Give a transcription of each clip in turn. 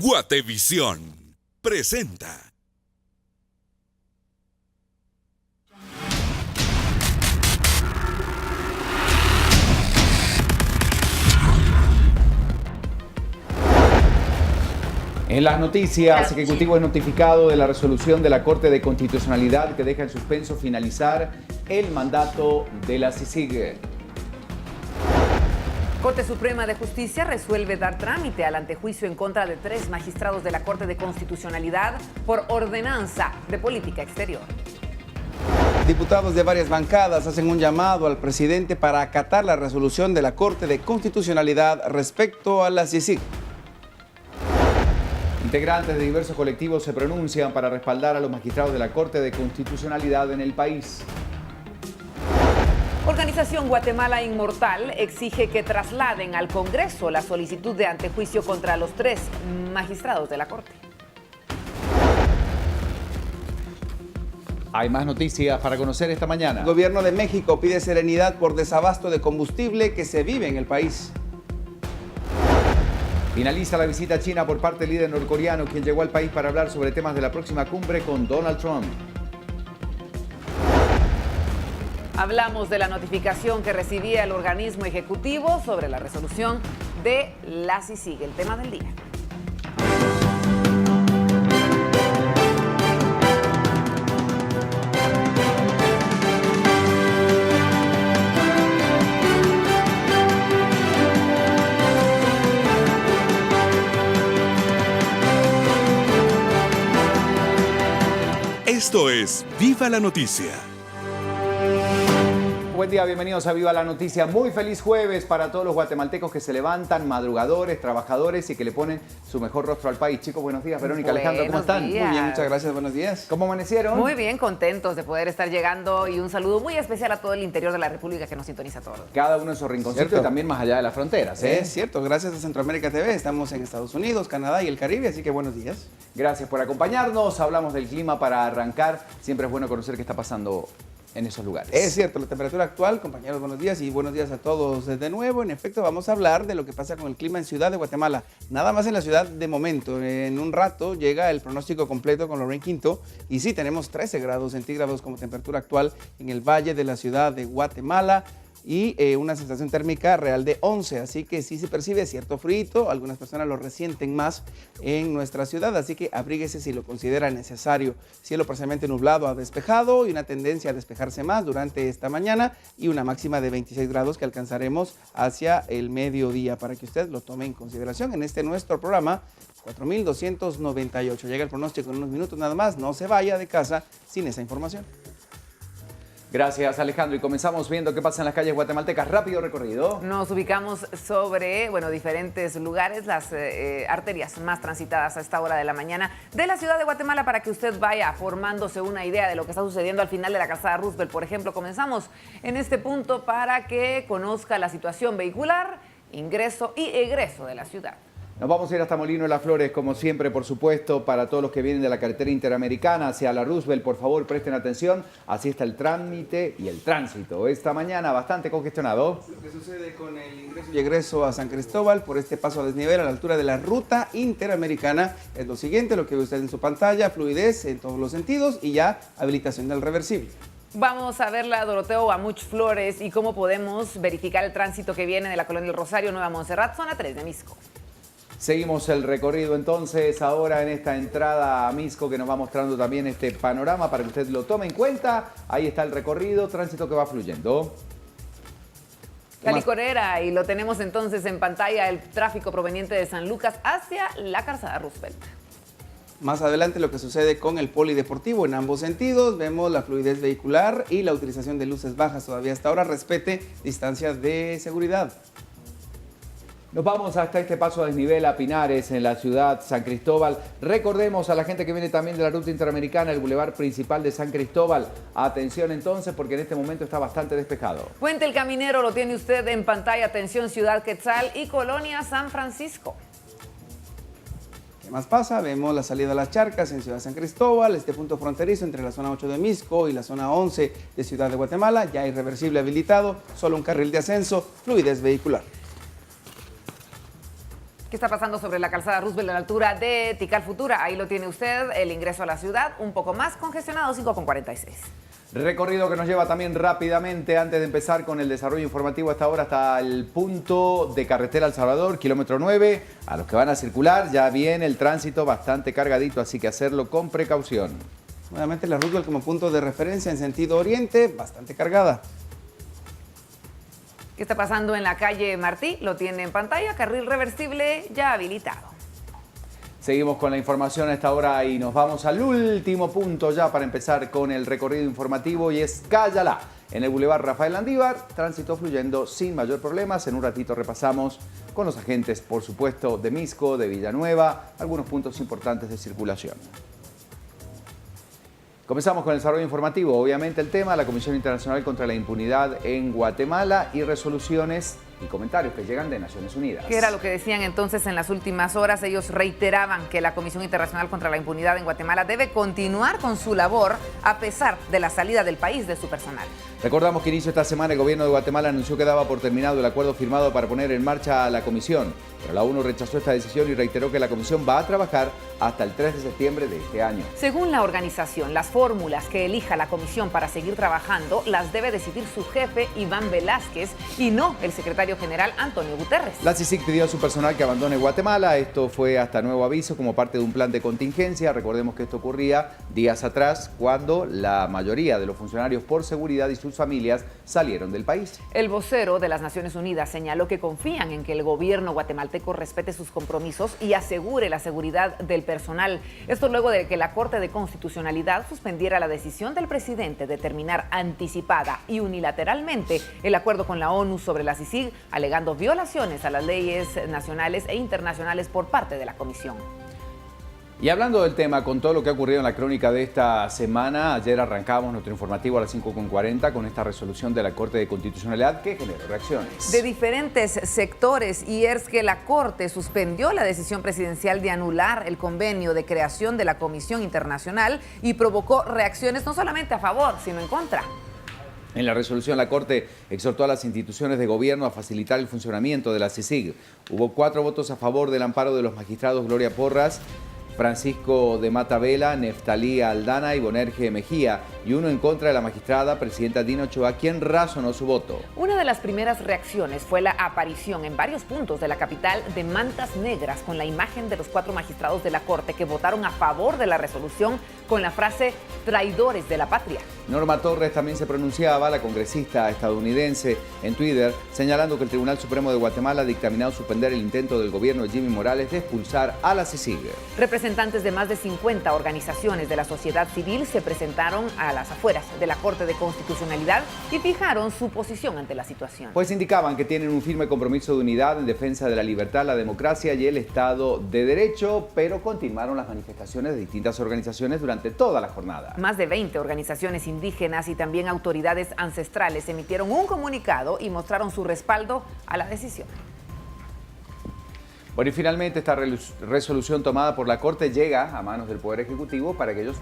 Guatevisión presenta. En las noticias, el Ejecutivo es notificado de la resolución de la Corte de Constitucionalidad que deja en suspenso finalizar el mandato de la CICIG. Corte Suprema de Justicia resuelve dar trámite al antejuicio en contra de 3 magistrados de la Corte de Constitucionalidad por ordenanza de política exterior. Diputados de varias bancadas hacen un llamado al presidente para acatar la resolución de la Corte de Constitucionalidad respecto a la CICIG. Integrantes de diversos colectivos se pronuncian para respaldar a los magistrados de la Corte de Constitucionalidad en el país. Organización Guatemala Inmortal exige que trasladen al Congreso la solicitud de antejuicio contra los 3 magistrados de la Corte. Hay más noticias para conocer esta mañana. El gobierno de México pide serenidad por desabasto de combustible que se vive en el país. Finaliza la visita a China por parte del líder norcoreano, quien llegó al país para hablar sobre temas de la próxima cumbre con Donald Trump. Hablamos de la notificación que recibía el organismo ejecutivo sobre la resolución de la CICIG, el tema del día. Esto es Viva la Noticia. Buen día, bienvenidos a Viva la Noticia. Muy feliz jueves para todos los guatemaltecos que se levantan, madrugadores, trabajadores y que le ponen su mejor rostro al país. Chicos, buenos días. Verónica, Alejandro, ¿cómo están? Días. Muy bien, muchas gracias, buenos días. ¿Cómo amanecieron? Muy bien, contentos de poder estar llegando y un saludo muy especial a todo el interior de la República que nos sintoniza a todos. Cada uno en su rinconcito Cierto. y también más allá de las fronteras. Es cierto, gracias a Centroamérica TV, estamos en Estados Unidos, Canadá y el Caribe, así que buenos días. Gracias por acompañarnos. Hablamos del clima para arrancar. Siempre es bueno conocer qué está pasando en esos lugares. Es cierto, la temperatura actual, compañeros, buenos días y buenos días a todos de nuevo. En efecto, vamos a hablar de lo que pasa con el clima en Ciudad de Guatemala. Nada más en la ciudad de momento. En un rato llega el pronóstico completo con Lorraine Quinto y sí, tenemos 13 grados centígrados como temperatura actual en el valle de la ciudad de Guatemala y una sensación térmica real de 11, así que sí se percibe cierto frío, algunas personas lo resienten más en nuestra ciudad, así que abríguese si lo considera necesario. Cielo parcialmente nublado a despejado y una tendencia a despejarse más durante esta mañana y una máxima de 26 grados que alcanzaremos hacia el mediodía para que usted lo tome en consideración en este nuestro programa 4298. Llega el pronóstico en unos minutos nada más, no se vaya de casa sin esa información. Gracias, Alejandro. Y comenzamos viendo qué pasa en las calles guatemaltecas. Rápido recorrido. Nos ubicamos sobre, diferentes lugares, las arterias más transitadas a esta hora de la mañana de la ciudad de Guatemala para que usted vaya formándose una idea de lo que está sucediendo al final de la calzada Roosevelt. Por ejemplo, comenzamos en este punto para que conozca la situación vehicular, ingreso y egreso de la ciudad. Nos vamos a ir hasta Molino de las Flores, como siempre, por supuesto, para todos los que vienen de la carretera interamericana hacia la Roosevelt. Por favor, presten atención. Así está el trámite y el tránsito. Esta mañana bastante congestionado. Lo que sucede con el ingreso y egreso a San Cristóbal por este paso a desnivel a la altura de la ruta interamericana es lo siguiente, lo que ve usted en su pantalla, fluidez en todos los sentidos y ya habilitación del reversible. Vamos a ver la Doroteo Amuch Flores y cómo podemos verificar el tránsito que viene de la Colonia del Rosario, Nueva Montserrat, zona 3 de Misco. Seguimos el recorrido entonces ahora en esta entrada a Misco que nos va mostrando también este panorama para que usted lo tome en cuenta. Ahí está el recorrido, tránsito que va fluyendo. La licorera, y lo tenemos entonces en pantalla, el tráfico proveniente de San Lucas hacia la calzada Roosevelt. Más adelante lo que sucede con el polideportivo en ambos sentidos, vemos la fluidez vehicular y la utilización de luces bajas todavía hasta ahora, respete distancias de seguridad. Nos vamos hasta este paso a desnivel a Pinares, en la ciudad San Cristóbal. Recordemos a la gente que viene también de la ruta interamericana, el bulevar principal de San Cristóbal. Atención entonces, porque en este momento está bastante despejado. Puente El Caminero lo tiene usted en pantalla. Atención, Ciudad Quetzal y Colonia San Francisco. ¿Qué más pasa? Vemos la salida a las Charcas en Ciudad San Cristóbal, este punto fronterizo entre la zona 8 de Misco y la zona 11 de Ciudad de Guatemala, ya irreversible habilitado, solo un carril de ascenso, fluidez vehicular. ¿Qué está pasando sobre la calzada Roosevelt a la altura de Tikal Futura? Ahí lo tiene usted, el ingreso a la ciudad, un poco más congestionado, 5:46. Recorrido que nos lleva también rápidamente, antes de empezar con el desarrollo informativo hasta ahora, hasta el punto de carretera El Salvador, kilómetro 9. A los que van a circular ya viene el tránsito bastante cargadito, así que hacerlo con precaución. Nuevamente la Roosevelt como punto de referencia en sentido oriente, bastante cargada. ¿Qué está pasando en la calle Martí? Lo tiene en pantalla, carril reversible ya habilitado. Seguimos con la información a esta hora y nos vamos al último punto ya para empezar con el recorrido informativo, y es Cayalá. En el Boulevard Rafael Landívar, tránsito fluyendo sin mayor problemas. En un ratito repasamos con los agentes, por supuesto, de Misco, de Villanueva, algunos puntos importantes de circulación. Comenzamos con el desarrollo informativo. Obviamente el tema, la Comisión Internacional contra la Impunidad en Guatemala y resoluciones y comentarios que llegan de Naciones Unidas. ¿Qué era lo que decían entonces en las últimas horas? Ellos reiteraban que la Comisión Internacional contra la Impunidad en Guatemala debe continuar con su labor a pesar de la salida del país de su personal. Recordamos que inicio esta semana el gobierno de Guatemala anunció que daba por terminado el acuerdo firmado para poner en marcha a la comisión, pero la ONU rechazó esta decisión y reiteró que la comisión va a trabajar hasta el 3 de septiembre de este año. Según la organización, las fórmulas que elija la comisión para seguir trabajando las debe decidir su jefe Iván Velázquez y no el secretario general Antonio Guterres. La CICIG pidió a su personal que abandone Guatemala. Esto fue hasta nuevo aviso como parte de un plan de contingencia. Recordemos que esto ocurría días atrás cuando la mayoría de los funcionarios por seguridad y sus familias salieron del país. El vocero de las Naciones Unidas señaló que confían en que el gobierno guatemalteco respete sus compromisos y asegure la seguridad del personal. Esto luego de que la Corte de Constitucionalidad suspendiera la decisión del presidente de terminar anticipada y unilateralmente el acuerdo con la ONU sobre la CICIG, alegando violaciones a las leyes nacionales e internacionales por parte de la Comisión. Y hablando del tema, con todo lo que ha ocurrido en la crónica de esta semana, ayer arrancamos nuestro informativo a las 5:40 con esta resolución de la Corte de Constitucionalidad que generó reacciones. De diferentes sectores, y es que la Corte suspendió la decisión presidencial de anular el convenio de creación de la Comisión Internacional y provocó reacciones no solamente a favor, sino en contra. En la resolución, la Corte exhortó a las instituciones de gobierno a facilitar el funcionamiento de la CICIG. Hubo 4 votos a favor del amparo de los magistrados Gloria Porras, Francisco de Matavela, Neftalí Aldana y Bonerge Mejía, y 1 en contra de la magistrada presidenta Dina Ochoa, quien razonó su voto. Una de las primeras reacciones fue la aparición en varios puntos de la capital de mantas negras con la imagen de los 4 magistrados de la Corte que votaron a favor de la resolución con la frase "traidores de la patria". Norma Torres también se pronunciaba, la congresista estadounidense, en Twitter, señalando que el Tribunal Supremo de Guatemala ha dictaminado suspender el intento del gobierno de Jimmy Morales de expulsar a la CICIG. Representantes de más de 50 organizaciones de la sociedad civil se presentaron a las afueras de la Corte de Constitucionalidad y fijaron su posición ante la situación. Pues indicaban que tienen un firme compromiso de unidad en defensa de la libertad, la democracia y el Estado de Derecho, pero continuaron las manifestaciones de distintas organizaciones durante toda la jornada. Más de 20 organizaciones indígenas y también autoridades ancestrales emitieron un comunicado y mostraron su respaldo a la decisión. Bueno, y finalmente esta resolución tomada por la Corte llega a manos del Poder Ejecutivo para que ellos,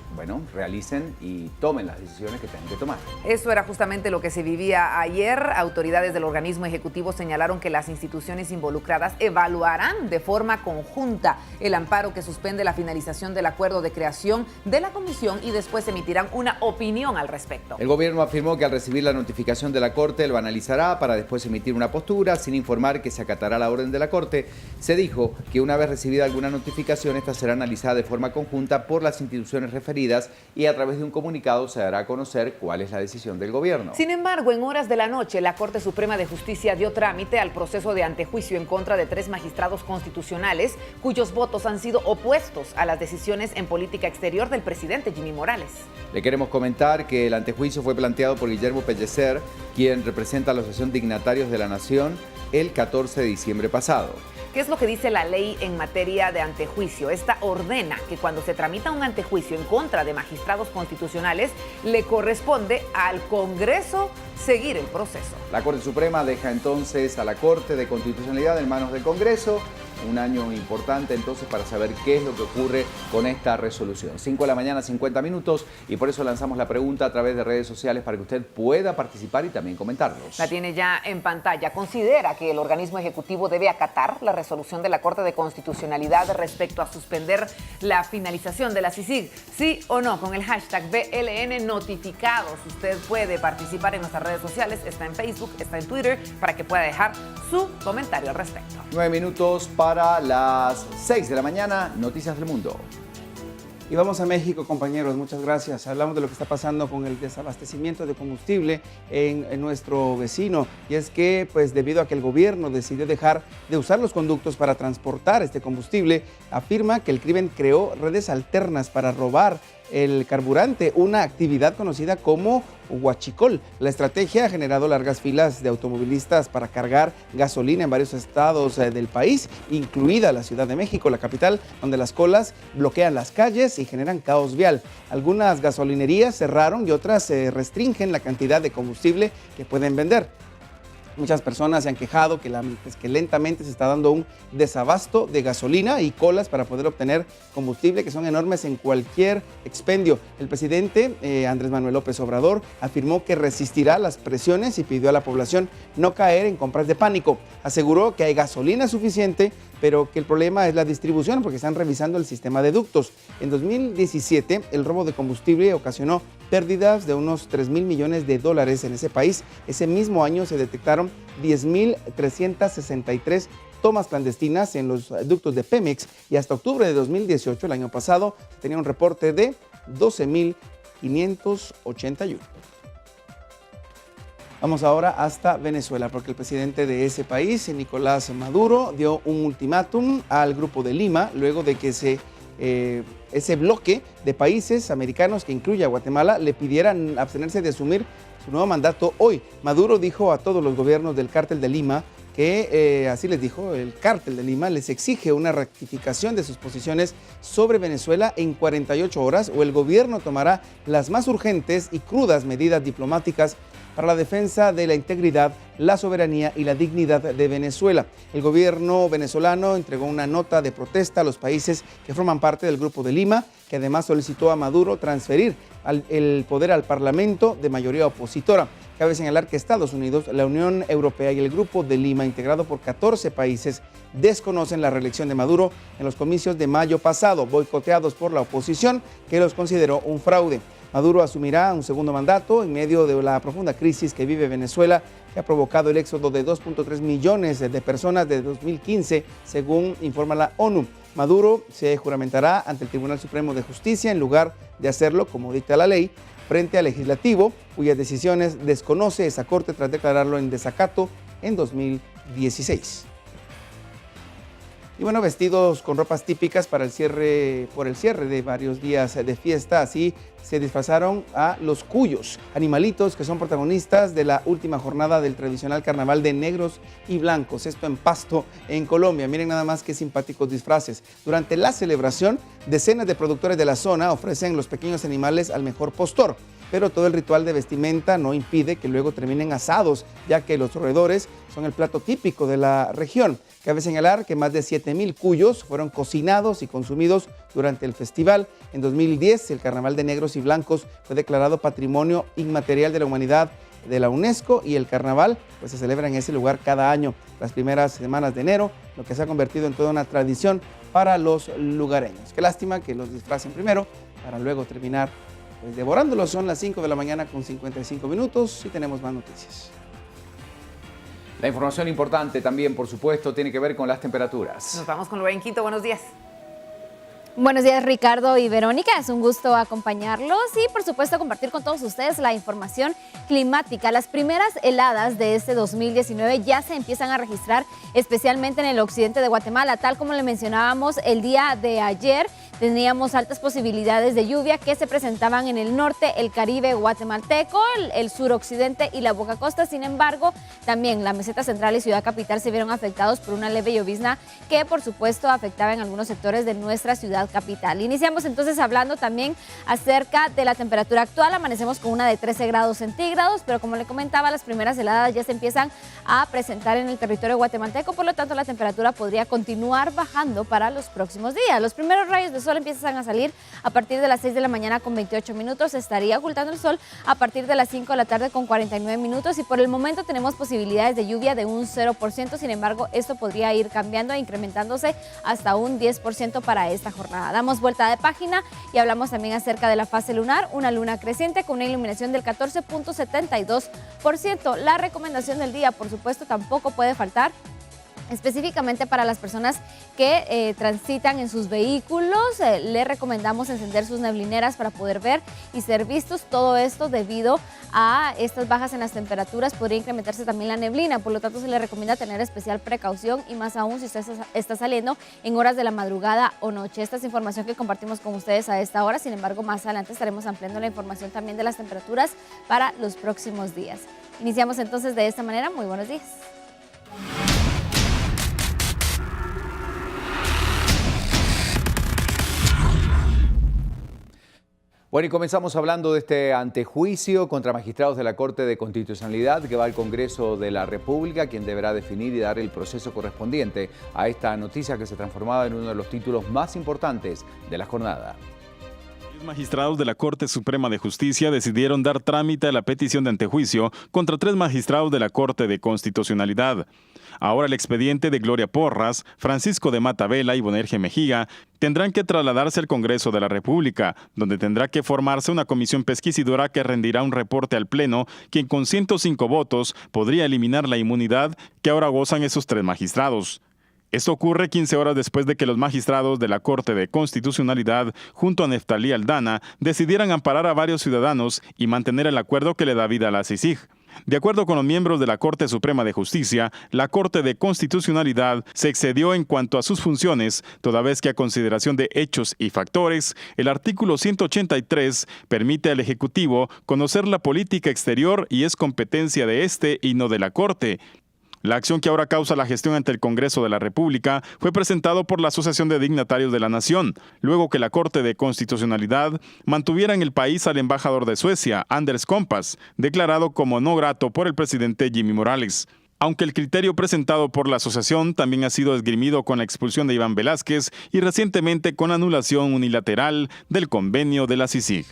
realicen y tomen las decisiones que tengan que tomar. Eso era justamente lo que se vivía ayer. Autoridades del organismo ejecutivo señalaron que las instituciones involucradas evaluarán de forma conjunta el amparo que suspende la finalización del acuerdo de creación de la comisión y después emitirán una opinión al respecto. El gobierno afirmó que al recibir la notificación de la Corte lo analizará para después emitir una postura sin informar que se acatará la orden de la Corte. Se dijo que una vez recibida alguna notificación, esta será analizada de forma conjunta por las instituciones referidas y a través de un comunicado se dará a conocer cuál es la decisión del gobierno. Sin embargo, en horas de la noche, la Corte Suprema de Justicia dio trámite al proceso de antejuicio en contra de 3 magistrados constitucionales cuyos votos han sido opuestos a las decisiones en política exterior del presidente Jimmy Morales. Le queremos comentar que el antejuicio fue planteado por Guillermo Pellecer, quien representa a la Asociación Dignatarios de la Nación, el 14 de diciembre pasado. ¿Qué es lo que dice la ley en materia de antejuicio? Esta ordena que cuando se tramita un antejuicio en contra de magistrados constitucionales, le corresponde al Congreso seguir el proceso. La Corte Suprema deja entonces a la Corte de Constitucionalidad en manos del Congreso un año importante entonces para saber qué es lo que ocurre con esta resolución. 5 de la mañana, 50 minutos, y por eso lanzamos la pregunta a través de redes sociales para que usted pueda participar y también comentarlos. La tiene ya en pantalla. ¿Considera que el organismo ejecutivo debe acatar la resolución de la Corte de Constitucionalidad respecto a suspender la finalización de la CICIG? ¿Sí o no? Con el hashtag BLN Notificados. Usted puede participar en nuestras redes sociales, está en Facebook, está en Twitter, para que pueda dejar su comentario al respecto. 9 minutos para las 6 de la mañana, Noticias del Mundo. Y vamos a México, compañeros, muchas gracias. Hablamos de lo que está pasando con el desabastecimiento de combustible en nuestro vecino. Y es que, pues, debido a que el gobierno decidió dejar de usar los conductos para transportar este combustible, afirma que el crimen creó redes alternas para robar el carburante, una actividad conocida como huachicol. La estrategia ha generado largas filas de automovilistas para cargar gasolina en varios estados del país, incluida la Ciudad de México, la capital, donde las colas bloquean las calles y generan caos vial. Algunas gasolinerías cerraron y otras restringen la cantidad de combustible que pueden vender. Muchas personas se han quejado que lentamente se está dando un desabasto de gasolina y colas para poder obtener combustible que son enormes en cualquier expendio. El presidente Andrés Manuel López Obrador afirmó que resistirá las presiones y pidió a la población no caer en compras de pánico. Aseguró que hay gasolina suficiente, pero que el problema es la distribución porque están revisando el sistema de ductos. En 2017, el robo de combustible ocasionó pérdidas de unos 3,000 millones de dólares en ese país. Ese mismo año se detectaron 10,363 tomas clandestinas en los ductos de Pemex y hasta octubre de 2018, el año pasado, tenía un reporte de 12,581. Vamos ahora hasta Venezuela, porque el presidente de ese país, Nicolás Maduro, dio un ultimátum al Grupo de Lima luego de que ese bloque de países americanos que incluye a Guatemala le pidieran abstenerse de asumir su nuevo mandato hoy. Maduro dijo a todos los gobiernos del Cártel de Lima que, así les dijo, el Cártel de Lima les exige una rectificación de sus posiciones sobre Venezuela en 48 horas o el gobierno tomará las más urgentes y crudas medidas diplomáticas para la defensa de la integridad, la soberanía y la dignidad de Venezuela. El gobierno venezolano entregó una nota de protesta a los países que forman parte del Grupo de Lima, que además solicitó a Maduro transferir el poder al Parlamento de mayoría opositora. Cabe señalar que Estados Unidos, la Unión Europea y el Grupo de Lima, integrado por 14 países, desconocen la reelección de Maduro en los comicios de mayo pasado, boicoteados por la oposición, que los consideró un fraude. Maduro asumirá un segundo mandato en medio de la profunda crisis que vive Venezuela, que ha provocado el éxodo de 2,3 millones de personas desde 2015, según informa la ONU. Maduro se juramentará ante el Tribunal Supremo de Justicia en lugar de hacerlo, como dicta la ley, frente al Legislativo, cuyas decisiones desconoce esa corte tras declararlo en desacato en 2016. Y bueno, vestidos con ropas típicas por el cierre de varios días de fiesta, así se disfrazaron a los cuyos, animalitos que son protagonistas de la última jornada del tradicional carnaval de negros y blancos, esto en Pasto, en Colombia. Miren nada más qué simpáticos disfraces. Durante la celebración, decenas de productores de la zona ofrecen los pequeños animales al mejor postor, pero todo el ritual de vestimenta no impide que luego terminen asados, ya que los roedores son el plato típico de la región. Cabe señalar que más de 7,000 cuyos fueron cocinados y consumidos durante el festival. En 2010, el Carnaval de Negros y Blancos fue declarado Patrimonio Inmaterial de la Humanidad de la UNESCO y el carnaval pues, se celebra en ese lugar cada año, las primeras semanas de enero, lo que se ha convertido en toda una tradición para los lugareños. Qué lástima que los disfracen primero para luego terminar pues, devorándolos. Son las 5 de la mañana con 55 minutos y tenemos más noticias. La información importante también, por supuesto, tiene que ver con las temperaturas. Nos vamos con Lorraine Quinto. Buenos días. Buenos días, Ricardo y Verónica. Es un gusto acompañarlos y, por supuesto, compartir con todos ustedes la información climática. Las primeras heladas de este 2019 ya se empiezan a registrar, especialmente en el occidente de Guatemala. Tal como le mencionábamos el día de ayer, teníamos altas posibilidades de lluvia que se presentaban en el norte, el Caribe guatemalteco, el suroccidente y la Boca Costa. Sin embargo, también la meseta central y ciudad capital se vieron afectados por una leve llovizna que por supuesto afectaba en algunos sectores de nuestra ciudad capital. Iniciamos entonces hablando también acerca de la temperatura actual. Amanecemos con una de 13 grados centígrados, pero como le comentaba, las primeras heladas ya se empiezan a presentar en el territorio guatemalteco, por lo tanto la temperatura podría continuar bajando para los próximos días. Los primeros rayos de sol empiezan a salir a partir de las 6 de la mañana con 28 minutos, estaría ocultando el sol a partir de las 5 de la tarde con 49 minutos y por el momento tenemos posibilidades de lluvia de un 0%, sin embargo esto podría ir cambiando e incrementándose hasta un 10% para esta jornada. Damos vuelta de página y hablamos también acerca de la fase lunar, una luna creciente con una iluminación del 14.72%. La recomendación del día, por supuesto, tampoco puede faltar, específicamente para las personas que transitan en sus vehículos. Le recomendamos encender sus neblineras para poder ver y ser vistos. Todo esto debido a estas bajas en las temperaturas, podría incrementarse también la neblina, por lo tanto se le recomienda tener especial precaución y más aún si usted está saliendo en horas de la madrugada o noche. Esta es información que compartimos con ustedes a esta hora, sin embargo más adelante estaremos ampliando la información también de las temperaturas para los próximos días. Iniciamos entonces de esta manera. Muy buenos días. Bueno, y comenzamos hablando de este antejuicio contra magistrados de la Corte de Constitucionalidad que va al Congreso de la República, quien deberá definir y dar el proceso correspondiente a esta noticia que se transformaba en uno de los títulos más importantes de la jornada. Los magistrados de la Corte Suprema de Justicia decidieron dar trámite a la petición de antejuicio contra 3 magistrados de la Corte de Constitucionalidad. Ahora el expediente de Gloria Porras, Francisco de Mata Vela y Bonerge Mejía tendrán que trasladarse al Congreso de la República, donde tendrá que formarse una comisión pesquisidora que rendirá un reporte al Pleno, quien con 105 votos podría eliminar la inmunidad que ahora gozan esos 3 magistrados. Esto ocurre 15 horas después de que los magistrados de la Corte de Constitucionalidad, junto a Neftalí Aldana, decidieran amparar a varios ciudadanos y mantener el acuerdo que le da vida a la CICIG. De acuerdo con los miembros de la Corte Suprema de Justicia, la Corte de Constitucionalidad se excedió en cuanto a sus funciones, toda vez que a consideración de hechos y factores, el artículo 183 permite al Ejecutivo conocer la política exterior y es competencia de este y no de la Corte. La acción que ahora causa la gestión ante el Congreso de la República fue presentado por la Asociación de Dignatarios de la Nación, luego que la Corte de Constitucionalidad mantuviera en el país al embajador de Suecia, Anders Kompass, declarado como no grato por el presidente Jimmy Morales. Aunque el criterio presentado por la asociación también ha sido esgrimido con la expulsión de Iván Velázquez y recientemente con la anulación unilateral del convenio de la CICIG.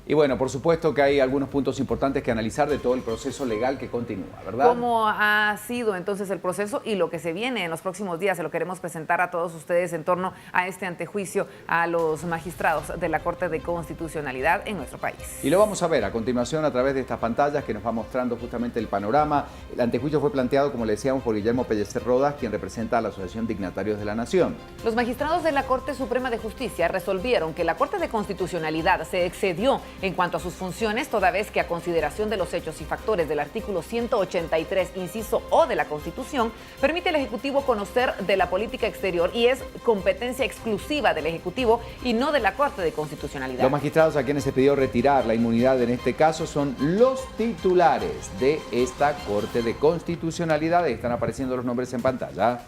Y bueno, por supuesto que hay algunos puntos importantes que analizar de todo el proceso legal que continúa, ¿verdad? ¿Cómo ha sido entonces el proceso y lo que se viene en los próximos días? Se lo queremos presentar a todos ustedes en torno a este antejuicio a los magistrados de la Corte de Constitucionalidad en nuestro país. Y lo vamos a ver a continuación a través de estas pantallas que nos va mostrando justamente el panorama. El antejuicio fue planteado, como le decíamos, por Guillermo Pellecer Rodas, quien representa a la Asociación Dignatarios de la Nación. Los magistrados de la Corte Suprema de Justicia resolvieron que la Corte de Constitucionalidad se excedió en cuanto a sus funciones, toda vez que a consideración de los hechos y factores del artículo 183, inciso O de la Constitución, permite al Ejecutivo conocer de la política exterior y es competencia exclusiva del Ejecutivo y no de la Corte de Constitucionalidad. Los magistrados a quienes se pidió retirar la inmunidad en este caso son los titulares de esta Corte de Constitucionalidad. Ahí están apareciendo los nombres en pantalla.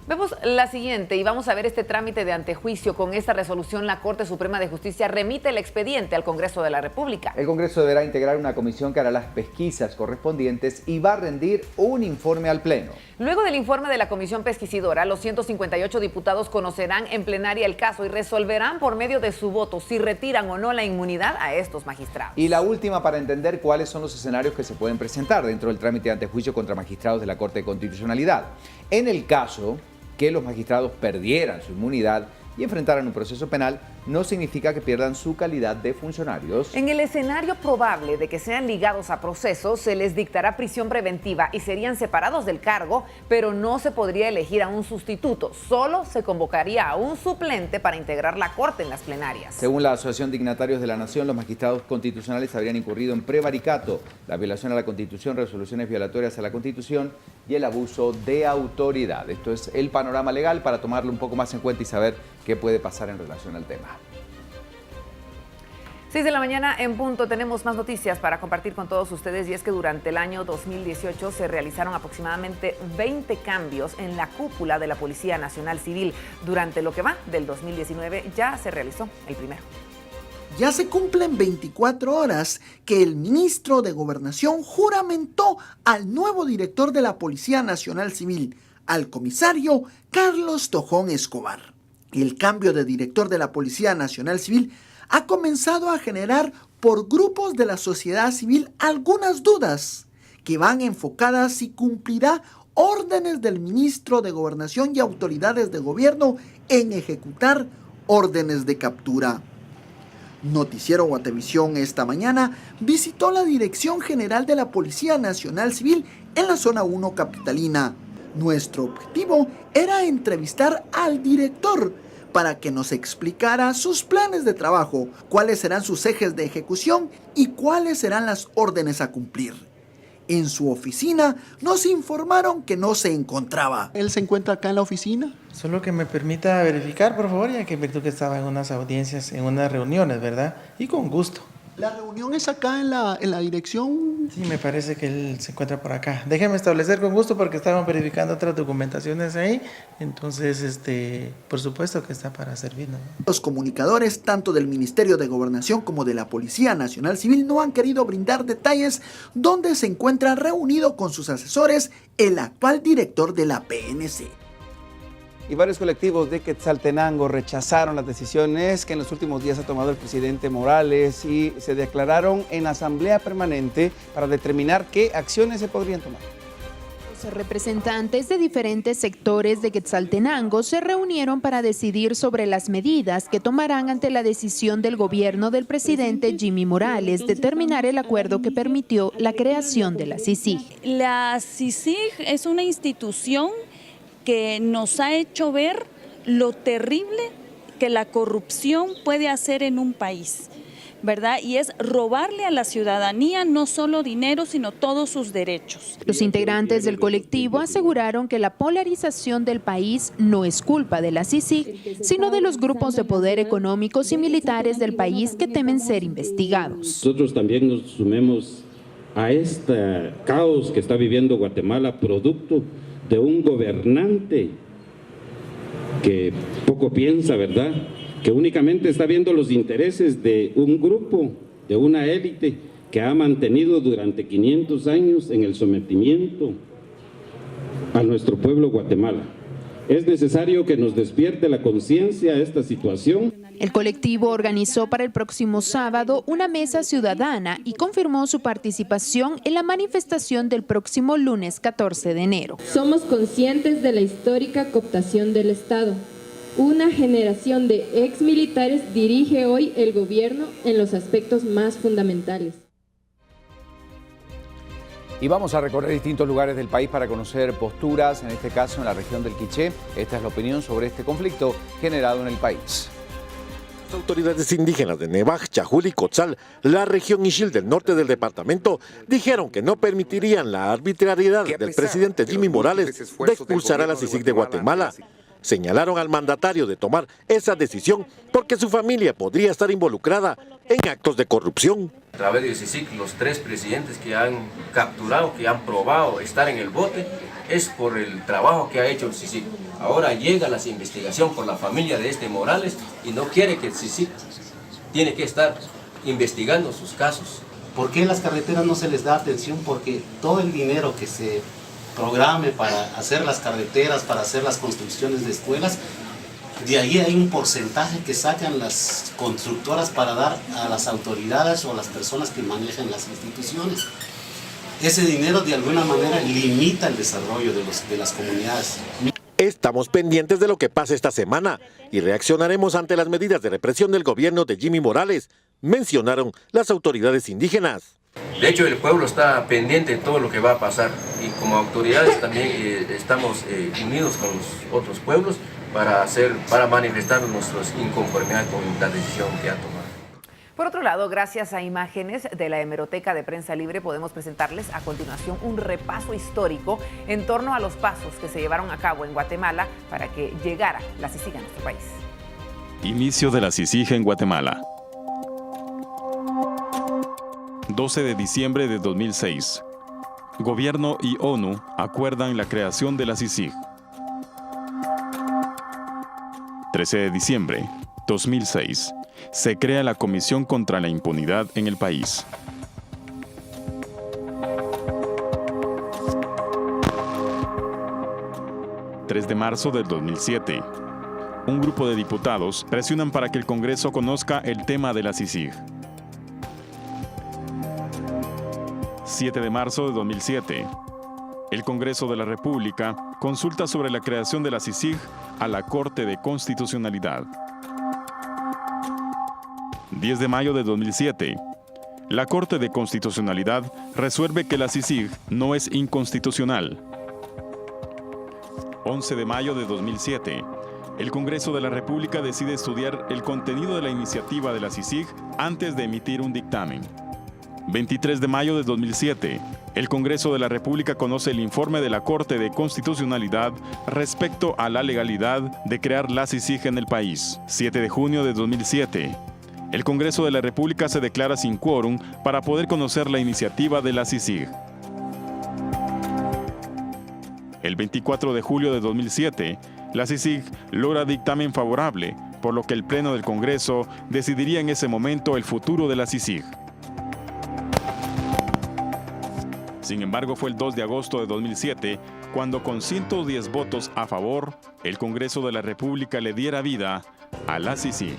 Vemos la siguiente y vamos a ver este trámite de antejuicio. Con esta resolución, la Corte Suprema de Justicia remite el expediente al Congreso de la República. El Congreso deberá integrar una comisión que hará las pesquisas correspondientes y va a rendir un informe al Pleno. Luego del informe de la comisión pesquisidora, los 158 diputados conocerán en plenaria el caso y resolverán por medio de su voto si retiran o no la inmunidad a estos magistrados. Y la última para entender cuáles son los escenarios que se pueden presentar dentro del trámite de antejuicio contra magistrados de la Corte de Constitucionalidad. En el caso que los magistrados perdieran su inmunidad y enfrentaran un proceso penal, no significa que pierdan su calidad de funcionarios. En el escenario probable de que sean ligados a procesos, se les dictará prisión preventiva y serían separados del cargo, pero no se podría elegir a un sustituto. Solo se convocaría a un suplente para integrar la Corte en las plenarias. Según la Asociación Dignatarios de la Nación, los magistrados constitucionales habrían incurrido en prevaricato, la violación a la Constitución, resoluciones violatorias a la Constitución y el abuso de autoridad. Esto es el panorama legal para tomarlo un poco más en cuenta y saber qué puede pasar en relación al tema. 6 de la mañana en punto, tenemos más noticias para compartir con todos ustedes, y es que durante el año 2018 se realizaron aproximadamente 20 cambios en la cúpula de la Policía Nacional Civil. Durante lo que va del 2019 ya se realizó el primero. Ya se cumplen 24 horas que el ministro de Gobernación juramentó al nuevo director de la Policía Nacional Civil, al comisario Carlos Tojón Escobar. El cambio de director de la Policía Nacional Civil ha comenzado a generar por grupos de la sociedad civil algunas dudas que van enfocadas si cumplirá órdenes del ministro de Gobernación y autoridades de gobierno en ejecutar órdenes de captura. Noticiero Guatevisión esta mañana visitó la Dirección General de la Policía Nacional Civil en la Zona 1 capitalina. Nuestro objetivo era entrevistar al director para que nos explicara sus planes de trabajo, cuáles serán sus ejes de ejecución y cuáles serán las órdenes a cumplir. En su oficina nos informaron que no se encontraba. ¿Él se encuentra acá en la oficina? Solo que me permita verificar, por favor, ya que virtud que estaba en unas audiencias, en unas reuniones, ¿verdad? Y con gusto. ¿La reunión es acá en la dirección? Sí, me parece que él se encuentra por acá. Déjeme establecer con gusto porque estaban verificando otras documentaciones ahí. Entonces, por supuesto que está para servirnos. Los comunicadores, tanto del Ministerio de Gobernación como de la Policía Nacional Civil, no han querido brindar detalles donde se encuentra reunido con sus asesores el actual director de la PNC. Y varios colectivos de Quetzaltenango rechazaron las decisiones que en los últimos días ha tomado el presidente Morales y se declararon en asamblea permanente para determinar qué acciones se podrían tomar. Los representantes de diferentes sectores de Quetzaltenango se reunieron para decidir sobre las medidas que tomarán ante la decisión del gobierno del presidente Jimmy Morales de terminar el acuerdo que permitió la creación de la CICIG. La CICIG es una institución que nos ha hecho ver lo terrible que la corrupción puede hacer en un país, ¿verdad? Y es robarle a la ciudadanía no solo dinero, sino todos sus derechos. Los integrantes del colectivo aseguraron que la polarización del país no es culpa de la CICIG, sino de los grupos de poder económicos y militares del país que temen ser investigados. Nosotros también nos sumemos a este caos que está viviendo Guatemala, producto de un gobernante que poco piensa, ¿verdad? Que únicamente está viendo los intereses de un grupo, de una élite que ha mantenido durante 500 años en el sometimiento a nuestro pueblo Guatemala. Es necesario que nos despierte la conciencia a esta situación. El colectivo organizó para el próximo sábado una mesa ciudadana y confirmó su participación en la manifestación del próximo lunes 14 de enero. Somos conscientes de la histórica cooptación del Estado. Una generación de exmilitares dirige hoy el gobierno en los aspectos más fundamentales. Y vamos a recorrer distintos lugares del país para conocer posturas, en este caso en la región del Quiché. Esta es la opinión sobre este conflicto generado en el país. Las autoridades indígenas de Nevaj, Chajul y Cotzal, la región Ixil del norte del departamento, dijeron que no permitirían la arbitrariedad del presidente Jimmy Morales de expulsar a la CICIG de Guatemala. Señalaron al mandatario de tomar esa decisión porque su familia podría estar involucrada en actos de corrupción. A través de CICIG, los 3 presidentes que han capturado, que han probado estar en el bote, es por el trabajo que ha hecho el CICIG. Ahora llega la investigación por la familia de este Morales y no quiere que el CICIG tiene que estar investigando sus casos. ¿Por qué las carreteras no se les da atención? Porque todo el dinero que se programe para hacer las carreteras, para hacer las construcciones de escuelas, de ahí hay un porcentaje que sacan las constructoras para dar a las autoridades o a las personas que manejan las instituciones. Ese dinero de alguna manera limita el desarrollo de las comunidades. Estamos pendientes de lo que pase esta semana y reaccionaremos ante las medidas de represión del gobierno de Jimmy Morales, mencionaron las autoridades indígenas. De hecho, el pueblo está pendiente de todo lo que va a pasar y como autoridades también estamos unidos con los otros pueblos para manifestar nuestra inconformidad con la decisión que ha tomado. Por otro lado, gracias a imágenes de la Hemeroteca de Prensa Libre, podemos presentarles a continuación un repaso histórico en torno a los pasos que se llevaron a cabo en Guatemala para que llegara la CICIG a nuestro país. Inicio de la CICIG en Guatemala. 12 de diciembre de 2006. Gobierno y ONU acuerdan la creación de la CICIG. 13 de diciembre 2006. Se crea la Comisión contra la Impunidad en el país. De marzo del 2007. Un grupo de diputados presionan para que el Congreso conozca el tema de la CICIG. 7 de marzo de 2007. El Congreso de la República consulta sobre la creación de la CICIG a la Corte de Constitucionalidad. 10 de mayo de 2007. La Corte de Constitucionalidad resuelve que la CICIG no es inconstitucional. 11 de mayo de 2007. El Congreso de la República decide estudiar el contenido de la iniciativa de la CICIG antes de emitir un dictamen. 23 de mayo de 2007. El Congreso de la República conoce el informe de la Corte de Constitucionalidad respecto a la legalidad de crear la CICIG en el país. 7 de junio de 2007. El Congreso de la República se declara sin quórum para poder conocer la iniciativa de la CICIG. El 24 de julio de 2007, la CICIG logra dictamen favorable, por lo que el Pleno del Congreso decidiría en ese momento el futuro de la CICIG. Sin embargo, fue el 2 de agosto de 2007 cuando, con 110 votos a favor, el Congreso de la República le diera vida a la CICIG.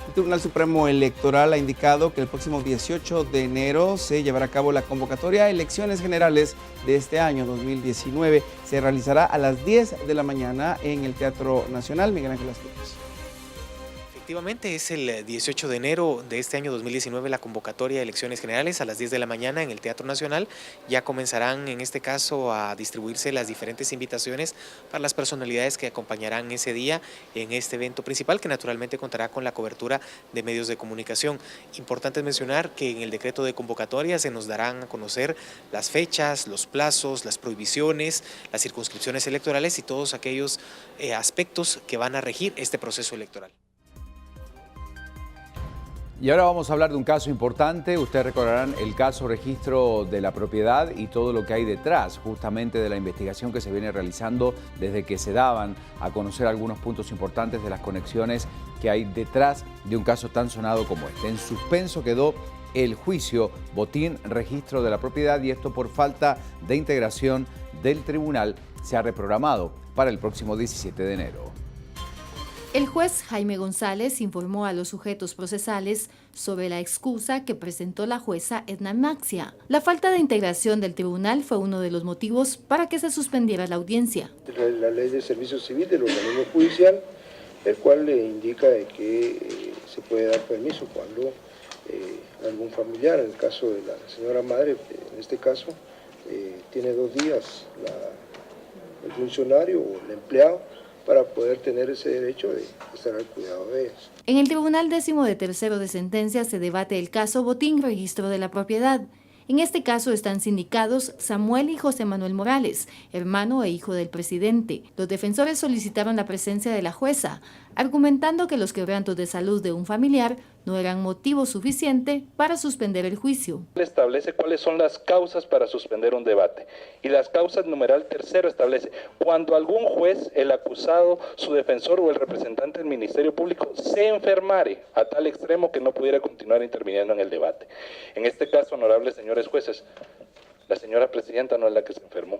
El Tribunal Supremo Electoral ha indicado que el próximo 18 de enero se llevará a cabo la convocatoria a elecciones generales de este año 2019. Se realizará a las 10 de la mañana en el Teatro Nacional. Miguel Ángel Asturias. Efectivamente, es el 18 de enero de este año 2019 la convocatoria de elecciones generales a las 10 de la mañana en el Teatro Nacional. Ya comenzarán en este caso a distribuirse las diferentes invitaciones para las personalidades que acompañarán ese día en este evento principal, que naturalmente contará con la cobertura de medios de comunicación. Importante mencionar que en el decreto de convocatoria se nos darán a conocer las fechas, los plazos, las prohibiciones, las circunscripciones electorales y todos aquellos aspectos que van a regir este proceso electoral. Y ahora vamos a hablar de un caso importante. Ustedes recordarán el caso registro de la propiedad y todo lo que hay detrás justamente de la investigación que se viene realizando desde que se daban a conocer algunos puntos importantes de las conexiones que hay detrás de un caso tan sonado como este. En suspenso quedó el juicio Botín Registro de la Propiedad, y esto por falta de integración del tribunal se ha reprogramado para el próximo 17 de enero. El juez Jaime González informó a los sujetos procesales sobre la excusa que presentó la jueza Edna Maxia. La falta de integración del tribunal fue uno de los motivos para que se suspendiera la audiencia. La ley de servicio civil del organismo judicial, el cual le indica que se puede dar permiso cuando algún familiar, en el caso de la señora madre, en este caso, tiene 2 días el funcionario o el empleado para poder tener ese derecho de estar al cuidado de ellos. En el Tribunal 13º de Sentencia se debate el caso Botín Registro de la Propiedad. En este caso están sindicados Samuel y José Manuel Morales, hermano e hijo del presidente. Los defensores solicitaron la presencia de la jueza, argumentando que los quebrantos de salud de un familiar no eran motivo suficiente para suspender el juicio. Establece cuáles son las causas para suspender un debate, y las causas numeral 3 establece cuando algún juez, el acusado, su defensor o el representante del Ministerio Público se enfermare a tal extremo que no pudiera continuar interviniendo en el debate. En este caso, honorables señores jueces, la señora presidenta no es la que se enfermó,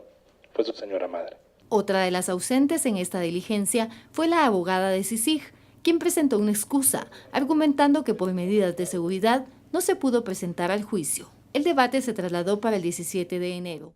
fue su señora madre. Otra de las ausentes en esta diligencia fue la abogada de CICIG, quien presentó una excusa, argumentando que por medidas de seguridad no se pudo presentar al juicio. El debate se trasladó para el 17 de enero.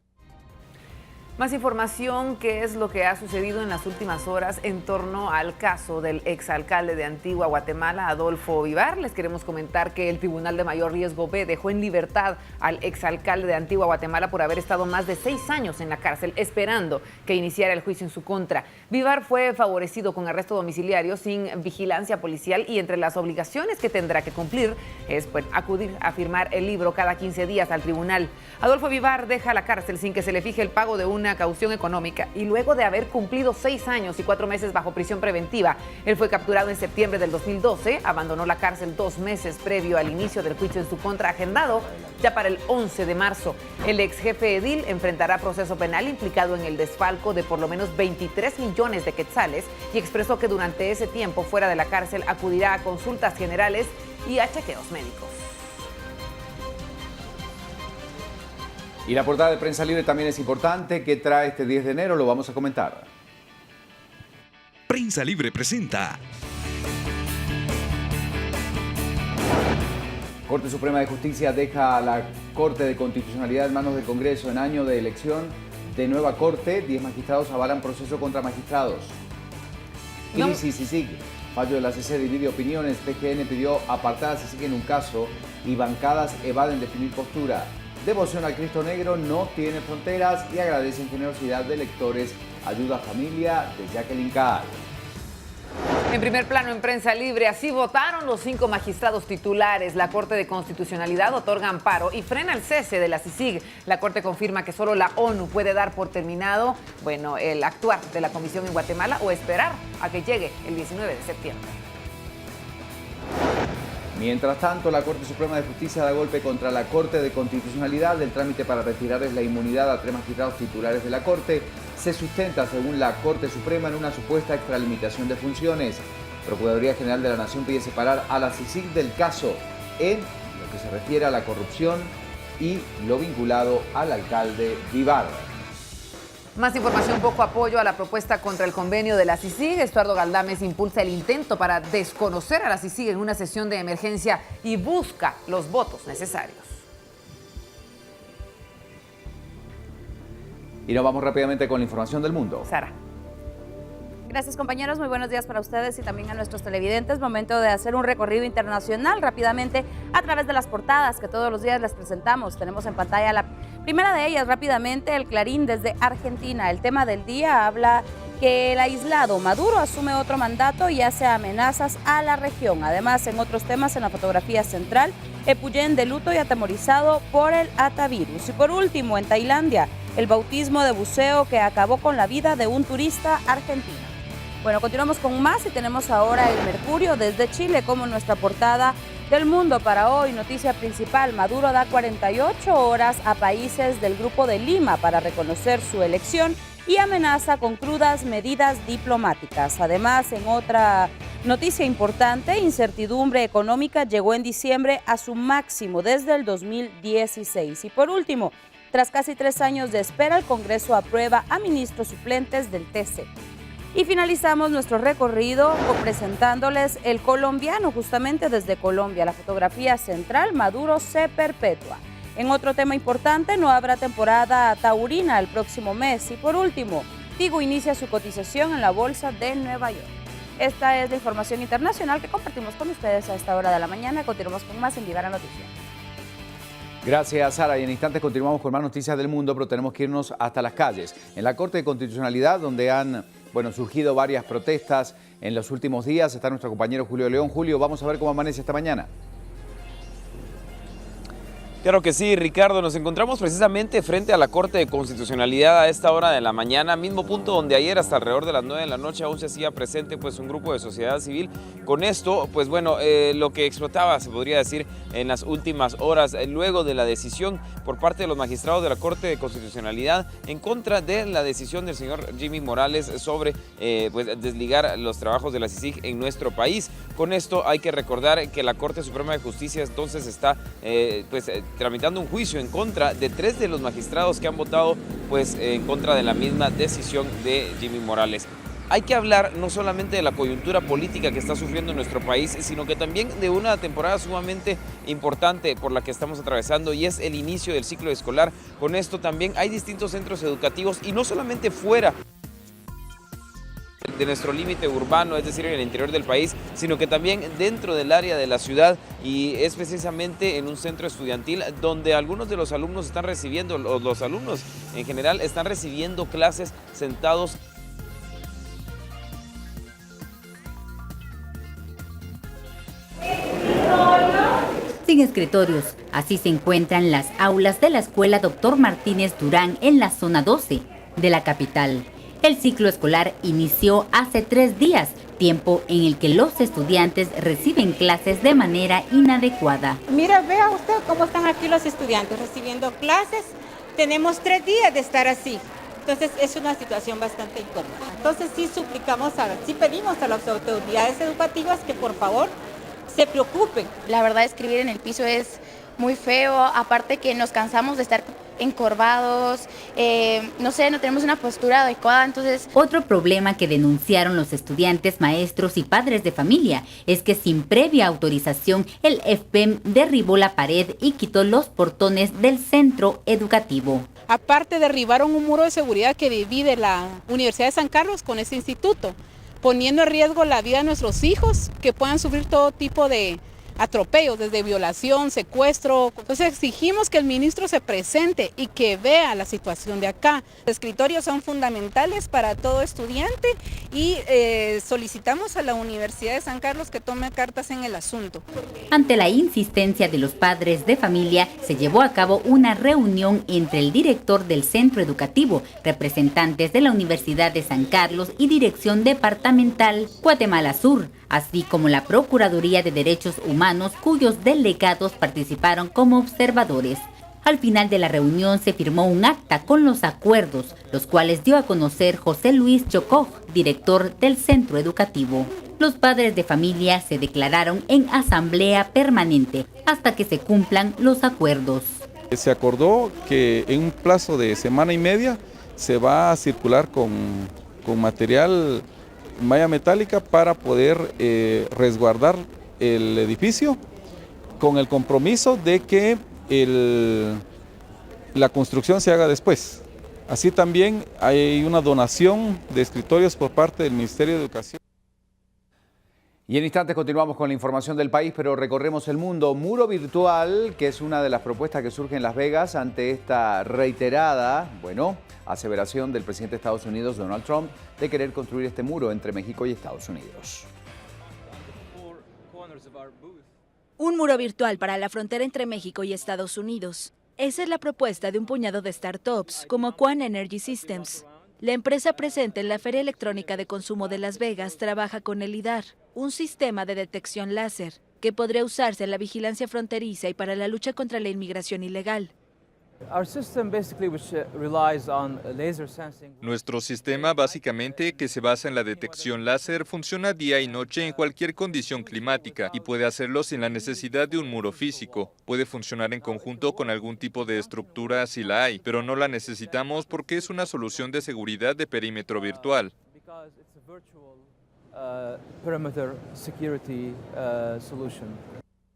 Más información, qué es lo que ha sucedido en las últimas horas en torno al caso del exalcalde de Antigua Guatemala, Adolfo Vivar. Les queremos comentar que el Tribunal de Mayor Riesgo B dejó en libertad al exalcalde de Antigua Guatemala por haber estado más de 6 años en la cárcel esperando que iniciara el juicio en su contra. Vivar fue favorecido con arresto domiciliario sin vigilancia policial, y entre las obligaciones que tendrá que cumplir es acudir a firmar el libro cada 15 días al tribunal. Adolfo Vivar deja la cárcel sin que se le fije el pago de una una caución económica y luego de haber cumplido 6 años y 4 meses bajo prisión preventiva. Él fue capturado en septiembre del 2012, abandonó la cárcel 2 meses previo al inicio del juicio en su contra, agendado ya para el 11 de marzo. El ex jefe edil enfrentará proceso penal implicado en el desfalco de por lo menos 23 millones de quetzales y expresó que durante ese tiempo fuera de la cárcel acudirá a consultas generales y a chequeos médicos. Y la portada de Prensa Libre también es importante. ¿Qué trae este 10 de enero? Lo vamos a comentar. Prensa Libre presenta. Corte Suprema de Justicia deja a la Corte de Constitucionalidad en manos del Congreso en año de elección de nueva Corte. 10 magistrados avalan proceso contra magistrados. Crisis CICIG. Fallo de la CC divide opiniones. PGN pidió apartar a CICIG en un caso y bancadas evaden definir postura. Devoción al Cristo Negro no tiene fronteras y agradecen generosidad de lectores. Ayuda a familia de Jacqueline Caal. En primer plano en Prensa Libre, así votaron los 5 magistrados titulares. La Corte de Constitucionalidad otorga amparo y frena el cese de la CICIG. La Corte confirma que solo la ONU puede dar por terminado, el actuar de la Comisión en Guatemala o esperar a que llegue el 19 de septiembre. Mientras tanto, la Corte Suprema de Justicia da golpe contra la Corte de Constitucionalidad. El trámite para retirarles la inmunidad a 3 magistrados titulares de la Corte se sustenta, según la Corte Suprema, en una supuesta extralimitación de funciones. Procuraduría General de la Nación pide separar a la CICIG del caso en lo que se refiere a la corrupción y lo vinculado al alcalde Vivar. Más información, poco apoyo a la propuesta contra el convenio de la CICIG. Estuardo Galdames impulsa el intento para desconocer a la CICIG en una sesión de emergencia y busca los votos necesarios. Y nos vamos rápidamente con la información del mundo. Sara. Gracias, compañeros. Muy buenos días para ustedes y también a nuestros televidentes. Momento de hacer un recorrido internacional rápidamente a través de las portadas que todos los días les presentamos. Tenemos en pantalla la primera de ellas rápidamente, el Clarín desde Argentina. El tema del día habla que el aislado Maduro asume otro mandato y hace amenazas a la región. Además, en otros temas, en la fotografía central, Epuyén de luto y atemorizado por el atavirus. Y por último, en Tailandia, el bautismo de buceo que acabó con la vida de un turista argentino. Bueno, continuamos con más y tenemos ahora el Mercurio desde Chile como nuestra portada del mundo para hoy. Noticia principal, Maduro da 48 horas a países del Grupo de Lima para reconocer su elección y amenaza con crudas medidas diplomáticas. Además, en otra noticia importante, incertidumbre económica llegó en diciembre a su máximo desde el 2016. Y por último, tras casi 3 años de espera, el Congreso aprueba a ministros suplentes del TC. Y finalizamos nuestro recorrido presentándoles el colombiano, justamente desde Colombia. La fotografía central, Maduro se perpetúa. En otro tema importante, no habrá temporada taurina el próximo mes. Y por último, Tigo inicia su cotización en la Bolsa de Nueva York. Esta es la información internacional que compartimos con ustedes a esta hora de la mañana. Continuamos con más en Vivara Noticias. Gracias, Sara. Y en instantes continuamos con más noticias del mundo, pero tenemos que irnos hasta las calles. En la Corte de Constitucionalidad, donde han surgido varias protestas en los últimos días, está nuestro compañero Julio León. Julio, vamos a ver cómo amanece esta mañana. Claro que sí, Ricardo. Nos encontramos precisamente frente a la Corte de Constitucionalidad a esta hora de la mañana, mismo punto donde ayer hasta alrededor de las 9 de la noche aún se hacía presente un grupo de sociedad civil. Con esto, lo que explotaba, se podría decir, en las últimas horas, luego de la decisión por parte de los magistrados de la Corte de Constitucionalidad en contra de la decisión del señor Jimmy Morales sobre desligar los trabajos de la CICIG en nuestro país. Con esto hay que recordar que la Corte Suprema de Justicia entonces está tramitando un juicio en contra de 3 de los magistrados que han votado en contra de la misma decisión de Jimmy Morales. Hay que hablar no solamente de la coyuntura política que está sufriendo nuestro país, sino que también de una temporada sumamente importante por la que estamos atravesando y es el inicio del ciclo escolar. Con esto también hay distintos centros educativos y no solamente fuera de nuestro límite urbano, es decir, en el interior del país, sino que también dentro del área de la ciudad, y es precisamente en un centro estudiantil donde algunos de los alumnos están recibiendo, los alumnos en general están recibiendo clases sentados. Sin escritorios, así se encuentran las aulas de la Escuela Dr. Martínez Durán en la zona 12. de la capital. El ciclo escolar inició hace 3 días, tiempo en el que los estudiantes reciben clases de manera inadecuada. Mira, vea usted cómo están aquí los estudiantes recibiendo clases. Tenemos 3 días de estar así. Entonces es una situación bastante incómoda. Entonces sí pedimos a las autoridades educativas que por favor se preocupen. La verdad, escribir en el piso es muy feo, aparte que nos cansamos de estar encorvados, no tenemos una postura adecuada, entonces... Otro problema que denunciaron los estudiantes, maestros y padres de familia es que sin previa autorización el FPEM derribó la pared y quitó los portones del centro educativo. Aparte derribaron un muro de seguridad que divide la Universidad de San Carlos con ese instituto, poniendo en riesgo la vida de nuestros hijos que puedan sufrir todo tipo de atropellos, desde violación, secuestro. Entonces exigimos que el ministro se presente y que vea la situación de acá. Los escritorios son fundamentales para todo estudiante y solicitamos a la Universidad de San Carlos que tome cartas en el asunto. Ante la insistencia de los padres de familia, se llevó a cabo una reunión entre el director del centro educativo, representantes de la Universidad de San Carlos y Dirección Departamental Guatemala Sur, así como la Procuraduría de Derechos Humanos, cuyos delegados participaron como observadores. Al final de la reunión se firmó un acta con los acuerdos, los cuales dio a conocer José Luis Chocó, director del centro educativo. Los padres de familia se declararon en asamblea permanente hasta que se cumplan los acuerdos. Se acordó que en un plazo de semana y media se va a circular con material malla metálica para poder resguardar el edificio, con el compromiso de que la construcción se haga después. Así también hay una donación de escritorios por parte del Ministerio de Educación. Y en instantes continuamos con la información del país, pero recorremos el mundo. Muro virtual, que es una de las propuestas que surge en Las Vegas ante esta reiterada, aseveración del presidente de Estados Unidos, Donald Trump, de querer construir este muro entre México y Estados Unidos. Un muro virtual para la frontera entre México y Estados Unidos. Esa es la propuesta de un puñado de startups como Quan Energy Systems. La empresa presente en la Feria Electrónica de Consumo de Las Vegas trabaja con el LIDAR, un sistema de detección láser que podría usarse en la vigilancia fronteriza y para la lucha contra la inmigración ilegal. Nuestro sistema, básicamente, que se basa en la detección láser, funciona día y noche en cualquier condición climática y puede hacerlo sin la necesidad de un muro físico. Puede funcionar en conjunto con algún tipo de estructura si la hay, pero no la necesitamos porque es una solución de seguridad de perímetro virtual.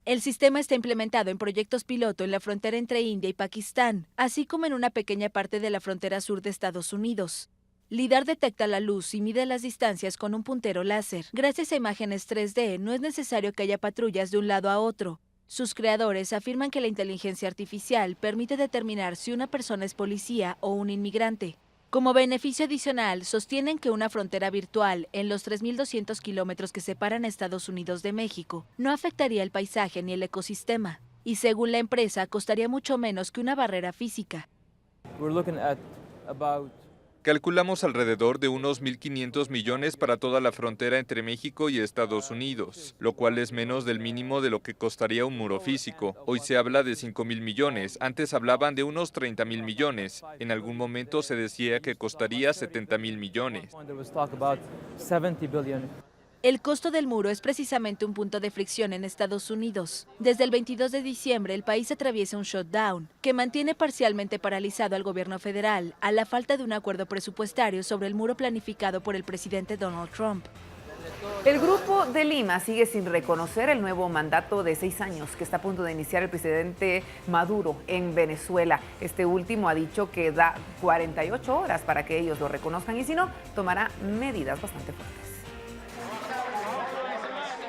El sistema está implementado en proyectos piloto en la frontera entre India y Pakistán, así como en una pequeña parte de la frontera sur de Estados Unidos. LIDAR detecta la luz y mide las distancias con un puntero láser. Gracias a imágenes 3D, no es necesario que haya patrullas de un lado a otro. Sus creadores afirman que la inteligencia artificial permite determinar si una persona es policía o un inmigrante. Como beneficio adicional, sostienen que una frontera virtual en los 3.200 kilómetros que separan a Estados Unidos de México no afectaría el paisaje ni el ecosistema, y según la empresa costaría mucho menos que una barrera física. Calculamos alrededor de unos 1.500 millones para toda la frontera entre México y Estados Unidos, lo cual es menos del mínimo de lo que costaría un muro físico. Hoy se habla de 5.000 millones, antes hablaban de unos 30.000 millones. En algún momento se decía que costaría 70.000 millones. El costo del muro es precisamente un punto de fricción en Estados Unidos. Desde el 22 de diciembre, el país atraviesa un shutdown que mantiene parcialmente paralizado al gobierno federal a la falta de un acuerdo presupuestario sobre el muro planificado por el presidente Donald Trump. El Grupo de Lima sigue sin reconocer el nuevo mandato de 6 años que está a punto de iniciar el presidente Maduro en Venezuela. Este último ha dicho que da 48 horas para que ellos lo reconozcan y si no, tomará medidas bastante fuertes.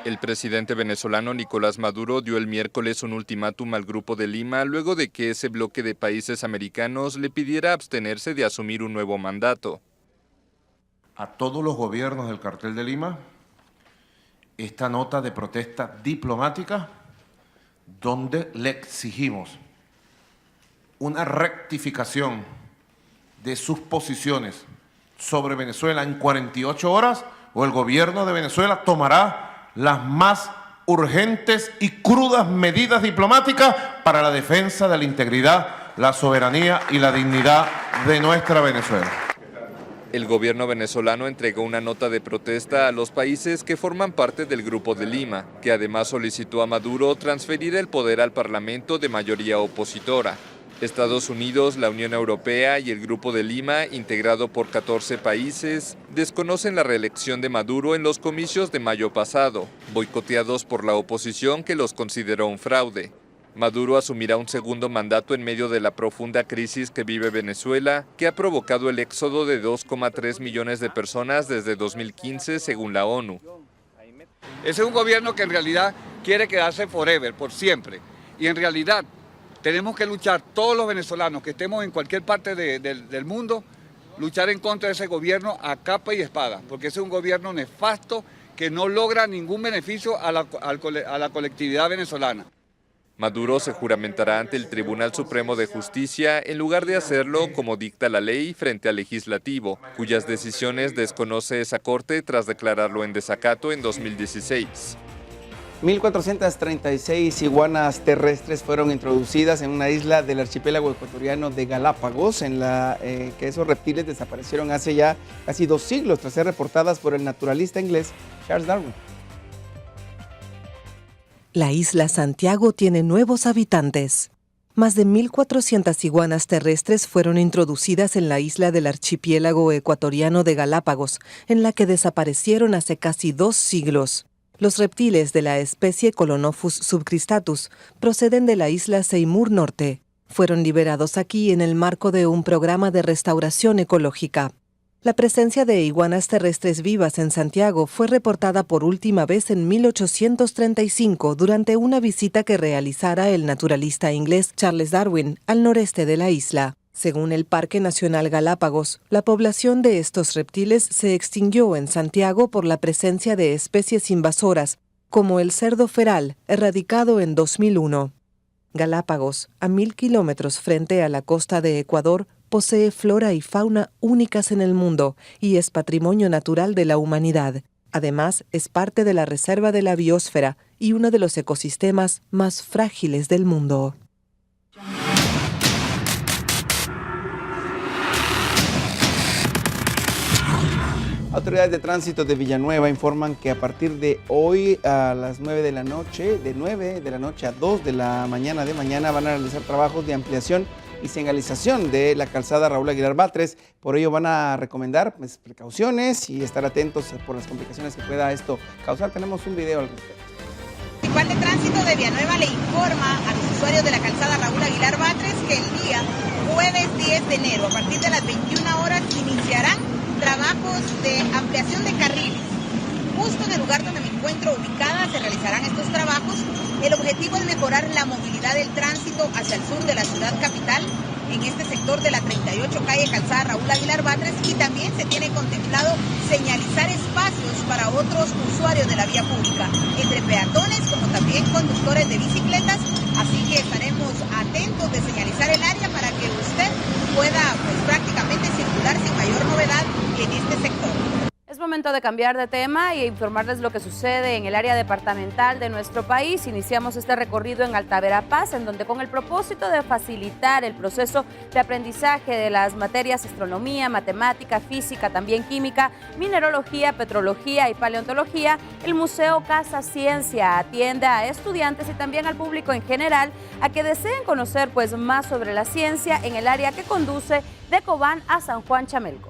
El presidente venezolano Nicolás Maduro dio el miércoles un ultimátum al Grupo de Lima luego de que ese bloque de países americanos le pidiera abstenerse de asumir un nuevo mandato. A todos los gobiernos del Cartel de Lima, esta nota de protesta diplomática donde le exigimos una rectificación de sus posiciones sobre Venezuela en 48 horas, o el gobierno de Venezuela tomará las más urgentes y crudas medidas diplomáticas para la defensa de la integridad, la soberanía y la dignidad de nuestra Venezuela. El gobierno venezolano entregó una nota de protesta a los países que forman parte del Grupo de Lima, que además solicitó a Maduro transferir el poder al Parlamento de mayoría opositora. Estados Unidos, la Unión Europea y el Grupo de Lima, integrado por 14 países, desconocen la reelección de Maduro en los comicios de mayo pasado, boicoteados por la oposición que los consideró un fraude. Maduro asumirá un segundo mandato en medio de la profunda crisis que vive Venezuela, que ha provocado el éxodo de 2,3 millones de personas desde 2015, según la ONU. Ese es un gobierno que en realidad quiere quedarse forever, por siempre. Y en realidad tenemos que luchar, todos los venezolanos que estemos en cualquier parte del mundo, luchar en contra de ese gobierno a capa y espada, porque ese es un gobierno nefasto que no logra ningún beneficio a la colectividad venezolana. Maduro se juramentará ante el Tribunal Supremo de Justicia en lugar de hacerlo como dicta la ley frente al Legislativo, cuyas decisiones desconoce esa corte tras declararlo en desacato en 2016. 1.436 iguanas terrestres fueron introducidas en una isla del archipiélago ecuatoriano de Galápagos, en la que esos reptiles desaparecieron hace ya casi 2 siglos, tras ser reportadas por el naturalista inglés Charles Darwin. La isla Santiago tiene nuevos habitantes. Más de 1.400 iguanas terrestres fueron introducidas en la isla del archipiélago ecuatoriano de Galápagos, en la que desaparecieron hace casi 2 siglos. Los reptiles de la especie Colonophus subcristatus proceden de la isla Seymour Norte. Fueron liberados aquí en el marco de un programa de restauración ecológica. La presencia de iguanas terrestres vivas en Santiago fue reportada por última vez en 1835 durante una visita que realizara el naturalista inglés Charles Darwin al noreste de la isla. Según el Parque Nacional Galápagos, la población de estos reptiles se extinguió en Santiago por la presencia de especies invasoras, como el cerdo feral, erradicado en 2001. Galápagos, a 1.000 kilómetros frente a la costa de Ecuador, posee flora y fauna únicas en el mundo y es patrimonio natural de la humanidad. Además, es parte de la Reserva de la Biosfera y uno de los ecosistemas más frágiles del mundo. Autoridades de tránsito de Villanueva informan que a partir de hoy a las 9 de la noche, de 9 de la noche a 2 de la mañana van a realizar trabajos de ampliación y señalización de la calzada Raúl Aguilar Batres. Por ello van a recomendar precauciones y estar atentos por las complicaciones que pueda esto causar. Tenemos un video al respecto. El Municipal de Tránsito de Villanueva le informa a los usuarios de la calzada Raúl Aguilar Batres que el día jueves 10 de enero, a partir de las 21 horas, iniciarán trabajos de ampliación de carriles. Justo en el lugar donde me encuentro ubicada se realizarán estos trabajos. El objetivo es mejorar la movilidad del tránsito hacia el sur de la ciudad capital, en este sector de la 38 calle Calzada Raúl Aguilar Batres, y también se tiene contemplado señalizar espacios para otros usuarios de la vía pública, entre peatones como también conductores de bicicletas, así que estaremos atentos de señalizar el área para que usted pueda prácticamente circular sin mayor novedad en este sector. Es momento de cambiar de tema e informarles lo que sucede en el área departamental de nuestro país. Iniciamos este recorrido en Alta Verapaz, en donde con el propósito de facilitar el proceso de aprendizaje de las materias astronomía, matemática, física, también química, mineralogía, petrología y paleontología, el Museo Casa Ciencia atiende a estudiantes y también al público en general a que deseen conocer más sobre la ciencia en el área que conduce de Cobán a San Juan Chamelco.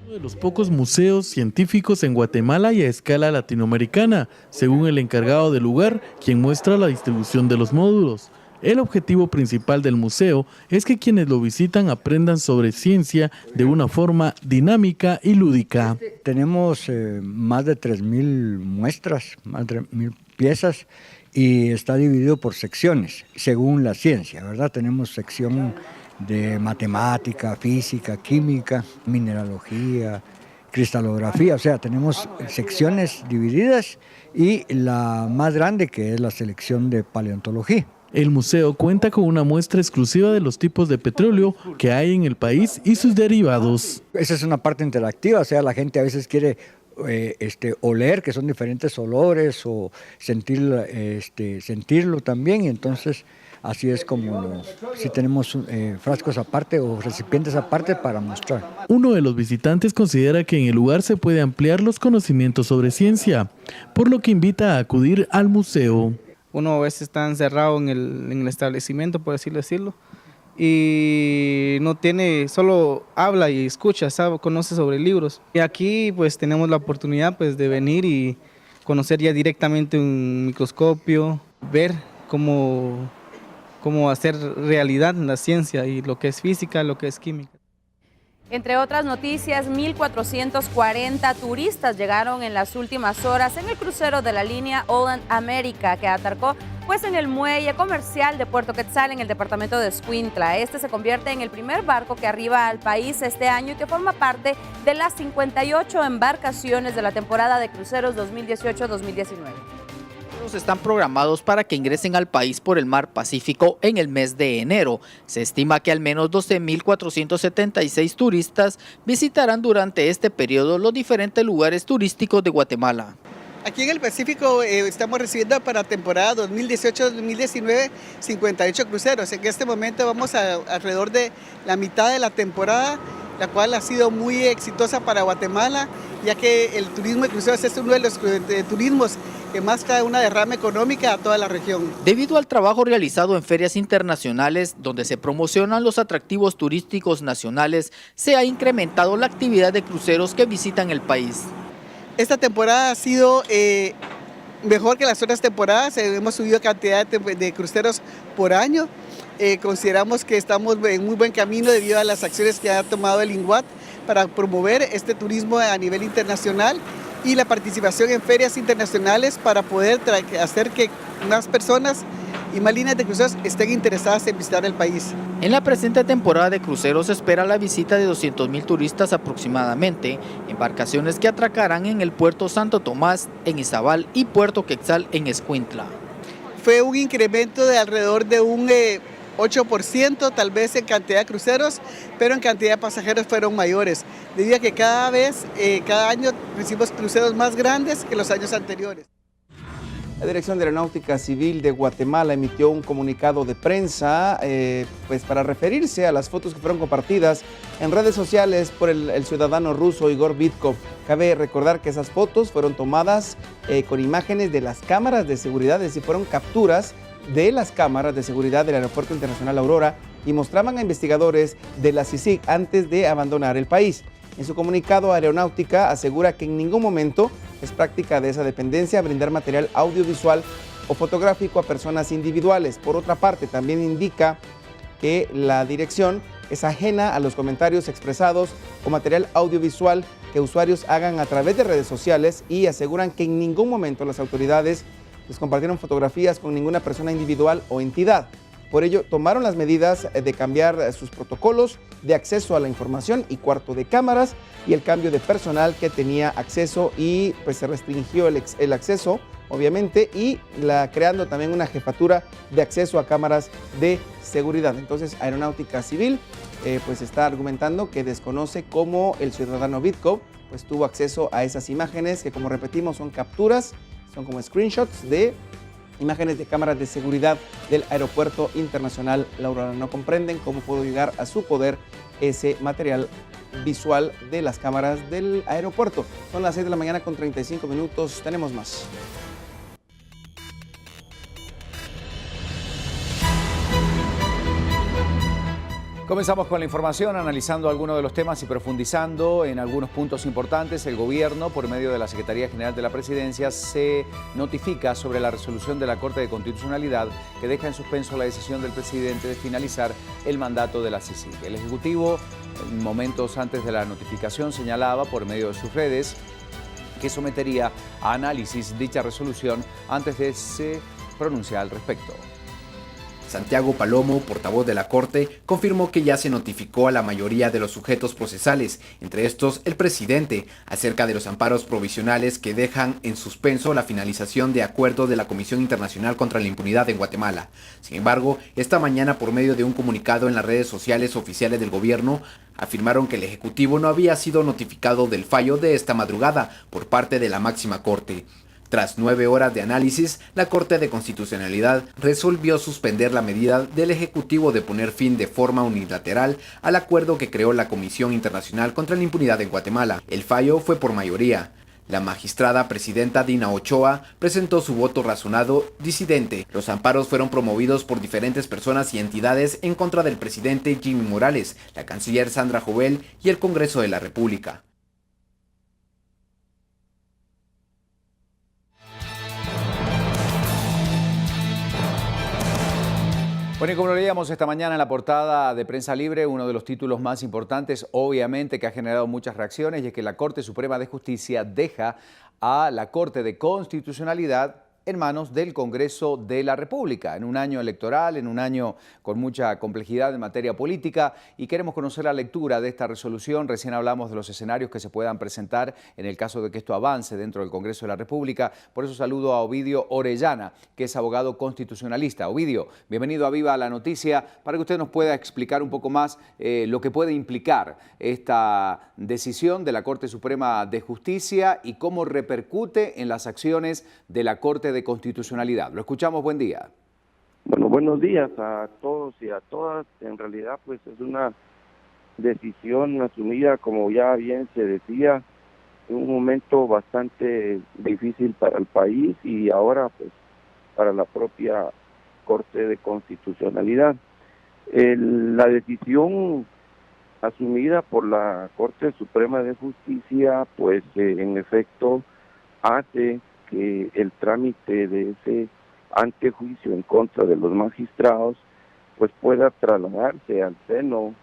Uno de los pocos museos científicos en Guatemala y a escala latinoamericana, según el encargado del lugar, quien muestra la distribución de los módulos. El objetivo principal del museo es que quienes lo visitan aprendan sobre ciencia de una forma dinámica y lúdica. Tenemos más de 3.000 muestras, más de 1.000 piezas, y está dividido por secciones, según la ciencia, ¿verdad? Tenemos sección de matemática, física, química, mineralogía, cristalografía, o sea, tenemos secciones divididas y la más grande que es la selección de paleontología. El museo cuenta con una muestra exclusiva de los tipos de petróleo que hay en el país y sus derivados. Esa es una parte interactiva, o sea, la gente a veces quiere oler, que son diferentes olores, o sentirlo también, y entonces así es como si tenemos frascos aparte o recipientes aparte para mostrar. Uno de los visitantes considera que en el lugar se puede ampliar los conocimientos sobre ciencia, por lo que invita a acudir al museo. Uno a veces está encerrado en el establecimiento, por así decirlo, y no tiene, solo habla y escucha, conoce sobre libros. Y aquí pues tenemos la oportunidad pues de venir y conocer ya directamente un microscopio, ver cómo hacer realidad la ciencia y lo que es física, lo que es química. Entre otras noticias, 1.440 turistas llegaron en las últimas horas en el crucero de la línea Holland America, que atracó pues en el muelle comercial de Puerto Quetzal en el departamento de Escuintla. Este se convierte en el primer barco que arriba al país este año y que forma parte de las 58 embarcaciones de la temporada de cruceros 2018-2019. Están programados para que ingresen al país por el mar Pacífico en el mes de enero. Se estima que al menos 12.476 turistas visitarán durante este periodo los diferentes lugares turísticos de Guatemala. Aquí en el Pacífico estamos recibiendo para temporada 2018-2019 58 cruceros. En este momento vamos alrededor de la mitad de la temporada, la cual ha sido muy exitosa para Guatemala, ya que el turismo de cruceros es uno de los turismos que más trae una derrama económica a toda la región. Debido al trabajo realizado en ferias internacionales donde se promocionan los atractivos turísticos nacionales, se ha incrementado la actividad de cruceros que visitan el país. Esta temporada ha sido mejor que las otras temporadas, hemos subido cantidad de cruceros por año. Consideramos que estamos en muy buen camino debido a las acciones que ha tomado el INGUAT para promover este turismo a nivel internacional y la participación en ferias internacionales para poder hacer que más personas y más líneas de cruceros estén interesadas en visitar el país. En la presente temporada de cruceros se espera la visita de 200.000 turistas aproximadamente, embarcaciones que atracarán en el puerto Santo Tomás, en Izabal y Puerto Quetzal, en Escuintla. Fue un incremento de alrededor de un 8% tal vez en cantidad de cruceros, pero en cantidad de pasajeros fueron mayores, debido a que cada año recibimos cruceros más grandes que los años anteriores. La Dirección de Aeronáutica Civil de Guatemala emitió un comunicado de prensa pues para referirse a las fotos que fueron compartidas en redes sociales por el ciudadano ruso Igor Vitkov. Cabe recordar que esas fotos fueron tomadas con imágenes de las cámaras de seguridad, es decir, fueron capturas de las cámaras de seguridad del Aeropuerto Internacional Aurora y mostraban a investigadores de la CICIG antes de abandonar el país. En su comunicado, Aeronáutica asegura que en ningún momento es práctica de esa dependencia brindar material audiovisual o fotográfico a personas individuales. Por otra parte, también indica que la dirección es ajena a los comentarios expresados o material audiovisual que usuarios hagan a través de redes sociales y aseguran que en ningún momento las autoridades les compartieron fotografías con ninguna persona individual o entidad. Por ello, tomaron las medidas de cambiar sus protocolos de acceso a la información y cuarto de cámaras y el cambio de personal que tenía acceso y pues se restringió el acceso, obviamente, y creando también una jefatura de acceso a cámaras de seguridad. Entonces, Aeronáutica Civil pues está argumentando que desconoce cómo el ciudadano Vitkov pues tuvo acceso a esas imágenes que, como repetimos, son capturas, son como screenshots de imágenes de cámaras de seguridad del Aeropuerto Internacional La Aurora. No comprenden cómo pudo llegar a su poder ese material visual de las cámaras del aeropuerto. Son las 6 de la mañana con 35 minutos. Tenemos más. Comenzamos con la información, analizando algunos de los temas y profundizando en algunos puntos importantes. El gobierno, por medio de la Secretaría General de la Presidencia, se notifica sobre la resolución de la Corte de Constitucionalidad que deja en suspenso la decisión del presidente de finalizar el mandato de la CICIG. El Ejecutivo, momentos antes de la notificación, señalaba por medio de sus redes que sometería a análisis dicha resolución antes de se pronunciar al respecto. Santiago Palomo, portavoz de la Corte, confirmó que ya se notificó a la mayoría de los sujetos procesales, entre estos el presidente, acerca de los amparos provisionales que dejan en suspenso la finalización de acuerdo de la Comisión Internacional contra la Impunidad en Guatemala. Sin embargo, esta mañana, por medio de un comunicado en las redes sociales oficiales del gobierno, afirmaron que el Ejecutivo no había sido notificado del fallo de esta madrugada por parte de la máxima Corte. Tras 9 horas de análisis, la Corte de Constitucionalidad resolvió suspender la medida del Ejecutivo de poner fin de forma unilateral al acuerdo que creó la Comisión Internacional contra la Impunidad en Guatemala. El fallo fue por mayoría. La magistrada presidenta Dina Ochoa presentó su voto razonado disidente. Los amparos fueron promovidos por diferentes personas y entidades en contra del presidente Jimmy Morales, la canciller Sandra Jovel y el Congreso de la República. Bueno, y como lo leíamos esta mañana en la portada de Prensa Libre, uno de los títulos más importantes, obviamente, que ha generado muchas reacciones, y es que la Corte Suprema de Justicia deja a la Corte de Constitucionalidad en manos del Congreso de la República, en un año electoral, en un año con mucha complejidad en materia política, y queremos conocer la lectura de esta resolución. Recién hablamos de los escenarios que se puedan presentar en el caso de que esto avance dentro del Congreso de la República. Por eso saludo a Ovidio Orellana, que es abogado constitucionalista. Ovidio, bienvenido a Viva la Noticia, para que usted nos pueda explicar un poco más lo que puede implicar esta decisión de la Corte Suprema de Justicia y cómo repercute en las acciones de la Corte de Constitucionalidad. Lo escuchamos, buen día. Bueno, buenos días a todos y a todas. En realidad, pues es una decisión asumida, como ya bien se decía, en un momento bastante difícil para el país y ahora pues para la propia Corte de Constitucionalidad. La decisión asumida por la Corte Suprema de Justicia, pues en efecto hace que el trámite de ese antejuicio en contra de los magistrados pues pueda trasladarse al seno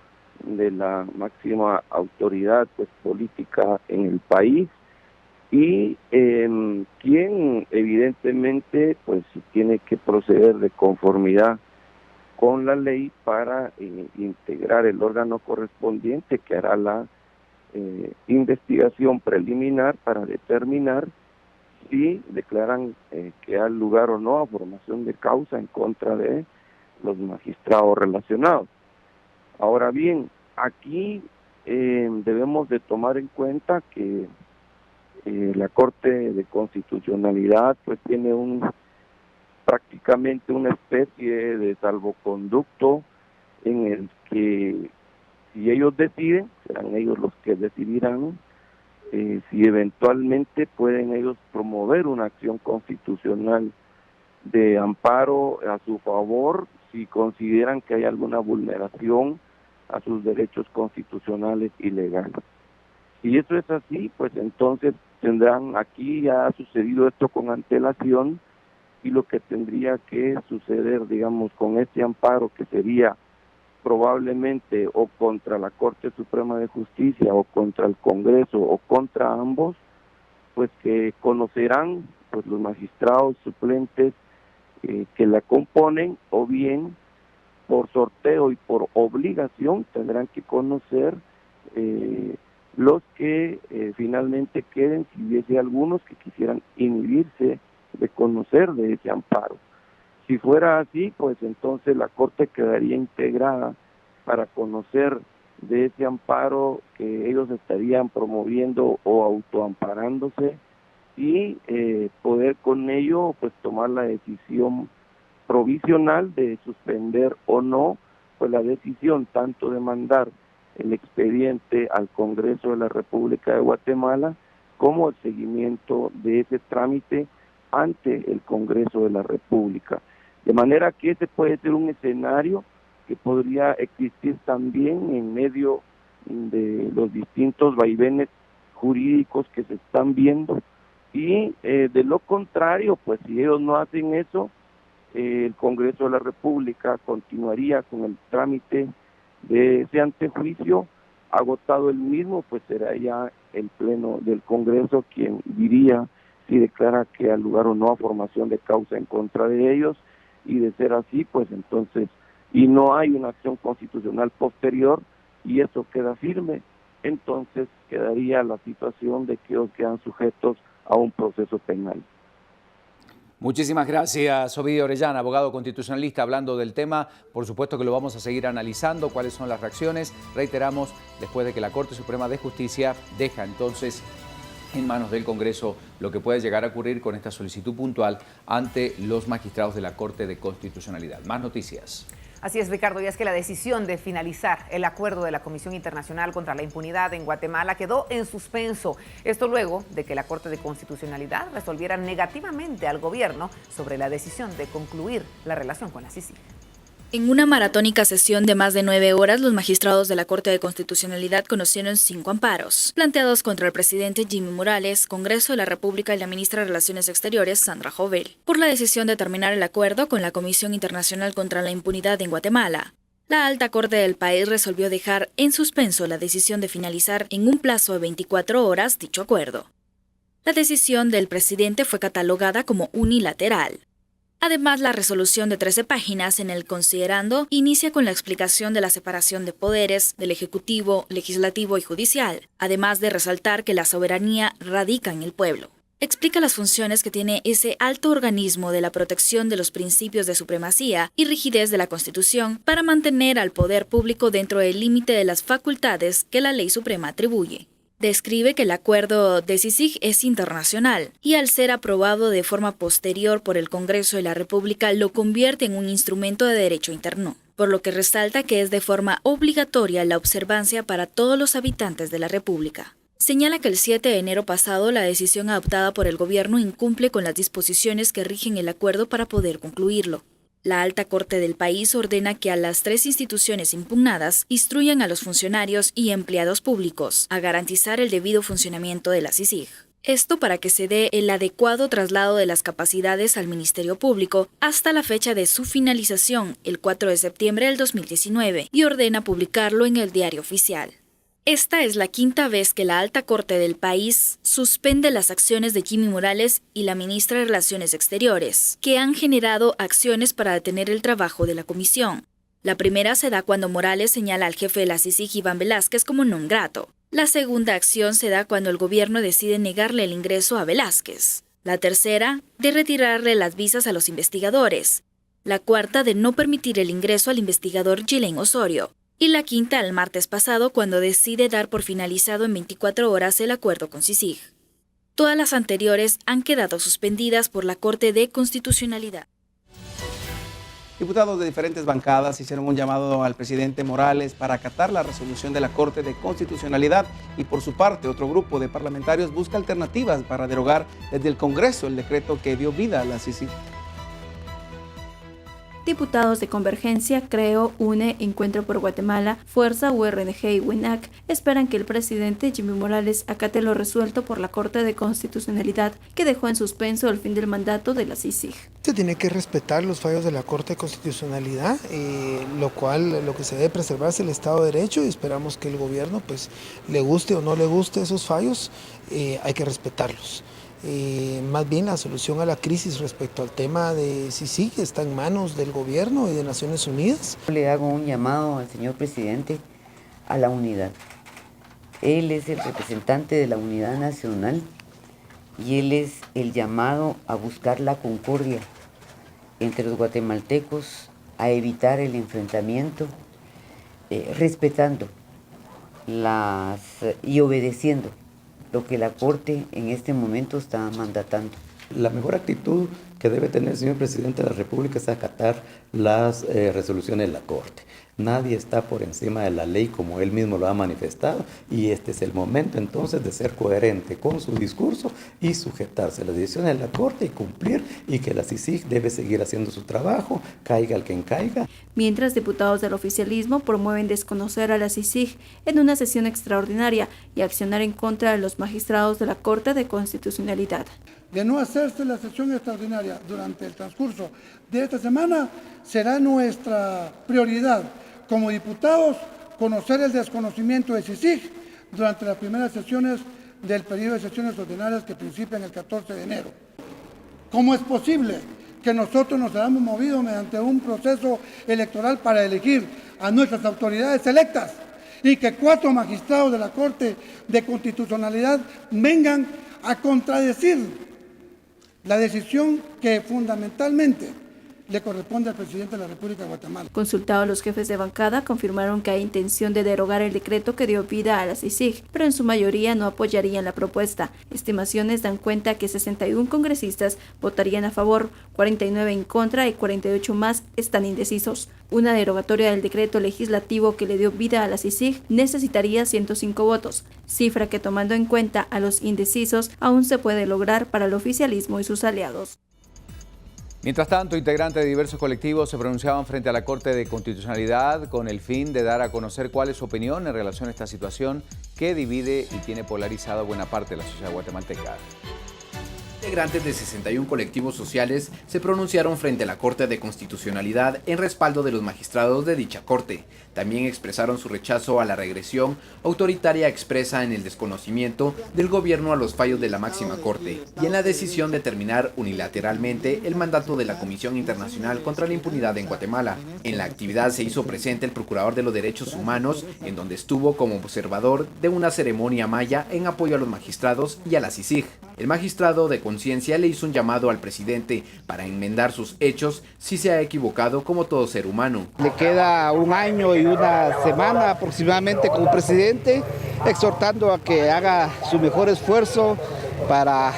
de la máxima autoridad pues política en el país, y quien evidentemente pues tiene que proceder de conformidad con la ley para integrar el órgano correspondiente que hará la investigación preliminar para determinar si declaran que hay lugar o no a formación de causa en contra de los magistrados relacionados. Ahora bien, aquí debemos de tomar en cuenta que la Corte de Constitucionalidad pues tiene prácticamente una especie de salvoconducto en el que si ellos deciden, serán ellos los que decidirán si eventualmente pueden ellos promover una acción constitucional de amparo a su favor si consideran que hay alguna vulneración a sus derechos constitucionales y legales. Si eso es así, pues entonces tendrán, aquí ya ha sucedido esto con antelación, y lo que tendría que suceder, digamos, con este amparo, que sería probablemente o contra la Corte Suprema de Justicia o contra el Congreso o contra ambos, pues que conocerán pues los magistrados suplentes que la componen, o bien por sorteo y por obligación tendrán que conocer los que finalmente queden, si hubiese algunos que quisieran inhibirse de conocer de ese amparo. Si fuera así, pues entonces la Corte quedaría integrada para conocer de ese amparo que ellos estarían promoviendo o autoamparándose, y poder con ello pues tomar la decisión provisional de suspender o no pues la decisión tanto de mandar el expediente al Congreso de la República de Guatemala como el seguimiento de ese trámite ante el Congreso de la República. De manera que ese puede ser un escenario que podría existir también en medio de los distintos vaivenes jurídicos que se están viendo, y de lo contrario, pues si ellos no hacen eso, el Congreso de la República continuaría con el trámite de ese antejuicio. Agotado el mismo, pues será ya el Pleno del Congreso quien diría si declara que hay lugar o no a formación de causa en contra de ellos, y de ser así, pues entonces, y no hay una acción constitucional posterior y eso queda firme, entonces quedaría la situación de que ellos quedan sujetos a un proceso penal. Muchísimas gracias, Ovidio Orellana, abogado constitucionalista, hablando del tema. Por supuesto que lo vamos a seguir analizando, cuáles son las reacciones. Reiteramos, después de que la Corte Suprema de Justicia deja entonces en manos del Congreso lo que puede llegar a ocurrir con esta solicitud puntual ante los magistrados de la Corte de Constitucionalidad. Más noticias. Así es, Ricardo, y es que la decisión de finalizar el acuerdo de la Comisión Internacional contra la Impunidad en Guatemala quedó en suspenso. Esto luego de que la Corte de Constitucionalidad resolviera negativamente al gobierno sobre la decisión de concluir la relación con la CICIG. En una maratónica sesión de más de 9 horas, los magistrados de la Corte de Constitucionalidad conocieron 5 amparos, planteados contra el presidente Jimmy Morales, Congreso de la República y la ministra de Relaciones Exteriores, Sandra Jovel, por la decisión de terminar el acuerdo con la Comisión Internacional contra la Impunidad en Guatemala. La alta corte del país resolvió dejar en suspenso la decisión de finalizar en un plazo de 24 horas dicho acuerdo. La decisión del presidente fue catalogada como unilateral. Además, la resolución de 13 páginas en el considerando inicia con la explicación de la separación de poderes del Ejecutivo, Legislativo y Judicial, además de resaltar que la soberanía radica en el pueblo. Explica las funciones que tiene ese alto organismo de la protección de los principios de supremacía y rigidez de la Constitución para mantener al poder público dentro del límite de las facultades que la Ley Suprema atribuye. Describe que el acuerdo de CICIG es internacional y al ser aprobado de forma posterior por el Congreso de la República lo convierte en un instrumento de derecho interno, por lo que resalta que es de forma obligatoria la observancia para todos los habitantes de la República. Señala que el 7 de enero pasado la decisión adoptada por el gobierno incumple con las disposiciones que rigen el acuerdo para poder concluirlo. La alta corte del país ordena que a las 3 instituciones impugnadas instruyan a los funcionarios y empleados públicos a garantizar el debido funcionamiento de la CICIG. Esto para que se dé el adecuado traslado de las capacidades al Ministerio Público hasta la fecha de su finalización, el 4 de septiembre del 2019, y ordena publicarlo en el Diario Oficial. Esta es la 5ª vez que la alta corte del país suspende las acciones de Jimmy Morales y la ministra de Relaciones Exteriores, que han generado acciones para detener el trabajo de la comisión. La primera se da cuando Morales señala al jefe de la CICIG, Iván Velázquez, como non grato. La segunda acción se da cuando el gobierno decide negarle el ingreso a Velázquez. La tercera, de retirarle las visas a los investigadores. La cuarta, de no permitir el ingreso al investigador Ghislain Osorio. Y la 5ª el martes pasado, cuando decide dar por finalizado en 24 horas el acuerdo con CICIG. Todas las anteriores han quedado suspendidas por la Corte de Constitucionalidad. Diputados de diferentes bancadas hicieron un llamado al presidente Morales para acatar la resolución de la Corte de Constitucionalidad y por su parte otro grupo de parlamentarios busca alternativas para derogar desde el Congreso el decreto que dio vida a la CICIG. Diputados de Convergencia, Creo, UNE, Encuentro por Guatemala, Fuerza, URNG y WINAC esperan que el presidente Jimmy Morales acate lo resuelto por la Corte de Constitucionalidad que dejó en suspenso el fin del mandato de la CICIG. Se tiene que respetar los fallos de la Corte de Constitucionalidad, lo que se debe preservar es el Estado de Derecho y esperamos que el gobierno, pues, le guste o no le guste esos fallos, hay que respetarlos. Más bien la solución a la crisis respecto al tema de CICIG está en manos del gobierno y de Naciones Unidas. Le hago un llamado al señor presidente a la unidad. Él es el representante de la unidad nacional y él es el llamado a buscar la concordia entre los guatemaltecos, a evitar el enfrentamiento, respetando y obedeciendo lo que la Corte en este momento está mandatando. La mejor actitud que debe tener el señor presidente de la República es acatar las resoluciones de la Corte. Nadie está por encima de la ley como él mismo lo ha manifestado y este es el momento entonces de ser coherente con su discurso y sujetarse a las decisiones de la Corte y cumplir y que la CICIG debe seguir haciendo su trabajo, caiga el quien caiga. Mientras diputados del oficialismo promueven desconocer a la CICIG en una sesión extraordinaria y accionar en contra de los magistrados de la Corte de Constitucionalidad. De no hacerse la sesión extraordinaria durante el transcurso de esta semana, será nuestra prioridad como diputados conocer el desconocimiento de CICIG durante las primeras sesiones del periodo de sesiones ordinarias que principian el 14 de enero. ¿Cómo es posible que nosotros nos hayamos movido mediante un proceso electoral para elegir a nuestras autoridades electas y que 4 magistrados de la Corte de Constitucionalidad vengan a contradecir la decisión que fundamentalmente le corresponde al presidente de la República de Guatemala. Consultados, los jefes de bancada confirmaron que hay intención de derogar el decreto que dio vida a la CICIG, pero en su mayoría no apoyarían la propuesta. Estimaciones dan cuenta que 61 congresistas votarían a favor, 49 en contra y 48 más están indecisos. Una derogatoria del decreto legislativo que le dio vida a la CICIG necesitaría 105 votos, cifra que, tomando en cuenta a los indecisos, aún se puede lograr para el oficialismo y sus aliados. Mientras tanto, integrantes de diversos colectivos se pronunciaban frente a la Corte de Constitucionalidad con el fin de dar a conocer cuál es su opinión en relación a esta situación que divide y tiene polarizada buena parte de la sociedad guatemalteca. Integrantes de 61 colectivos sociales se pronunciaron frente a la Corte de Constitucionalidad en respaldo de los magistrados de dicha Corte. También expresaron su rechazo a la regresión autoritaria expresa en el desconocimiento del gobierno a los fallos de la máxima Corte y en la decisión de terminar unilateralmente el mandato de la Comisión Internacional contra la Impunidad en Guatemala. En la actividad se hizo presente el Procurador de los Derechos Humanos, en donde estuvo como observador de una ceremonia maya en apoyo a los magistrados y a la CICIG. El magistrado de conciencia le hizo un llamado al presidente para enmendar sus hechos si se ha equivocado como todo ser humano. Le queda 1 año y 1 semana aproximadamente como presidente, exhortando a que haga su mejor esfuerzo para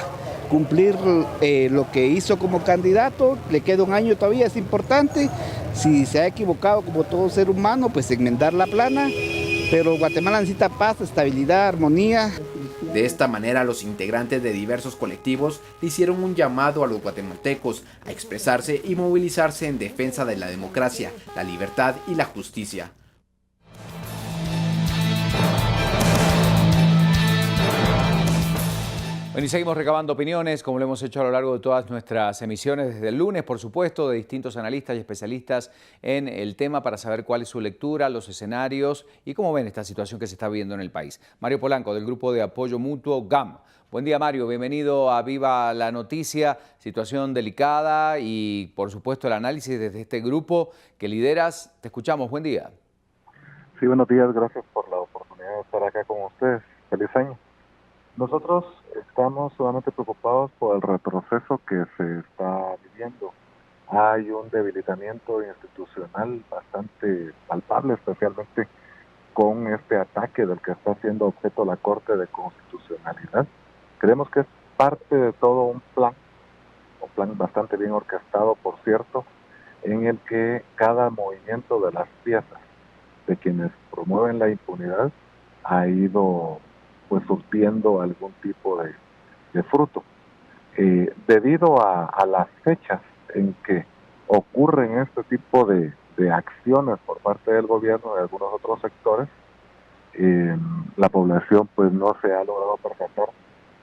cumplir lo que hizo como candidato. Le queda 1 año todavía, es importante. Si se ha equivocado como todo ser humano, pues enmendar la plana. Pero Guatemala necesita paz, estabilidad, armonía. De esta manera, los integrantes de diversos colectivos le hicieron un llamado a los guatemaltecos a expresarse y movilizarse en defensa de la democracia, la libertad y la justicia. Bueno, y seguimos recabando opiniones, como lo hemos hecho a lo largo de todas nuestras emisiones, desde el lunes, por supuesto, de distintos analistas y especialistas en el tema para saber cuál es su lectura, los escenarios y cómo ven esta situación que se está viviendo en el país. Mario Polanco, del Grupo de Apoyo Mutuo GAM. Buen día, Mario. Bienvenido a Viva la Noticia. Situación delicada y, por supuesto, el análisis desde este grupo que lideras. Te escuchamos. Buen día. Sí, buenos días. Gracias por la oportunidad de estar acá con ustedes. Feliz año. Nosotros estamos sumamente preocupados por el retroceso que se está viviendo. Hay un debilitamiento institucional bastante palpable, especialmente con este ataque del que está siendo objeto la Corte de Constitucionalidad. Creemos que es parte de todo un plan bastante bien orquestado, por cierto, en el que cada movimiento de las piezas de quienes promueven la impunidad ha ido pues surtiendo algún tipo de fruto. Debido a las fechas en que ocurren este tipo de acciones por parte del gobierno y de algunos otros sectores, la población pues no se ha logrado percatar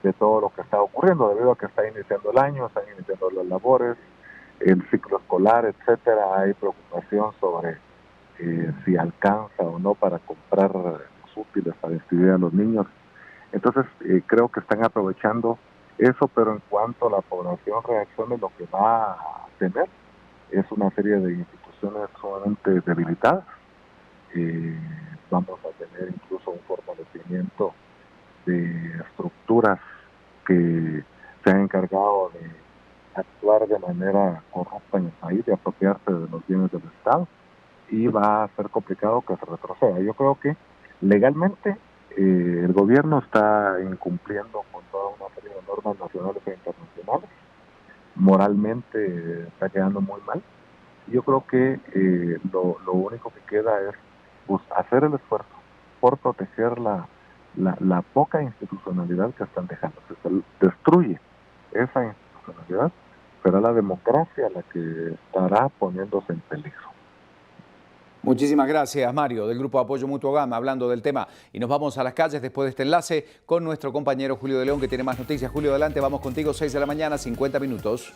de todo lo que está ocurriendo, debido a que está iniciando el año, están iniciando las labores, el ciclo escolar, etcétera. Hay preocupación sobre si alcanza o no para comprar los útiles para inscribir a los niños. Entonces, creo que están aprovechando eso, pero en cuanto a la población reaccione, lo que va a tener es una serie de instituciones sumamente debilitadas. Vamos a tener incluso un fortalecimiento de estructuras que se han encargado de actuar de manera corrupta en el país, de apropiarse de los bienes del Estado, y va a ser complicado que se retroceda. Yo creo que legalmente el gobierno está incumpliendo con toda una serie de normas nacionales e internacionales. Moralmente está quedando muy mal. Yo creo que lo único que queda es hacer el esfuerzo por proteger la poca institucionalidad que están dejando. Si se destruye esa institucionalidad, será la democracia la que estará poniéndose en peligro. Muchísimas gracias, Mario, del Grupo Apoyo Mutuo GAM, hablando del tema. Y nos vamos a las calles después de este enlace con nuestro compañero Julio de León, que tiene más noticias. Julio, adelante, vamos contigo, 6 de la mañana, 50 minutos.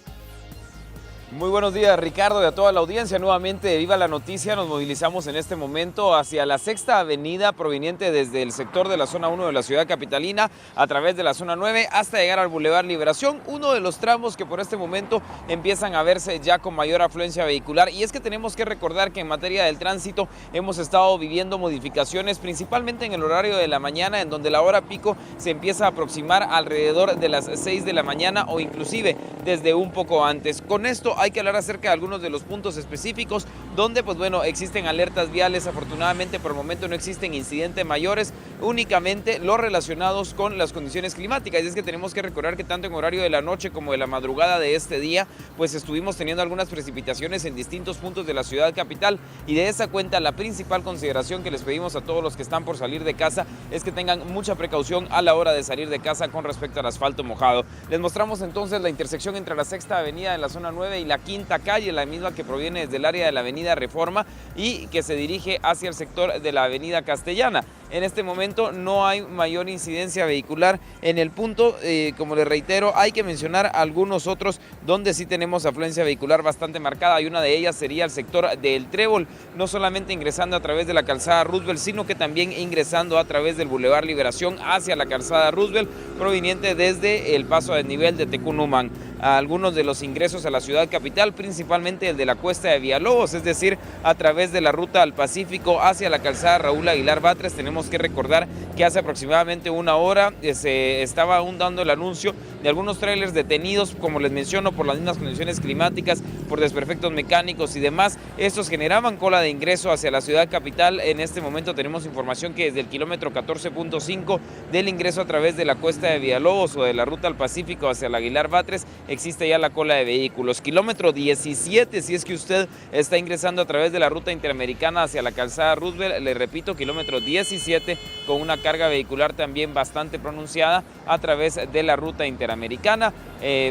Muy buenos días, Ricardo, y a toda la audiencia. Nuevamente, viva la noticia, nos movilizamos en este momento hacia la Sexta Avenida, proveniente desde el sector de la zona 1 de la ciudad capitalina, a través de la zona 9, hasta llegar al Boulevard Liberación, uno de los tramos que por este momento empiezan a verse ya con mayor afluencia vehicular. Y es que tenemos que recordar que en materia del tránsito hemos estado viviendo modificaciones, principalmente en el horario de la mañana, en donde la hora pico se empieza a aproximar alrededor de las 6 de la mañana o inclusive desde un poco antes. Con esto hay que hablar acerca de algunos de los puntos específicos donde, pues bueno, existen alertas viales. Afortunadamente, por el momento no existen incidentes mayores, únicamente los relacionados con las condiciones climáticas. Y es que tenemos que recordar que tanto en horario de la noche como de la madrugada de este día, pues estuvimos teniendo algunas precipitaciones en distintos puntos de la ciudad capital, y de esa cuenta la principal consideración que les pedimos a todos los que están por salir de casa es que tengan mucha precaución a la hora de salir de casa con respecto al asfalto mojado. Les mostramos entonces la intersección entre la Sexta Avenida en la zona 9 y la Quinta Calle, la misma que proviene desde el área de la Avenida Reforma y que se dirige hacia el sector de la Avenida Castellana. En este momento no hay mayor incidencia vehicular en el punto. Como les reitero, hay que mencionar algunos otros donde sí tenemos afluencia vehicular bastante marcada, y una de ellas sería el sector del Trébol, no solamente ingresando a través de la calzada Roosevelt, sino que también ingresando a través del Boulevard Liberación hacia la calzada Roosevelt, proveniente desde el paso a desnivel de Tecunumán. Algunos de los ingresos a la ciudad capital, principalmente el de la cuesta de Villalobos, es decir, a través de la ruta al Pacífico hacia la calzada Raúl Aguilar Batres. Tenemos que recordar que hace aproximadamente una hora se estaba aún dando el anuncio de algunos trailers detenidos, como les menciono, por las mismas condiciones climáticas, por desperfectos mecánicos y demás. Estos generaban cola de ingreso hacia la ciudad capital. En este momento tenemos información que desde el kilómetro 14.5 del ingreso a través de la cuesta de Villalobos o de la ruta al Pacífico hacia la Aguilar Batres existe ya la cola de vehículos. Kilómetro 17, si es que usted está ingresando a través de la ruta interamericana hacia la calzada Roosevelt, le repito, kilómetro 17, con una carga vehicular también bastante pronunciada a través de la ruta interamericana.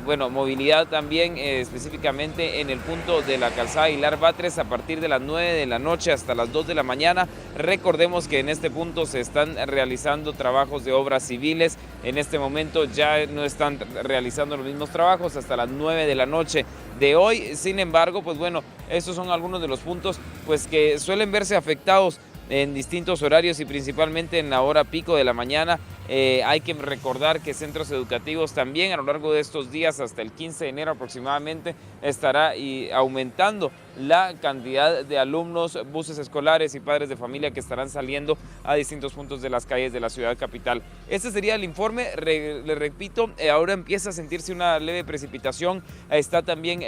Bueno, movilidad también específicamente en el punto de la calzada Aguilar Batres a partir de las 9 de la noche hasta las 2 de la mañana. Recordemos que en este punto se están realizando trabajos de obras civiles. En este momento ya no están realizando los mismos trabajos hasta las 9 de la noche de hoy. Sin embargo, pues bueno, estos son algunos de los puntos pues que suelen verse afectados en distintos horarios y principalmente en la hora pico de la mañana. Hay que recordar que centros educativos también a lo largo de estos días, hasta el 15 de enero aproximadamente, estará aumentando la cantidad de alumnos, buses escolares y padres de familia que estarán saliendo a distintos puntos de las calles de la ciudad capital. Este sería el informe. Le repito, ahora empieza a sentirse una leve precipitación. Está también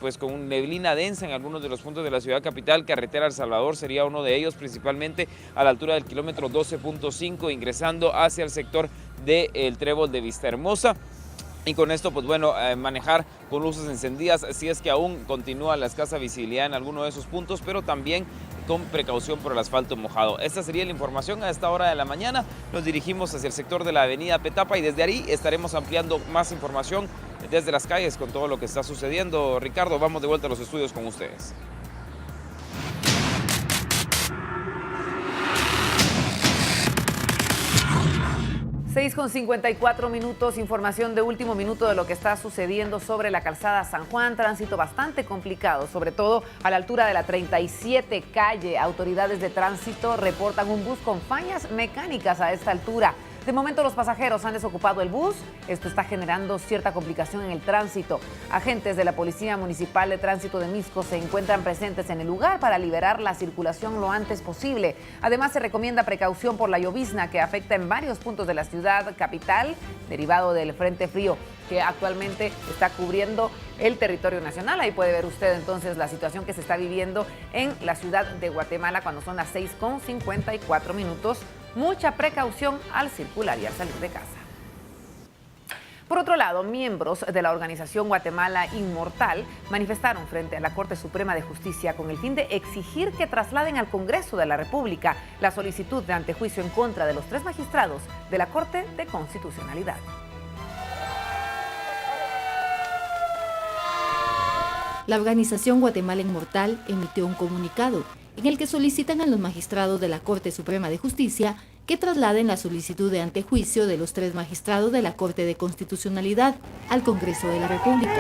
pues con neblina densa en algunos de los puntos de la ciudad capital. Carretera El Salvador sería uno de ellos, principalmente a la altura del kilómetro 12.5, ingresando hacia el sector del Trébol de Vistahermosa. Y con esto, pues bueno, manejar con luces encendidas si es que aún continúa la escasa visibilidad en alguno de esos puntos, pero también con precaución por el asfalto mojado. Esta sería la información a esta hora de la mañana. Nos dirigimos hacia el sector de la avenida Petapa y desde ahí estaremos ampliando más información desde las calles con todo lo que está sucediendo. Ricardo, vamos de vuelta a los estudios con ustedes. 6:54 minutos, información de último minuto de lo que está sucediendo sobre la calzada San Juan. Tránsito bastante complicado, sobre todo a la altura de la 37 calle. Autoridades de tránsito reportan un bus con fallas mecánicas a esta altura. De momento los pasajeros han desocupado el bus. Esto está generando cierta complicación en el tránsito. Agentes de la Policía Municipal de Tránsito de Misco se encuentran presentes en el lugar para liberar la circulación lo antes posible. Además, se recomienda precaución por la llovizna que afecta en varios puntos de la ciudad capital, derivado del frente frío que actualmente está cubriendo el territorio nacional. Ahí puede ver usted entonces la situación que se está viviendo en la ciudad de Guatemala cuando son las 6:54 minutos. Mucha precaución al circular y al salir de casa. Por otro lado, miembros de la organización Guatemala Inmortal manifestaron frente a la Corte Suprema de Justicia con el fin de exigir que trasladen al Congreso de la República la solicitud de antejuicio en contra de los 3 magistrados de la Corte de Constitucionalidad. La organización Guatemala Inmortal emitió un comunicado en el que solicitan a los magistrados de la Corte Suprema de Justicia que trasladen la solicitud de antejuicio de los 3 magistrados de la Corte de Constitucionalidad al Congreso de la República.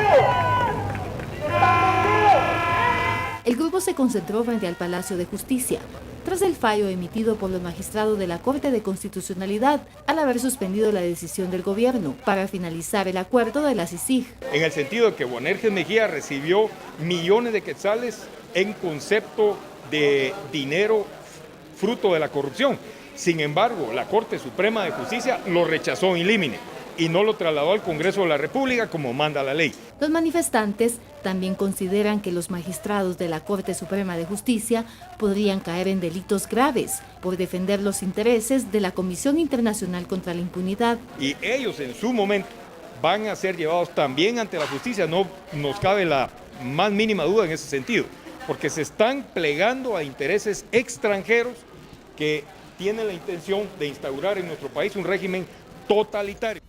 El grupo se concentró frente al Palacio de Justicia, tras el fallo emitido por los magistrados de la Corte de Constitucionalidad al haber suspendido la decisión del gobierno para finalizar el acuerdo de la CICIG. En el sentido de que Boanerges Mejía recibió millones de quetzales en concepto de dinero fruto de la corrupción. Sin embargo, la Corte Suprema de Justicia lo rechazó in limine y no lo trasladó al Congreso de la República como manda la ley. Los manifestantes también consideran que los magistrados de la Corte Suprema de Justicia podrían caer en delitos graves por defender los intereses de la Comisión Internacional contra la Impunidad. Y ellos en su momento van a ser llevados también ante la justicia, no nos cabe la más mínima duda en ese sentido, porque se están plegando a intereses extranjeros que tienen la intención de instaurar en nuestro país un régimen totalitario.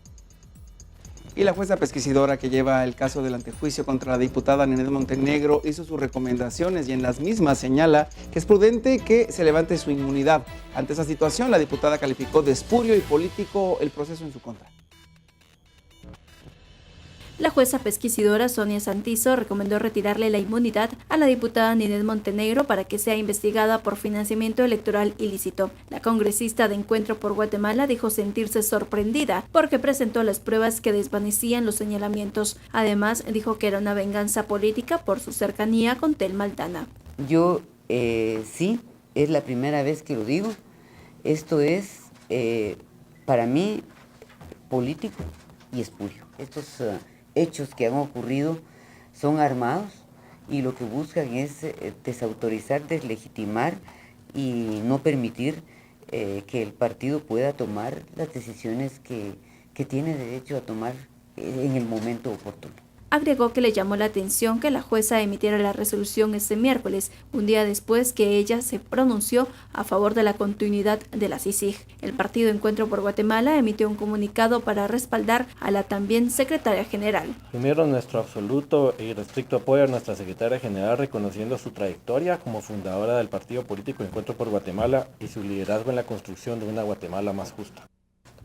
Y la jueza pesquisidora que lleva el caso del antejuicio contra la diputada Ninette Montenegro hizo sus recomendaciones y en las mismas señala que es prudente que se levante su inmunidad. Ante esa situación, la diputada calificó de espurio y político el proceso en su contra. La jueza pesquisidora Sonia Santizo recomendó retirarle la inmunidad a la diputada Ninette Montenegro para que sea investigada por financiamiento electoral ilícito. La congresista de Encuentro por Guatemala dijo sentirse sorprendida porque presentó las pruebas que desvanecían los señalamientos. Además, dijo que era una venganza política por su cercanía con Telma Aldana. Yo sí, es la primera vez que lo digo. Esto es, para mí, político y espurio. Estos hechos que han ocurrido son armados y lo que buscan es desautorizar, deslegitimar y no permitir que el partido pueda tomar las decisiones que tiene derecho a tomar en el momento oportuno. Agregó que le llamó la atención que la jueza emitiera la resolución este miércoles, un día después que ella se pronunció a favor de la continuidad de la CICIG. El partido Encuentro por Guatemala emitió un comunicado para respaldar a la también secretaria general. Primero, nuestro absoluto y restricto apoyo a nuestra secretaria general, reconociendo su trayectoria como fundadora del partido político Encuentro por Guatemala y su liderazgo en la construcción de una Guatemala más justa.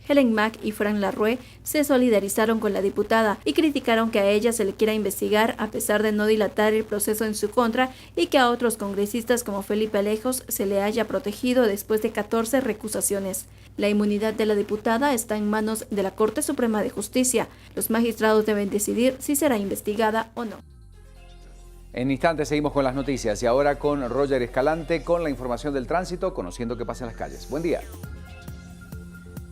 Helen Mack y Fran Larrue se solidarizaron con la diputada y criticaron que a ella se le quiera investigar a pesar de no dilatar el proceso en su contra y que a otros congresistas como Felipe Alejos se le haya protegido después de 14 recusaciones. La inmunidad de la diputada está en manos de la Corte Suprema de Justicia. Los magistrados deben decidir si será investigada o no. En instantes seguimos con las noticias y ahora con Roger Escalante con la información del tránsito, conociendo qué pasa en las calles. Buen día.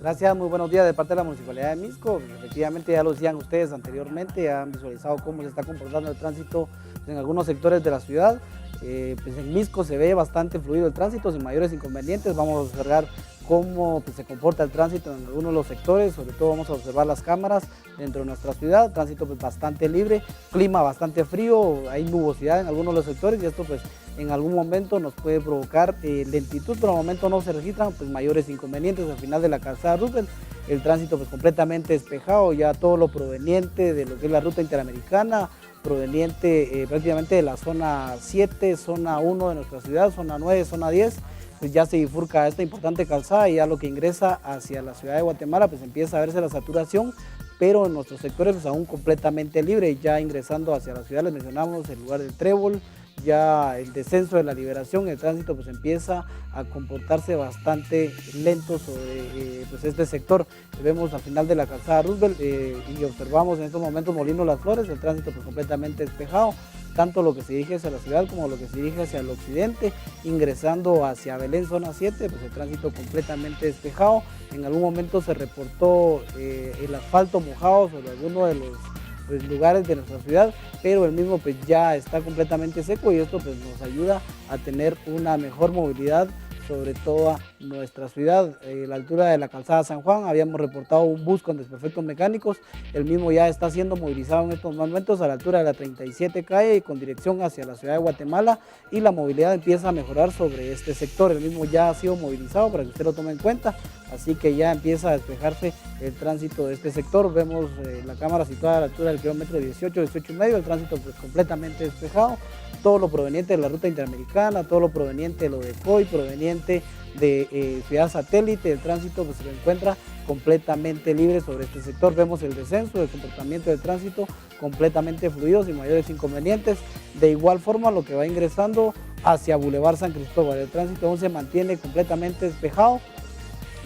Gracias, muy buenos días de parte de la Municipalidad de Misco. Efectivamente, ya lo decían ustedes anteriormente, ya han visualizado cómo se está comportando el tránsito en algunos sectores de la ciudad. Pues en Misco se ve bastante fluido el tránsito, sin mayores inconvenientes. Vamos a observar cómo se comporta el tránsito en algunos de los sectores, sobre todo vamos a observar las cámaras dentro de nuestra ciudad, tránsito pues bastante libre, clima bastante frío, hay nubosidad en algunos de los sectores y esto pues en algún momento nos puede provocar lentitud, pero al momento no se registran pues mayores inconvenientes. Al final de la calzada Roosevelt, el tránsito pues completamente despejado, ya todo lo proveniente de lo que es la ruta interamericana, proveniente prácticamente de la zona 7, zona 1 de nuestra ciudad, zona 9, zona 10, pues ya se bifurca esta importante calzada y ya lo que ingresa hacia la ciudad de Guatemala pues empieza a verse la saturación, pero en nuestros sectores pues aún completamente libre. Ya ingresando hacia la ciudad les mencionamos el lugar del Trébol, ya el descenso de la Liberación, el tránsito pues empieza a comportarse bastante lento sobre pues este sector. Vemos al final de la calzada Roosevelt y observamos en estos momentos Molino Las Flores, el tránsito pues completamente despejado, tanto lo que se dirige hacia la ciudad como lo que se dirige hacia el occidente. Ingresando hacia Belén, zona 7, pues el tránsito completamente despejado. En algún momento se reportó el asfalto mojado sobre alguno de los lugares de nuestra ciudad, pero el mismo pues ya está completamente seco y esto pues nos ayuda a tener una mejor movilidad sobre toda nuestra ciudad. A la altura de la calzada San Juan habíamos reportado un bus con desperfectos mecánicos, el mismo ya está siendo movilizado en estos momentos a la altura de la 37 calle y con dirección hacia la ciudad de Guatemala, y la movilidad empieza a mejorar sobre este sector. El mismo ya ha sido movilizado para que usted lo tome en cuenta, así que ya empieza a despejarse el tránsito de este sector. Vemos la cámara situada a la altura del kilómetro 18, 18 y medio, el tránsito pues completamente despejado, todo lo proveniente de la ruta interamericana, todo lo proveniente de lo de COI, proveniente frente de Ciudad Satélite. El tránsito pues, se encuentra completamente libre sobre este sector. Vemos el descenso del comportamiento del tránsito completamente fluido, sin mayores inconvenientes. De igual forma, lo que va ingresando hacia Boulevard San Cristóbal, el tránsito aún se mantiene completamente despejado,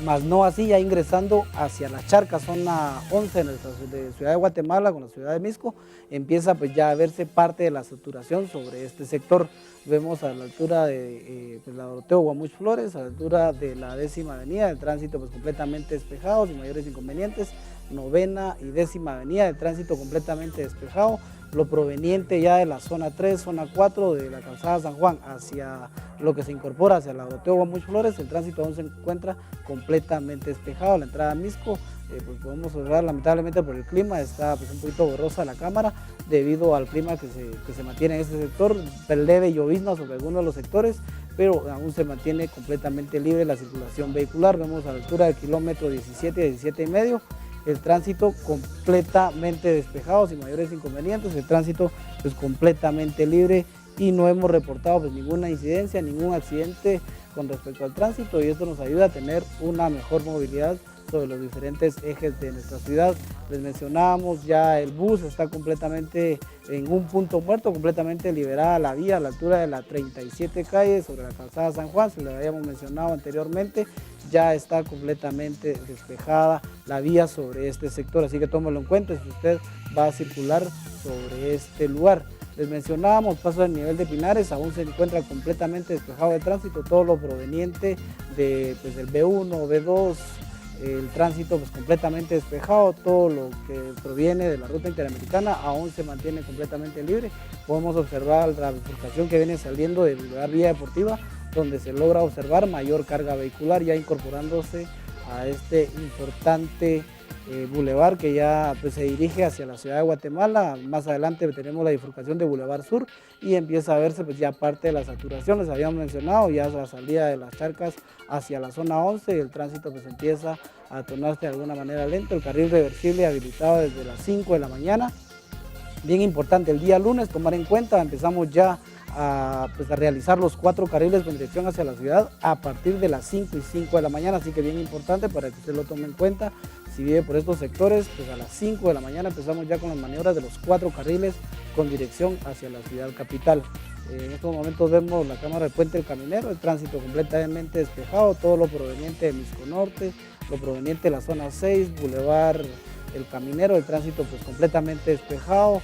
más no así ya ingresando hacia las charcas, zona 11 de Ciudad de Guatemala con la ciudad de Misco, empieza pues ya a verse parte de la saturación sobre este sector. Vemos a la altura de la Doroteo Guamuch Flores, a la altura de la 10ª Avenida, el tránsito pues completamente despejado, sin mayores inconvenientes. 9ª y 10ª Avenida, el tránsito completamente despejado. Lo proveniente ya de la zona 3, zona 4 de la calzada San Juan hacia lo que se incorpora hacia la Doroteo Guamuch Flores, el tránsito aún se encuentra completamente despejado. La entrada a Misco, pues podemos observar lamentablemente por el clima, está pues un poquito borrosa la cámara debido al clima que se mantiene en este sector, leve llovizna sobre algunos de los sectores, pero aún se mantiene completamente libre la circulación vehicular. Vemos a la altura del kilómetro 17, 17 y medio, el tránsito completamente despejado, sin mayores inconvenientes, el tránsito pues completamente libre y no hemos reportado pues ninguna incidencia, ningún accidente con respecto al tránsito, y esto nos ayuda a tener una mejor movilidad sobre los diferentes ejes de nuestra ciudad. Les mencionábamos ya el bus está completamente en un punto muerto, completamente liberada la vía a la altura de la 37 calle sobre la calzada San Juan, se lo habíamos mencionado anteriormente, ya está completamente despejada la vía sobre este sector, así que tómelo en cuenta si usted va a circular sobre este lugar. Les mencionábamos paso del nivel de Pinares, aún se encuentra completamente despejado de tránsito, todo lo proveniente de, pues, del B1, B2, el tránsito pues completamente despejado, todo lo que proviene de la ruta interamericana aún se mantiene completamente libre. Podemos observar la bifurcación que viene saliendo del lugar Vía Deportiva, donde se logra observar mayor carga vehicular ya incorporándose a este importante bulevar que ya pues, se dirige hacia la ciudad de Guatemala. Más adelante tenemos la bifurcación de Boulevard Sur y empieza a verse pues, ya parte de la saturación, les habíamos mencionado, ya la salida de las charcas hacia la zona 11 y el tránsito pues empieza a tornarse de alguna manera lento. El carril reversible habilitado desde las 5 de la mañana. Bien importante el día lunes tomar en cuenta, empezamos ya a realizar los 4 carriles con dirección hacia la ciudad a partir de las 5 y 5 de la mañana, así que bien importante para que usted lo tome en cuenta. Si vive por estos sectores, pues a las 5 de la mañana empezamos ya con las maniobras de los 4 carriles con dirección hacia la ciudad capital. En estos momentos vemos la cámara del Puente del Caminero, el tránsito completamente despejado, todo lo proveniente de Misco Norte, lo proveniente de la zona 6, Boulevard El Caminero, el tránsito pues completamente despejado.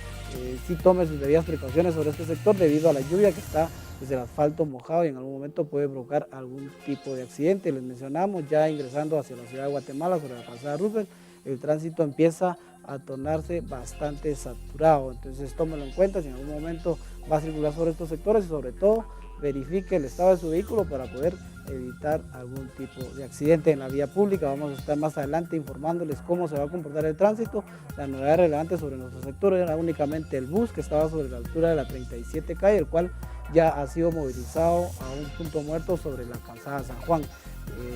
Sí tome sus debidas precauciones sobre este sector debido a la lluvia que está desde el asfalto mojado y en algún momento puede provocar algún tipo de accidente. Les mencionamos ya ingresando hacia la ciudad de Guatemala sobre la calzada Roosevelt, el tránsito empieza a tornarse bastante saturado, entonces tómelo en cuenta si en algún momento va a circular sobre estos sectores y sobre todo verifique el estado de su vehículo para poder evitar algún tipo de accidente en la vía pública. Vamos a estar más adelante informándoles cómo se va a comportar el tránsito. La novedad relevante sobre nuestro sector era únicamente el bus que estaba sobre la altura de la 37 calle, el cual ya ha sido movilizado a un punto muerto sobre la calzada San Juan.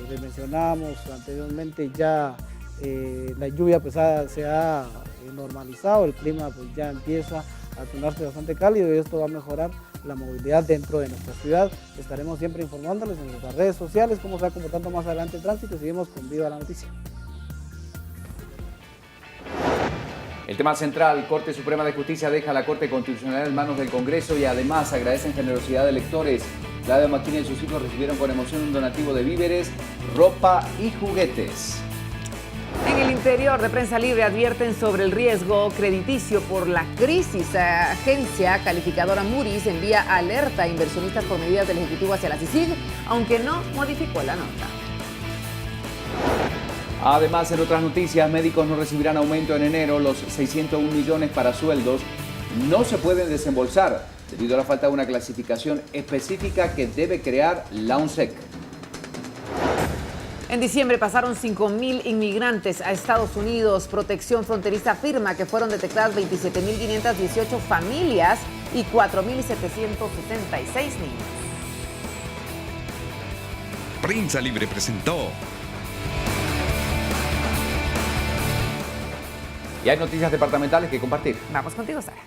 Les mencionábamos anteriormente ya la lluvia pues se ha normalizado, el clima pues ya empieza a tornarse bastante cálido y esto va a mejorar la movilidad dentro de nuestra ciudad. Estaremos siempre informándoles en nuestras redes sociales cómo se va comportando más adelante el tránsito y seguimos con Viva la Noticia. El tema central, Corte Suprema de Justicia deja a la Corte Constitucional en manos del Congreso y además agradecen generosidad de electores. Claudia Maquina y sus hijos recibieron con emoción un donativo de víveres, ropa y juguetes. En el interior de Prensa Libre advierten sobre el riesgo crediticio por la crisis. La agencia calificadora Moody's envía alerta a inversionistas por medidas del Ejecutivo hacia la CICIG, aunque no modificó la nota. Además, en otras noticias, médicos no recibirán aumento en enero. Los 601 millones para sueldos no se pueden desembolsar debido a la falta de una clasificación específica que debe crear la UNSEC. En diciembre pasaron 5.000 inmigrantes a Estados Unidos. Protección Fronteriza afirma que fueron detectadas 27.518 familias y 4.766 niños. Prensa Libre presentó. Y hay noticias departamentales que compartir. Vamos contigo, Sara.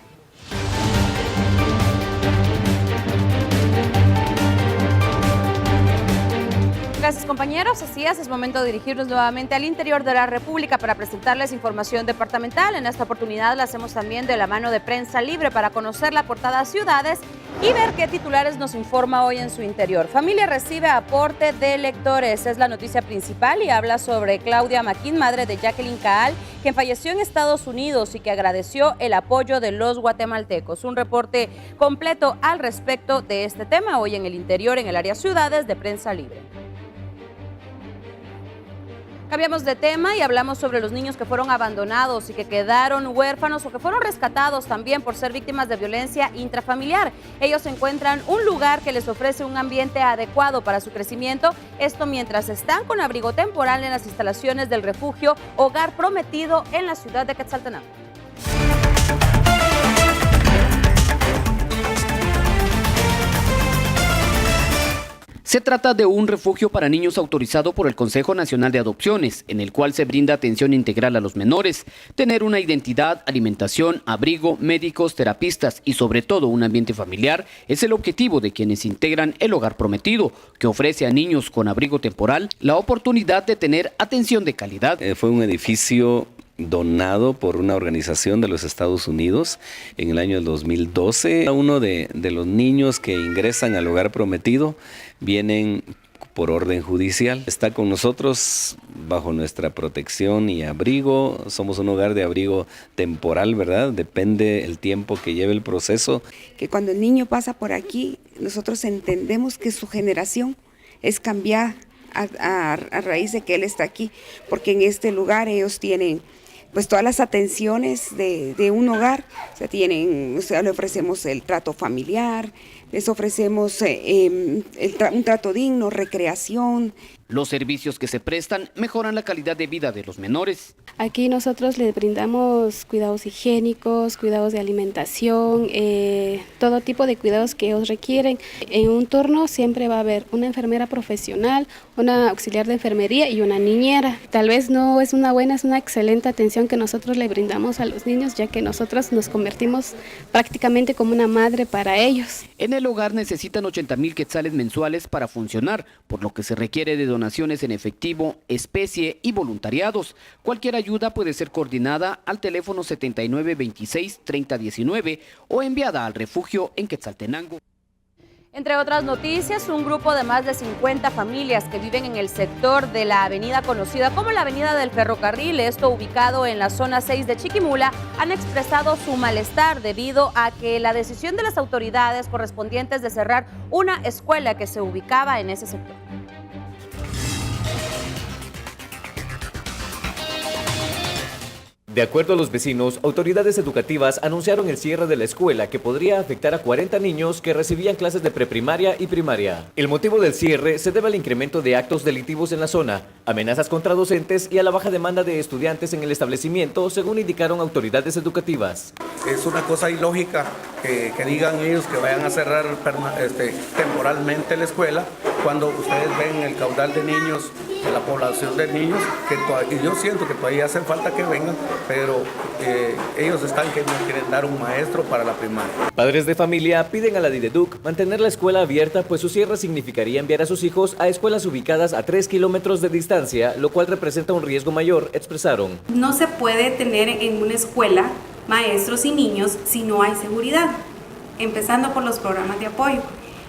Gracias, compañeros. Así es momento de dirigirnos nuevamente al interior de la República para presentarles información departamental. En esta oportunidad la hacemos también de la mano de Prensa Libre para conocer la portada Ciudades y ver qué titulares nos informa hoy en su interior. Familia recibe aporte de lectores, es la noticia principal y habla sobre Claudia Maquín, madre de Jacqueline Caal, quien falleció en Estados Unidos y que agradeció el apoyo de los guatemaltecos. Un reporte completo al respecto de este tema hoy en el interior, en el área Ciudades de Prensa Libre. Cambiamos de tema y hablamos sobre los niños que fueron abandonados y que quedaron huérfanos o que fueron rescatados también por ser víctimas de violencia intrafamiliar. Ellos encuentran un lugar que les ofrece un ambiente adecuado para su crecimiento, esto mientras están con abrigo temporal en las instalaciones del refugio Hogar Prometido en la ciudad de Quetzaltenango. Se trata de un refugio para niños autorizado por el Consejo Nacional de Adopciones, en el cual se brinda atención integral a los menores, tener una identidad, alimentación, abrigo, médicos, terapistas y sobre todo un ambiente familiar es el objetivo de quienes integran el Hogar Prometido, que ofrece a niños con abrigo temporal la oportunidad de tener atención de calidad. Fue un edificio donado por una organización de los Estados Unidos en el año del 2012. Uno de los niños que ingresan al Hogar Prometido vienen por orden judicial. Está con nosotros bajo nuestra protección y abrigo. Somos un hogar de abrigo temporal, ¿verdad? Depende el tiempo que lleve el proceso. Que cuando el niño pasa por aquí, nosotros entendemos que su generación es cambiada a raíz de que él está aquí, porque en este lugar ellos tienen pues todas las atenciones de un hogar, le ofrecemos el trato familiar, les ofrecemos un trato digno, recreación. Los servicios que se prestan mejoran la calidad de vida de los menores. Aquí nosotros les brindamos cuidados higiénicos, cuidados de alimentación, todo tipo de cuidados que ellos requieren. En un turno siempre va a haber una enfermera profesional, una auxiliar de enfermería y una niñera. Tal vez no es una buena, es una excelente atención que nosotros le brindamos a los niños, ya que nosotros nos convertimos prácticamente como una madre para ellos. En el hogar necesitan 80,000 quetzales mensuales para funcionar, por lo que se requiere de donaciones en efectivo, especie y voluntariados. Cualquier ayuda puede ser coordinada al teléfono 7926-3019 o enviada al refugio en Quetzaltenango. Entre otras noticias, un grupo de más de 50 familias que viven en el sector de la avenida conocida como la Avenida del Ferrocarril, esto ubicado en la zona 6 de Chiquimula, han expresado su malestar debido a que la decisión de las autoridades correspondientes de cerrar una escuela que se ubicaba en ese sector. De acuerdo a los vecinos, autoridades educativas anunciaron el cierre de la escuela que podría afectar a 40 niños que recibían clases de preprimaria y primaria. El motivo del cierre se debe al incremento de actos delictivos en la zona, amenazas contra docentes y a la baja demanda de estudiantes en el establecimiento, según indicaron autoridades educativas. Es una cosa ilógica que digan ellos que vayan a cerrar temporalmente la escuela cuando ustedes ven el caudal de niños, de la población de niños, y yo siento que todavía hace falta que vengan, pero ellos están que no quieren dar un maestro para la primaria. Padres de familia piden a la Dideduc mantener la escuela abierta, pues su cierre significaría enviar a sus hijos a escuelas ubicadas a 3 kilómetros de distancia, lo cual representa un riesgo mayor, expresaron. No se puede tener en una escuela maestros y niños si no hay seguridad, empezando por los programas de apoyo.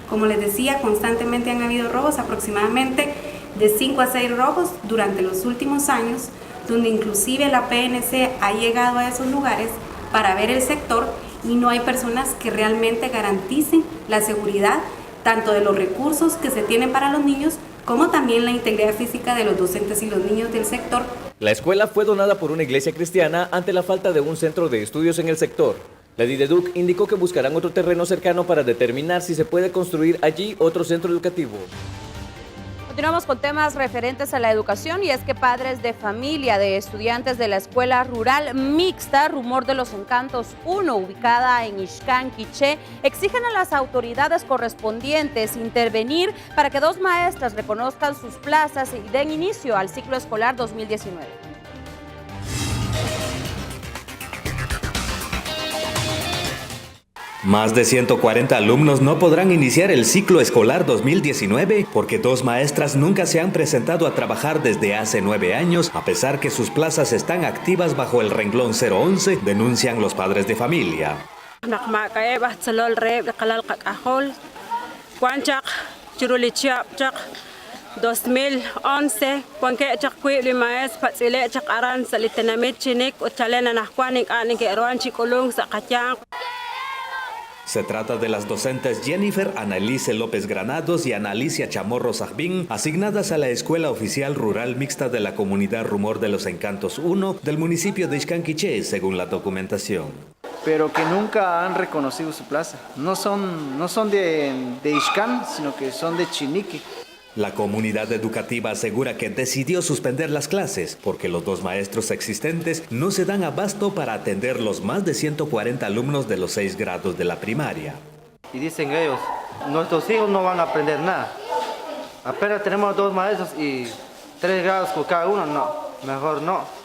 Como les decía, constantemente han habido robos, aproximadamente de 5 a 6 robos durante los últimos años, donde inclusive la PNC ha llegado a esos lugares para ver el sector y no hay personas que realmente garanticen la seguridad tanto de los recursos que se tienen para los niños como también la integridad física de los docentes y los niños del sector. La escuela fue donada por una iglesia cristiana ante la falta de un centro de estudios en el sector. La Dideduc indicó que buscarán otro terreno cercano para determinar si se puede construir allí otro centro educativo. Continuamos con temas referentes a la educación y es que padres de familia de estudiantes de la Escuela Rural Mixta Rumor de los Encantos 1, ubicada en Ixcán, Quiché, exigen a las autoridades correspondientes intervenir para que 2 maestras reconozcan sus plazas y den inicio al ciclo escolar 2019. Más de 140 alumnos no podrán iniciar el ciclo escolar 2019 porque 2 maestras nunca se han presentado a trabajar desde hace 9 años, a pesar que sus plazas están activas bajo el renglón 011, denuncian los padres de familia. 2011 cuanque chakui limaes patsile chakaran salitenamit chinik uchalena nakwanik anik eroan chikolung sakachang. Se trata de las docentes Jennifer Annalise López Granados y Ana Alicia Chamorro Sajbín, asignadas a la Escuela Oficial Rural Mixta de la Comunidad Rumor de los Encantos 1 del municipio de Ixcán Quiché, según la documentación. Pero que nunca han reconocido su plaza. No son de Ixcán, sino que son de Chinique. La comunidad educativa asegura que decidió suspender las clases porque los 2 maestros existentes no se dan abasto para atender los más de 140 alumnos de los 6 grados de la primaria. Y dicen ellos, nuestros hijos no van a aprender nada. Apenas tenemos 2 maestros y 3 grados con cada uno, no, mejor no.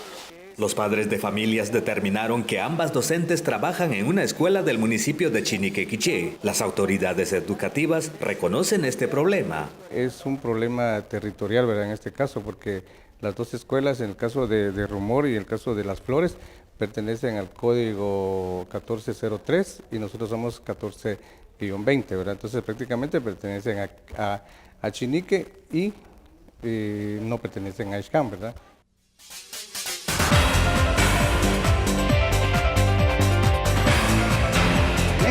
Los padres de familias determinaron que ambas docentes trabajan en una escuela del municipio de Chinique Quiché. Las autoridades educativas reconocen este problema. Es un problema territorial, ¿verdad? En este caso, porque las 2 escuelas, en el caso de Rumor y en el caso de Las Flores, pertenecen al código 1403 y nosotros somos 14-20, ¿verdad? Entonces prácticamente pertenecen a Chinique y no pertenecen a Ixcán, ¿verdad?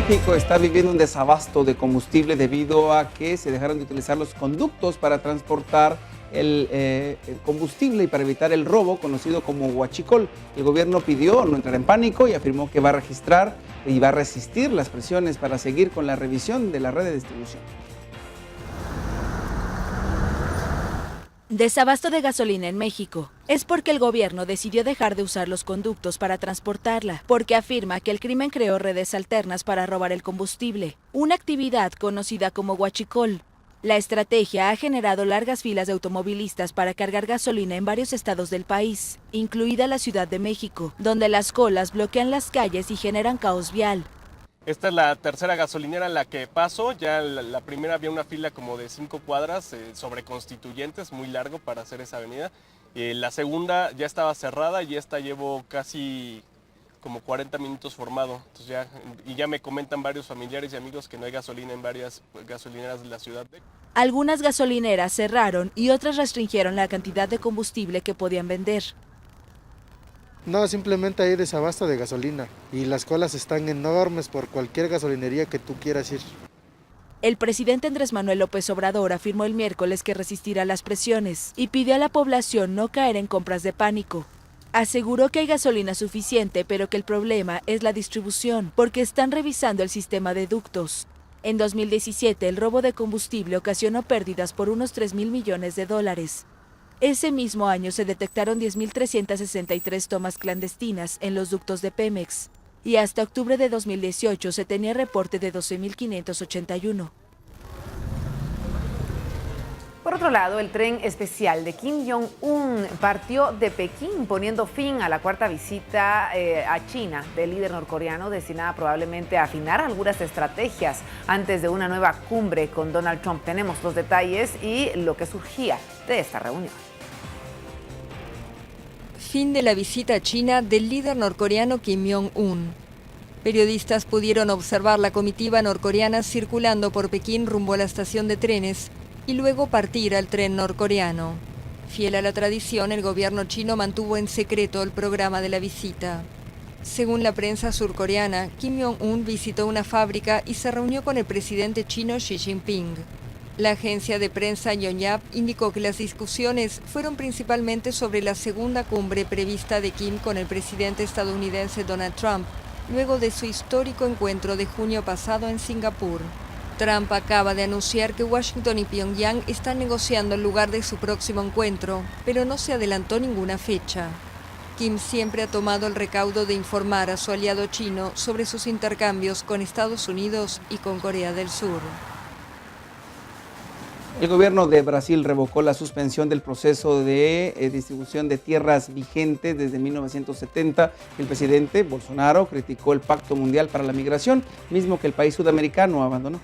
México está viviendo un desabasto de combustible debido a que se dejaron de utilizar los conductos para transportar el combustible y para evitar el robo conocido como huachicol. El gobierno pidió no entrar en pánico y afirmó que va a registrar y va a resistir las presiones para seguir con la revisión de la red de distribución. Desabasto de gasolina en México. Es porque el gobierno decidió dejar de usar los conductos para transportarla, porque afirma que el crimen creó redes alternas para robar el combustible, una actividad conocida como huachicol. La estrategia ha generado largas filas de automovilistas para cargar gasolina en varios estados del país, incluida la Ciudad de México, donde las colas bloquean las calles y generan caos vial. Esta es la tercera gasolinera en la que paso. Ya la primera había una fila como de 5 cuadras sobre Constituyentes, muy largo para hacer esa avenida. La segunda ya estaba cerrada y esta llevo casi como 40 minutos formado. Entonces ya me comentan varios familiares y amigos que no hay gasolina en varias gasolineras de la ciudad. Algunas gasolineras cerraron y otras restringieron la cantidad de combustible que podían vender. No, simplemente hay desabasto de gasolina y las colas están enormes por cualquier gasolinería que tú quieras ir. El presidente Andrés Manuel López Obrador afirmó el miércoles que resistirá las presiones y pidió a la población no caer en compras de pánico. Aseguró que hay gasolina suficiente, pero que el problema es la distribución, porque están revisando el sistema de ductos. En 2017, el robo de combustible ocasionó pérdidas por unos $3.000 millones. Ese mismo año se detectaron 10.363 tomas clandestinas en los ductos de Pemex y hasta octubre de 2018 se tenía reporte de 12.581. Por otro lado, el tren especial de Kim Jong-un partió de Pekín, poniendo fin a la 4ª visita a China del líder norcoreano, destinada probablemente a afinar algunas estrategias antes de una nueva cumbre con Donald Trump. Tenemos los detalles y lo que surgía de esta reunión. Fin de la visita a China del líder norcoreano Kim Jong-un. Periodistas pudieron observar la comitiva norcoreana circulando por Pekín rumbo a la estación de trenes y luego partir al tren norcoreano. Fiel a la tradición, el gobierno chino mantuvo en secreto el programa de la visita. Según la prensa surcoreana, Kim Jong-un visitó una fábrica y se reunió con el presidente chino Xi Jinping. La agencia de prensa Yonhap indicó que las discusiones fueron principalmente sobre la segunda cumbre prevista de Kim con el presidente estadounidense Donald Trump, luego de su histórico encuentro de junio pasado en Singapur. Trump acaba de anunciar que Washington y Pyongyang están negociando el lugar de su próximo encuentro, pero no se adelantó ninguna fecha. Kim siempre ha tomado el recaudo de informar a su aliado chino sobre sus intercambios con Estados Unidos y con Corea del Sur. El gobierno de Brasil revocó la suspensión del proceso de distribución de tierras vigente desde 1970. El presidente Bolsonaro criticó el Pacto Mundial para la Migración, mismo que el país sudamericano abandonó.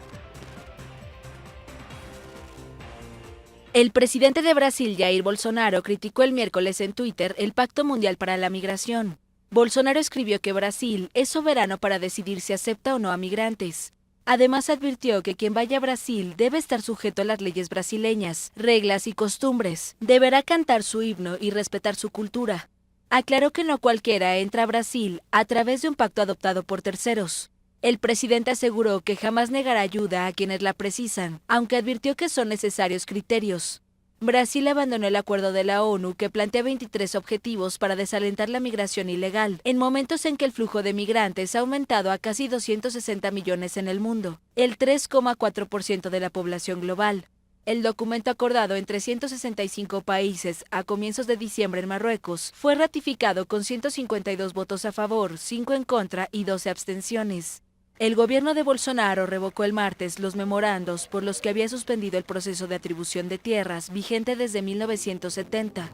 El presidente de Brasil, Jair Bolsonaro, criticó el miércoles en Twitter el Pacto Mundial para la Migración. Bolsonaro escribió que Brasil es soberano para decidir si acepta o no a migrantes. Además advirtió que quien vaya a Brasil debe estar sujeto a las leyes brasileñas, reglas y costumbres. Deberá cantar su himno y respetar su cultura. Aclaró que no cualquiera entra a Brasil a través de un pacto adoptado por terceros. El presidente aseguró que jamás negará ayuda a quienes la precisan, aunque advirtió que son necesarios criterios. Brasil abandonó el acuerdo de la ONU que plantea 23 objetivos para desalentar la migración ilegal, en momentos en que el flujo de migrantes ha aumentado a casi 260 millones en el mundo, el 3,4% de la población global. El documento acordado entre 165 países a comienzos de diciembre en Marruecos fue ratificado con 152 votos a favor, 5 en contra y 12 abstenciones. El gobierno de Bolsonaro revocó el martes los memorandos por los que había suspendido el proceso de atribución de tierras vigente desde 1970.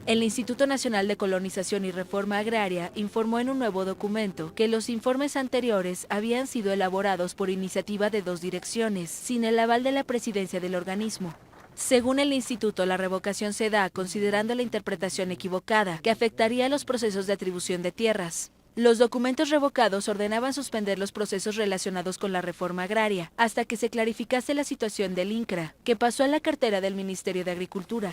El Instituto Nacional de Colonización y Reforma Agraria informó en un nuevo documento que los informes anteriores habían sido elaborados por iniciativa de 2 direcciones, sin el aval de la presidencia del organismo. Según el instituto, la revocación se da considerando la interpretación equivocada que afectaría a los procesos de atribución de tierras. Los documentos revocados ordenaban suspender los procesos relacionados con la reforma agraria hasta que se clarificase la situación del INCRA, que pasó a la cartera del Ministerio de Agricultura.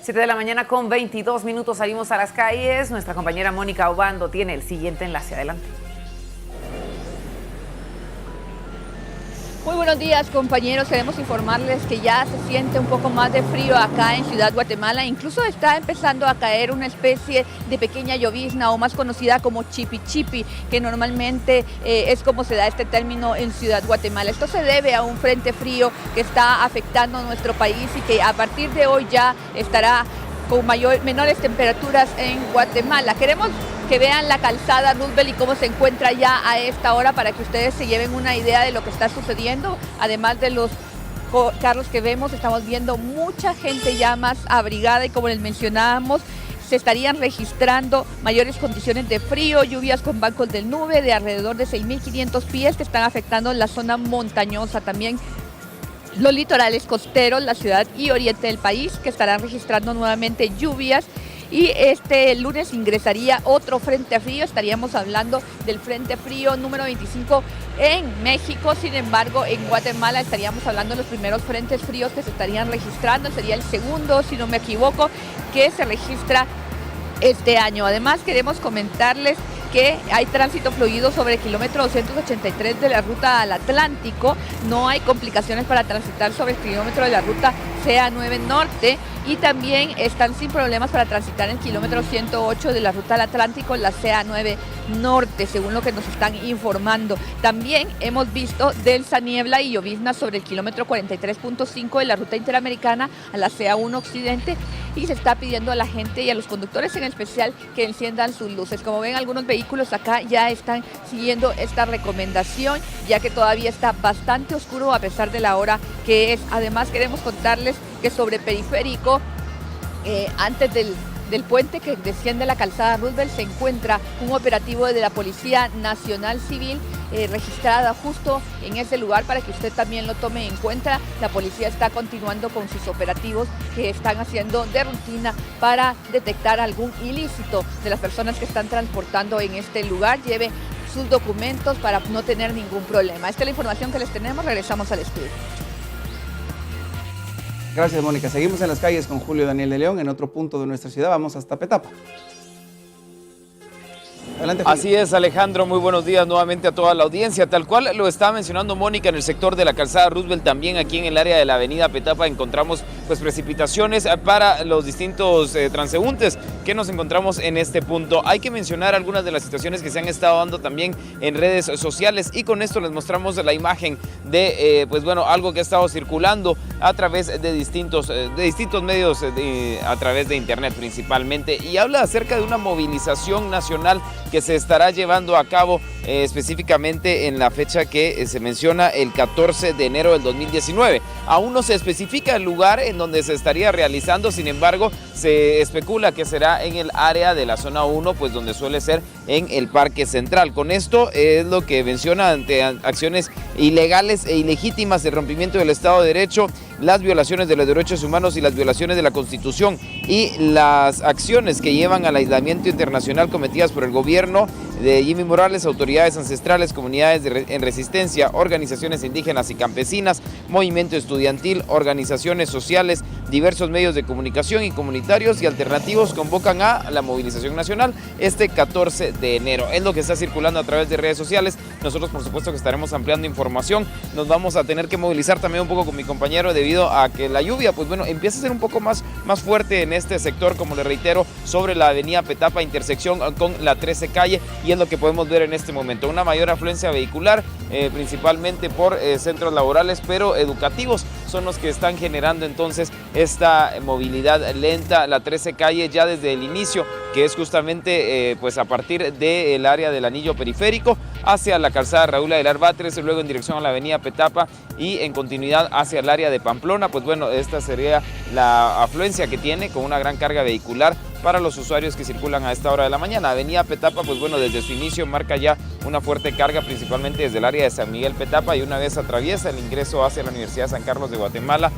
7 de la mañana con 22 minutos, salimos a las calles. Nuestra compañera Mónica Obando tiene el siguiente enlace. Adelante. Muy buenos días, compañeros. Queremos informarles que ya se siente un poco más de frío acá en Ciudad Guatemala. Incluso está empezando a caer una especie de pequeña llovizna o más conocida como chipi chipi, que normalmente es como se da este término en Ciudad Guatemala. Esto se debe a un frente frío que está afectando a nuestro país y que a partir de hoy ya estará con menores temperaturas en Guatemala. Queremos que vean la calzada Roosevelt y cómo se encuentra ya a esta hora para que ustedes se lleven una idea de lo que está sucediendo. Además de los carros que vemos, estamos viendo mucha gente ya más abrigada y como les mencionábamos, se estarían registrando mayores condiciones de frío, lluvias con bancos de nube de alrededor de 6.500 pies que están afectando la zona montañosa. También los litorales costeros, la ciudad y oriente del país que estarán registrando nuevamente lluvias. Y este lunes ingresaría otro frente frío, estaríamos hablando del frente frío número 25 en México. Sin embargo, en Guatemala estaríamos hablando de los primeros frentes fríos que se estarían registrando. Sería el segundo, si no me equivoco, que se registra este año. Además, queremos comentarles que hay tránsito fluido sobre el kilómetro 283 de la ruta al Atlántico. No hay complicaciones para transitar sobre el kilómetro de la ruta CA9 Norte y también están sin problemas para transitar el kilómetro 108 de la ruta al Atlántico, la CA9 Norte, según lo que nos están informando. También hemos visto densa niebla y llovizna sobre el kilómetro 43.5 de la ruta interamericana a la CA1 Occidente y se está pidiendo a la gente y a los conductores en especial que enciendan sus luces. Como ven, algunos vehículos acá ya están siguiendo esta recomendación, ya que todavía está bastante oscuro a pesar de la hora que es. Además, queremos contarles que sobre Periférico, antes del puente que desciende la calzada Roosevelt, se encuentra un operativo de la Policía Nacional Civil registrada justo en ese lugar para que usted también lo tome en cuenta. La policía está continuando con sus operativos que están haciendo de rutina para detectar algún ilícito de las personas que están transportando en este lugar. Lleve sus documentos para no tener ningún problema. Esta es la información que les tenemos. Regresamos al estudio. Gracias, Mónica. Seguimos en las calles con Julio Daniel de León. En otro punto de nuestra ciudad vamos hasta Petapa. Adelante, Julio. Así es, Alejandro, muy buenos días nuevamente a toda la audiencia. Tal cual lo estaba mencionando Mónica, en el sector de la calzada Roosevelt, también aquí en el área de la avenida Petapa encontramos pues precipitaciones para los distintos transeúntes que nos encontramos en este punto. Hay que mencionar algunas de las situaciones que se han estado dando también en redes sociales y con esto les mostramos la imagen de pues bueno, algo que ha estado circulando a través de distintos medios, a través de internet principalmente, y habla acerca de una movilización nacional que se estará llevando a cabo específicamente en la fecha que se menciona, el 14 de enero del 2019. Aún no se especifica el lugar en donde se estaría realizando, sin embargo, se especula que será en el área de la zona 1, pues donde suele ser en el Parque Central. Con esto es lo que menciona ante acciones ilegales e ilegítimas de rompimiento del Estado de Derecho, las violaciones de los derechos humanos y las violaciones de la Constitución y las acciones que llevan al aislamiento internacional cometidas por el gobierno de Jimmy Morales, autoridades ancestrales, comunidades en resistencia, organizaciones indígenas y campesinas, movimiento estudiantil, organizaciones sociales, diversos medios de comunicación y comunitarios y alternativos convocan a la movilización nacional este 14 de enero. Es lo que está circulando a través de redes sociales. Nosotros, por supuesto, que estaremos ampliando información. Nos vamos a tener que movilizar también un poco con mi compañero debido a que la lluvia, pues bueno, empieza a ser un poco más fuerte en este sector, como le reitero, sobre la avenida Petapa, intersección con la 13 calle, y es lo que podemos ver en este momento. Una mayor afluencia vehicular, principalmente por centros laborales, pero educativos son los que están generando entonces esta movilidad lenta. La 13 calle ya desde el inicio, que es justamente pues a partir del área del anillo periférico hacia la calzada Raúl Aguilar Batres, luego en dirección a la avenida Petapa y en continuidad hacia el área de Pamplona. Pues bueno, esta sería la afluencia que tiene, con una gran carga vehicular para los usuarios que circulan a esta hora de la mañana. Avenida Petapa, pues bueno, desde su inicio marca ya una fuerte carga, principalmente desde el área de San Miguel Petapa, y una vez atraviesa el ingreso hacia la Universidad de San Carlos de Guatemala,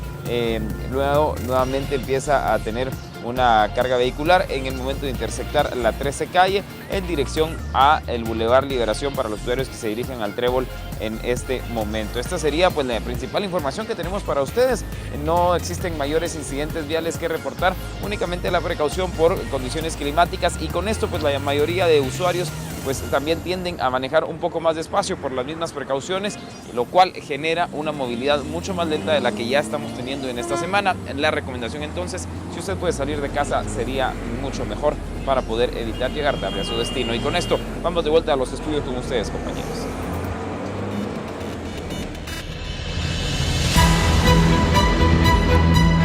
luego nuevamente empieza a tener una carga vehicular en el momento de intersectar la 13 calle en dirección a el Boulevard Liberación para los usuarios que se dirigen al Trébol en este momento. Esta sería pues la principal información que tenemos para ustedes. No existen mayores incidentes viales que reportar, únicamente la precaución por condiciones climáticas, y con esto pues la mayoría de usuarios pues también tienden a manejar un poco más despacio por las mismas precauciones, lo cual genera una movilidad mucho más lenta de la que ya estamos teniendo en esta semana. La recomendación entonces, si usted puede salir de casa, sería mucho mejor para poder evitar llegar tarde a su destino. Y con esto vamos de vuelta a los estudios con ustedes, compañeros.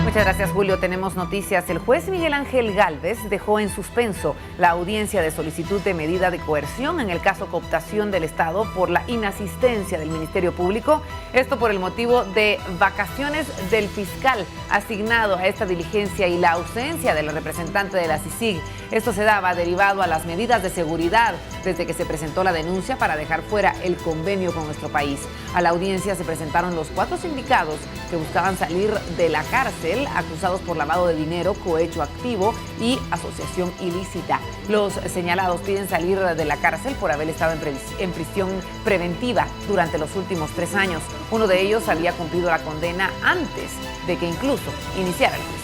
Muchas gracias, Julio. Tenemos noticias. El juez Miguel Ángel Gálvez dejó en suspenso la audiencia de solicitud de medida de coerción en el caso cooptación del Estado por la inasistencia del Ministerio Público. Esto por el motivo de vacaciones del fiscal asignado a esta diligencia y la ausencia de la representante de la CICIG. Esto se daba derivado a las medidas de seguridad desde que se presentó la denuncia para dejar fuera el convenio con nuestro país. A la audiencia se presentaron los 4 sindicados que buscaban salir de la cárcel, acusados por lavado de dinero, cohecho activo y asociación ilícita. Los señalados piden salir de la cárcel por haber estado en prisión preventiva durante los últimos 3 años. Uno de ellos había cumplido la condena antes de que incluso iniciara el juicio.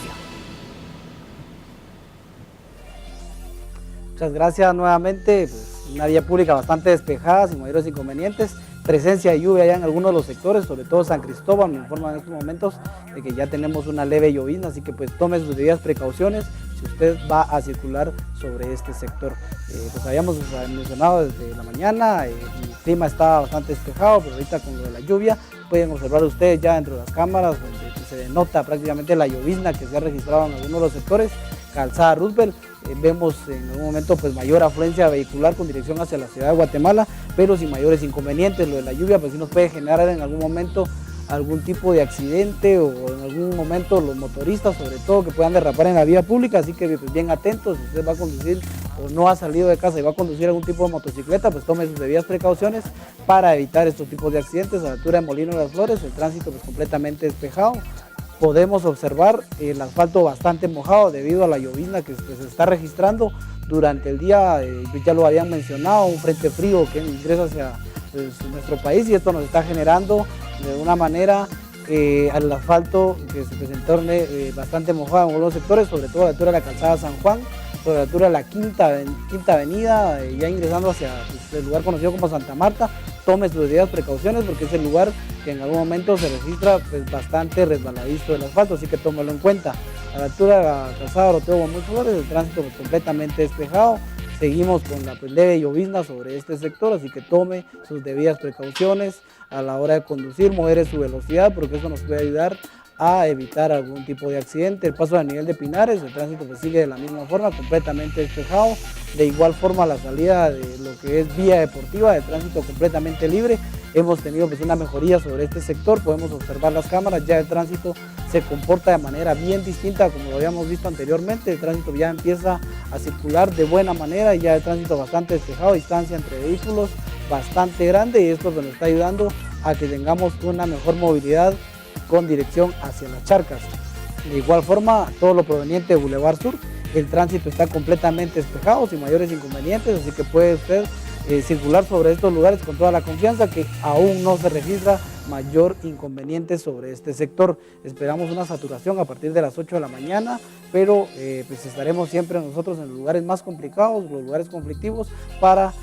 Muchas gracias nuevamente. Pues, una vía pública bastante despejada, sin mayores inconvenientes. Presencia de lluvia ya en algunos de los sectores, sobre todo San Cristóbal, me informan en estos momentos de que ya tenemos una leve llovizna, así que pues tome sus debidas precauciones si usted va a circular sobre este sector. Pues habíamos mencionado desde la mañana, el clima está bastante despejado, pero ahorita con lo de la lluvia pueden observar ustedes ya dentro de las cámaras donde se denota prácticamente la llovizna que se ha registrado en algunos de los sectores. Calzada Roosevelt, vemos en algún momento pues mayor afluencia vehicular con dirección hacia la ciudad de Guatemala, pero sin mayores inconvenientes. Lo de la lluvia pues sí nos puede generar en algún momento algún tipo de accidente, o en algún momento los motoristas sobre todo que puedan derrapar en la vía pública, así que pues bien atentos. Si usted va a conducir o no ha salido de casa y va a conducir algún tipo de motocicleta, pues tome sus debidas precauciones para evitar estos tipos de accidentes. A la altura de Molino de las Flores el tránsito pues completamente despejado. Podemos observar el asfalto bastante mojado debido a la llovizna que se está registrando durante el día. Ya lo habían mencionado, un frente frío que ingresa hacia nuestro país, y esto nos está generando de una manera al asfalto que se presentó bastante mojado en algunos sectores, sobre todo a la altura de la calzada San Juan, sobre la altura de la Quinta Avenida, ya ingresando hacia el lugar conocido como Santa Marta. Tome sus debidas precauciones porque es el lugar que en algún momento se registra pues bastante resbaladizo del asfalto, así que tómelo en cuenta. A la altura de la calzada Oroteo Gómez Flores el tránsito pues completamente despejado. Seguimos con la pues leve llovizna sobre este sector, así que tome sus debidas precauciones a la hora de conducir, modere su velocidad porque eso nos puede ayudar a evitar algún tipo de accidente. El paso a nivel de Pinares, el tránsito pues sigue de la misma forma, completamente despejado. De igual forma la salida de lo que es vía deportiva, de tránsito completamente libre. Hemos tenido pues una mejoría sobre este sector, podemos observar las cámaras, ya el tránsito se comporta de manera bien distinta como lo habíamos visto anteriormente. El tránsito ya empieza a circular de buena manera, ya el tránsito bastante despejado, distancia entre vehículos bastante grande, y esto nos está ayudando a que tengamos una mejor movilidad con dirección hacia las charcas. De igual forma, todo lo proveniente de Boulevard Sur, el tránsito está completamente despejado, sin mayores inconvenientes, así que puede usted circular sobre estos lugares con toda la confianza, que aún no se registra mayor inconveniente sobre este sector. Esperamos una saturación a partir de las 8 de la mañana, pero pues estaremos siempre nosotros en los lugares más complicados, los lugares conflictivos, para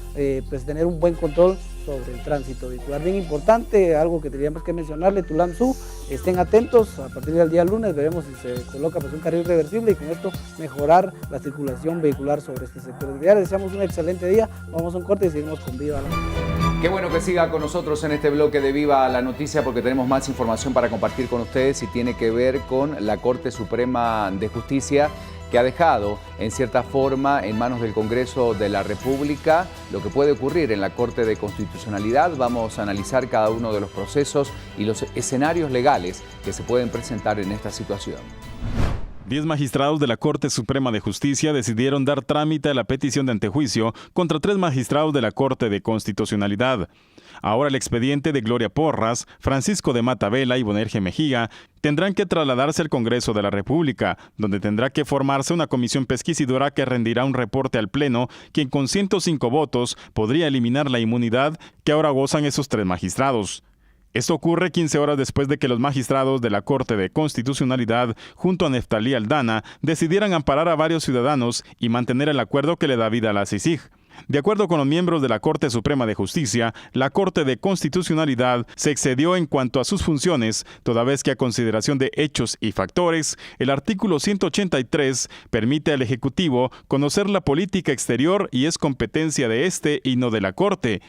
pues tener un buen control sobre el tránsito vehicular. Bien importante, algo que tendríamos que mencionarle, Tulamzú, estén atentos, a partir del día lunes veremos si se coloca pues un carril reversible y con esto mejorar la circulación vehicular sobre este sector. Ya les deseamos un excelente día, vamos a un corte y seguimos con Viva la Noticia. Qué bueno que siga con nosotros en este bloque de Viva la Noticia, porque tenemos más información para compartir con ustedes y tiene que ver con la Corte Suprema de Justicia, que ha dejado en cierta forma en manos del Congreso de la República lo que puede ocurrir en la Corte de Constitucionalidad. Vamos a analizar cada uno de los procesos y los escenarios legales que se pueden presentar en esta situación. 10 magistrados de la Corte Suprema de Justicia decidieron dar trámite a la petición de antejuicio contra 3 magistrados de la Corte de Constitucionalidad. Ahora el expediente de Gloria Porras, Francisco de Mata Vela y Bonerge Mejía tendrán que trasladarse al Congreso de la República, donde tendrá que formarse una comisión pesquisidora que rendirá un reporte al Pleno, quien con 105 votos podría eliminar la inmunidad que ahora gozan esos 3 magistrados. Esto ocurre 15 horas después de que los magistrados de la Corte de Constitucionalidad, junto a Neftalí Aldana, decidieran amparar a varios ciudadanos y mantener el acuerdo que le da vida a la CICIG. De acuerdo con los miembros de la Corte Suprema de Justicia, la Corte de Constitucionalidad se excedió en cuanto a sus funciones, toda vez que a consideración de hechos y factores, el artículo 183 permite al Ejecutivo conocer la política exterior y es competencia de este y no de la Corte.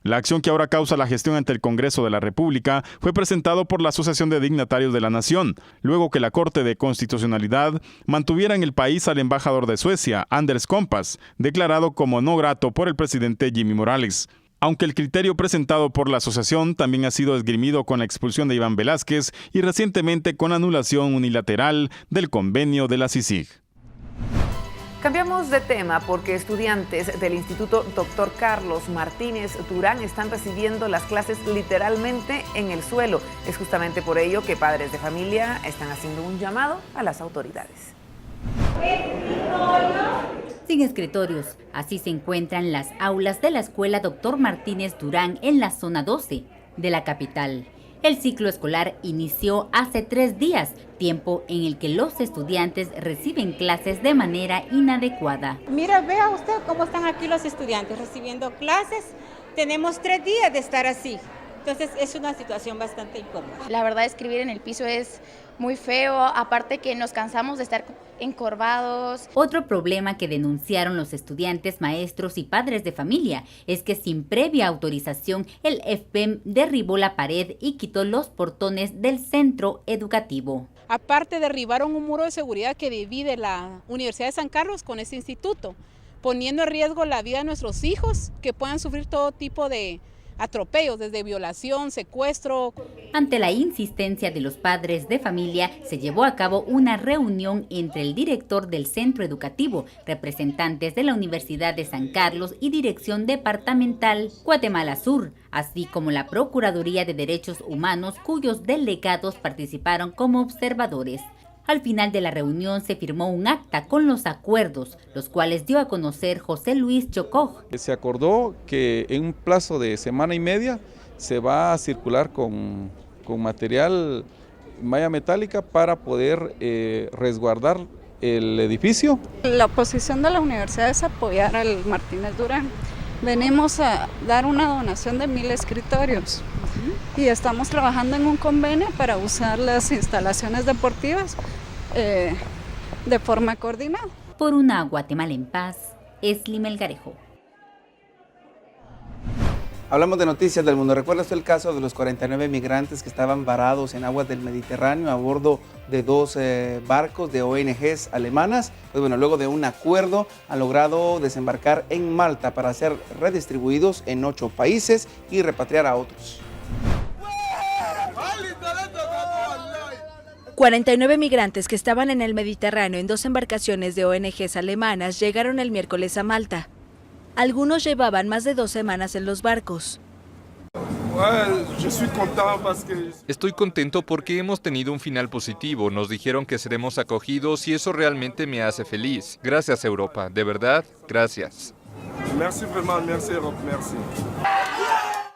La acción que ahora causa la gestión ante el Congreso de la República fue presentado por la Asociación de Dignatarios de la Nación, luego que la Corte de Constitucionalidad mantuviera en el país al embajador de Suecia, Anders Kompass, declarado como no grato por el presidente Jimmy Morales. Aunque el criterio presentado por la asociación también ha sido esgrimido con la expulsión de Iván Velázquez y recientemente con anulación unilateral del convenio de la CICIG. Cambiamos de tema porque estudiantes del Instituto Dr. Carlos Martínez Durán están recibiendo las clases literalmente en el suelo. Es justamente por ello que padres de familia están haciendo un llamado a las autoridades. Sin escritorios, así se encuentran las aulas de la Escuela Dr. Martínez Durán en la zona 12 de la capital. El ciclo escolar inició hace 3 días, tiempo en el que los estudiantes reciben clases de manera inadecuada. Mira, vea usted cómo están aquí los estudiantes recibiendo clases. Tenemos 3 días de estar así. Entonces es una situación bastante incómoda. La verdad, escribir en el piso es muy feo, aparte que nos cansamos de estar encorvados. Otro problema que denunciaron los estudiantes, maestros y padres de familia es que sin previa autorización el EFPEM derribó la pared y quitó los portones del centro educativo. Aparte derribaron un muro de seguridad que divide la Universidad de San Carlos con este instituto, poniendo en riesgo la vida de nuestros hijos que puedan sufrir todo tipo de atropellos, desde violación, secuestro. Ante la insistencia de los padres de familia, se llevó a cabo una reunión entre el director del centro educativo, representantes de la Universidad de San Carlos y Dirección Departamental Guatemala Sur, así como la Procuraduría de Derechos Humanos, cuyos delegados participaron como observadores. Al final de la reunión se firmó un acta con los acuerdos, los cuales dio a conocer José Luis Chocoj. Se acordó que en un plazo de semana y media se va a circular con material malla metálica para poder resguardar el edificio. La posición de la universidad es apoyar al Martínez Durán. Venimos a dar una donación de 1000 escritorios y estamos trabajando en un convenio para usar las instalaciones deportivas de forma coordinada. Por una Guatemala en paz, Esli Melgarejo. Hablamos de noticias del mundo. ¿Recuerda usted el caso de los 49 migrantes que estaban varados en aguas del Mediterráneo a bordo de 2 barcos de ONGs alemanas? Pues bueno, luego de un acuerdo han logrado desembarcar en Malta para ser redistribuidos en 8 países y repatriar a otros. 49 migrantes que estaban en el Mediterráneo en 2 embarcaciones de ONGs alemanas llegaron el miércoles a Malta. Algunos llevaban más de 2 semanas en los barcos. Estoy contento porque hemos tenido un final positivo. Nos dijeron que seremos acogidos y eso realmente me hace feliz. Gracias, Europa. De verdad, gracias.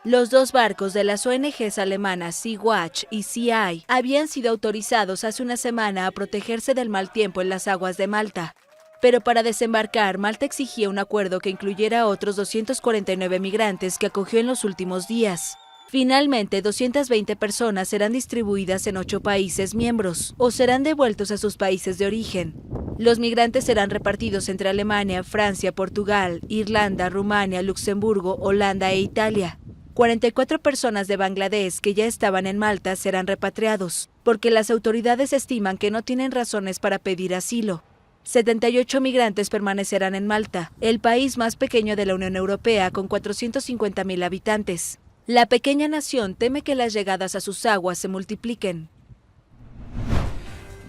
Los 2 barcos de las ONGs alemanas Sea-Watch y Sea-Eye habían sido autorizados hace una semana a protegerse del mal tiempo en las aguas de Malta. Pero para desembarcar, Malta exigía un acuerdo que incluyera a otros 249 migrantes que acogió en los últimos días. Finalmente, 220 personas serán distribuidas en 8 países miembros o serán devueltos a sus países de origen. Los migrantes serán repartidos entre Alemania, Francia, Portugal, Irlanda, Rumania, Luxemburgo, Holanda e Italia. 44 personas de Bangladesh que ya estaban en Malta serán repatriados, porque las autoridades estiman que no tienen razones para pedir asilo. 78 migrantes permanecerán en Malta, el país más pequeño de la Unión Europea con 450.000 habitantes. La pequeña nación teme que las llegadas a sus aguas se multipliquen.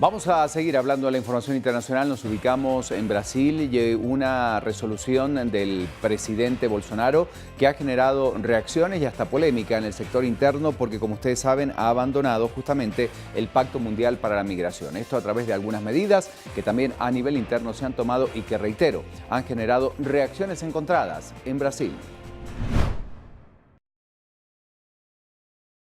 Vamos a seguir hablando de la información internacional. Nos ubicamos en Brasil y una resolución del presidente Bolsonaro que ha generado reacciones y hasta polémica en el sector interno porque, como ustedes saben, ha abandonado justamente el Pacto Mundial para la Migración. Esto a través de algunas medidas que también a nivel interno se han tomado y que, reitero, han generado reacciones encontradas en Brasil.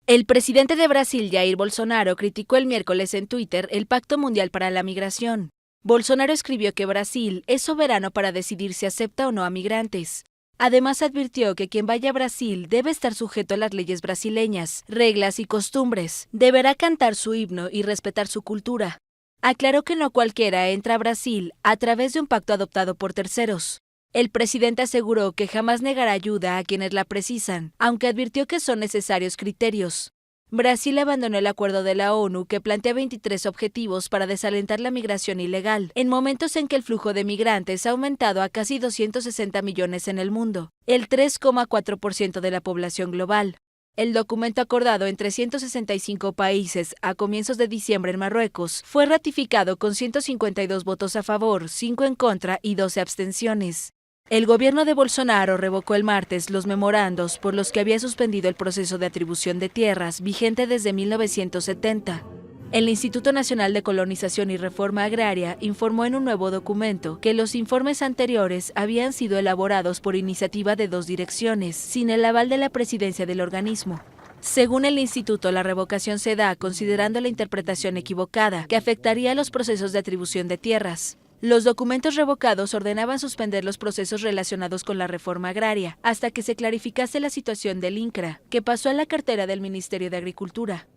El presidente de Brasil, Jair Bolsonaro, criticó el miércoles en Twitter el Pacto Mundial para la Migración. Bolsonaro escribió que Brasil es soberano para decidir si acepta o no a migrantes. Además, advirtió que quien vaya a Brasil debe estar sujeto a las leyes brasileñas, reglas y costumbres. Deberá cantar su himno y respetar su cultura. Aclaró que no cualquiera entra a Brasil a través de un pacto adoptado por terceros. El presidente aseguró que jamás negará ayuda a quienes la precisan, aunque advirtió que son necesarios criterios. Brasil abandonó el acuerdo de la ONU que plantea 23 objetivos para desalentar la migración ilegal, en momentos en que el flujo de migrantes ha aumentado a casi 260 millones en el mundo, el 3,4% de la población global. El documento acordado en 365 países a comienzos de diciembre en Marruecos fue ratificado con 152 votos a favor, 5 en contra y 12 abstenciones. El gobierno de Bolsonaro revocó el martes los memorandos por los que había suspendido el proceso de atribución de tierras vigente desde 1970. El Instituto Nacional de Colonización y Reforma Agraria informó en un nuevo documento que los informes anteriores habían sido elaborados por iniciativa de 2 direcciones, sin el aval de la presidencia del organismo. Según el instituto, la revocación se da considerando la interpretación equivocada que afectaría a los procesos de atribución de tierras. Los documentos revocados ordenaban suspender los procesos relacionados con la reforma agraria hasta que se clarificase la situación del INCRA, que pasó a la cartera del Ministerio de Agricultura.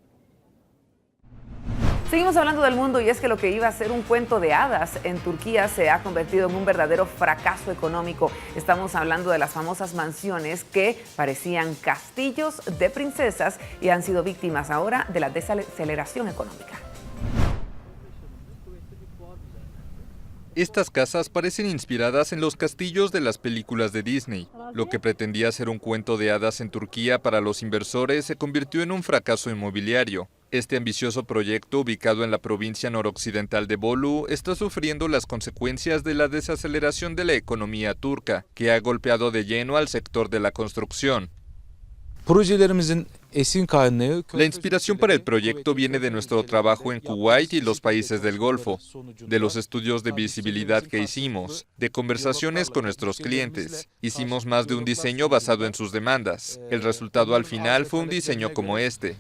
Seguimos hablando del mundo y es que lo que iba a ser un cuento de hadas en Turquía se ha convertido en un verdadero fracaso económico. Estamos hablando de las famosas mansiones que parecían castillos de princesas y han sido víctimas ahora de la desaceleración económica. Estas casas parecen inspiradas en los castillos de las películas de Disney. Lo que pretendía ser un cuento de hadas en Turquía para los inversores se convirtió en un fracaso inmobiliario. Este ambicioso proyecto, ubicado en la provincia noroccidental de Bolu, está sufriendo las consecuencias de la desaceleración de la economía turca, que ha golpeado de lleno al sector de la construcción. La inspiración para el proyecto viene de nuestro trabajo en Kuwait y los países del Golfo, de los estudios de visibilidad que hicimos, de conversaciones con nuestros clientes. Hicimos más de un diseño basado en sus demandas. El resultado al final fue un diseño como este.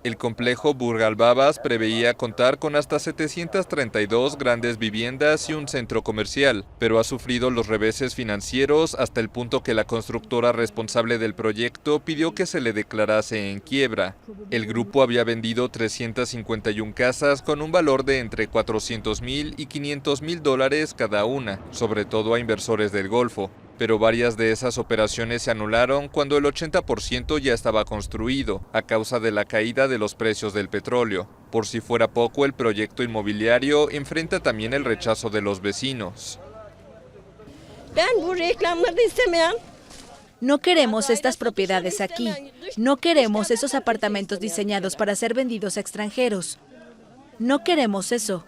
El complejo Burj Al Babas preveía contar con hasta 732 grandes viviendas y un centro comercial, pero ha sufrido los reveses financieros hasta el punto que la constructora responsable del proyecto pidió que se le declarase en quiebra. El grupo había vendido 351 casas con un valor de entre $400,000 y $500,000 cada una, sobre todo a inversores del Golfo. pero varias de esas operaciones se anularon cuando el 80% ya estaba construido, a causa de la caída de los precios del petróleo. Por si fuera poco, el proyecto inmobiliario enfrenta también el rechazo de los vecinos. No queremos estas propiedades aquí. No queremos esos apartamentos diseñados para ser vendidos a extranjeros. No queremos eso.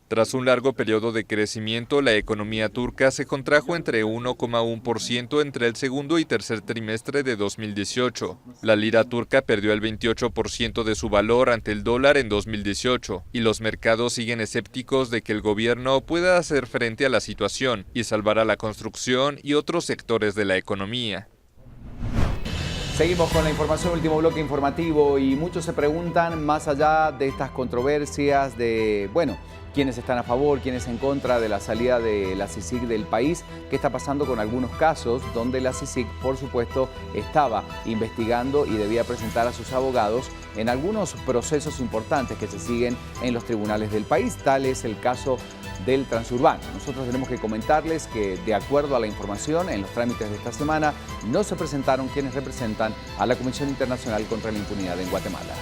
Tras un largo periodo de crecimiento, la economía turca se contrajo entre 1,1% entre el segundo y tercer trimestre de 2018. La lira turca perdió el 28% de su valor ante el dólar en 2018 y los mercados siguen escépticos de que el gobierno pueda hacer frente a la situación y salvar a la construcción y otros sectores de la economía. Seguimos con la información, último bloque informativo, y muchos se preguntan, más allá de estas controversias de, quiénes están a favor, quiénes en contra de la salida de la CICIG del país, qué está pasando con algunos casos donde la CICIG, por supuesto, estaba investigando y debía presentar a sus abogados en algunos procesos importantes que se siguen en los tribunales del país. Tal es el caso del Transurbano. Nosotros tenemos que comentarles que, de acuerdo a la información, en los trámites de esta semana no se presentaron quienes representan a la Comisión Internacional contra la Impunidad en Guatemala.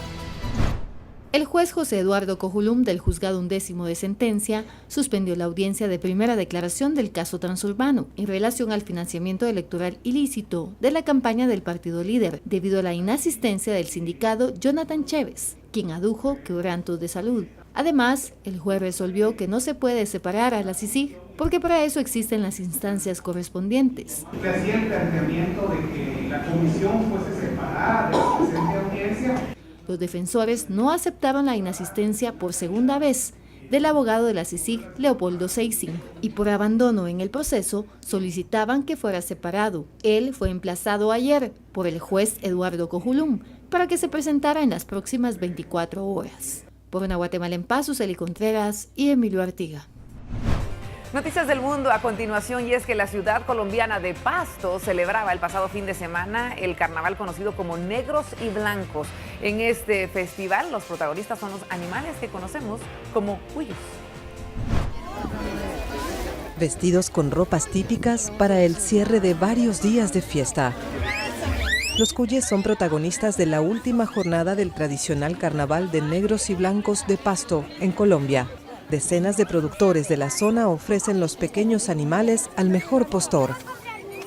El juez José Eduardo Cojulum del Juzgado 11º de Sentencia suspendió la audiencia de primera declaración del caso Transurbano en relación al financiamiento electoral ilícito de la campaña del partido líder debido a la inasistencia del sindicado Jonathan Chévez, quien adujo quebrantos de salud. Además, el juez resolvió que no se puede separar a la CICIG porque para eso existen las instancias correspondientes. Usted hacía el planteamiento de que la comisión fuese separada de la presente audiencia. Los defensores no aceptaron la inasistencia por segunda vez del abogado de la CICIG, Leopoldo Seising, y por abandono en el proceso solicitaban que fuera separado. Él fue emplazado ayer por el juez Eduardo Cojulum para que se presentara en las próximas 24 horas. Por una Guatemala en paz, Suseli Contreras y Emilio Artiga. Noticias del mundo a continuación, y es que la ciudad colombiana de Pasto celebraba el pasado fin de semana el carnaval conocido como Negros y Blancos. En este festival los protagonistas son los animales que conocemos como cuyes. Vestidos con ropas típicas para el cierre de varios días de fiesta. Los cuyes son protagonistas de la última jornada del tradicional carnaval de Negros y Blancos de Pasto, en Colombia. Decenas de productores de la zona ofrecen los pequeños animales al mejor postor.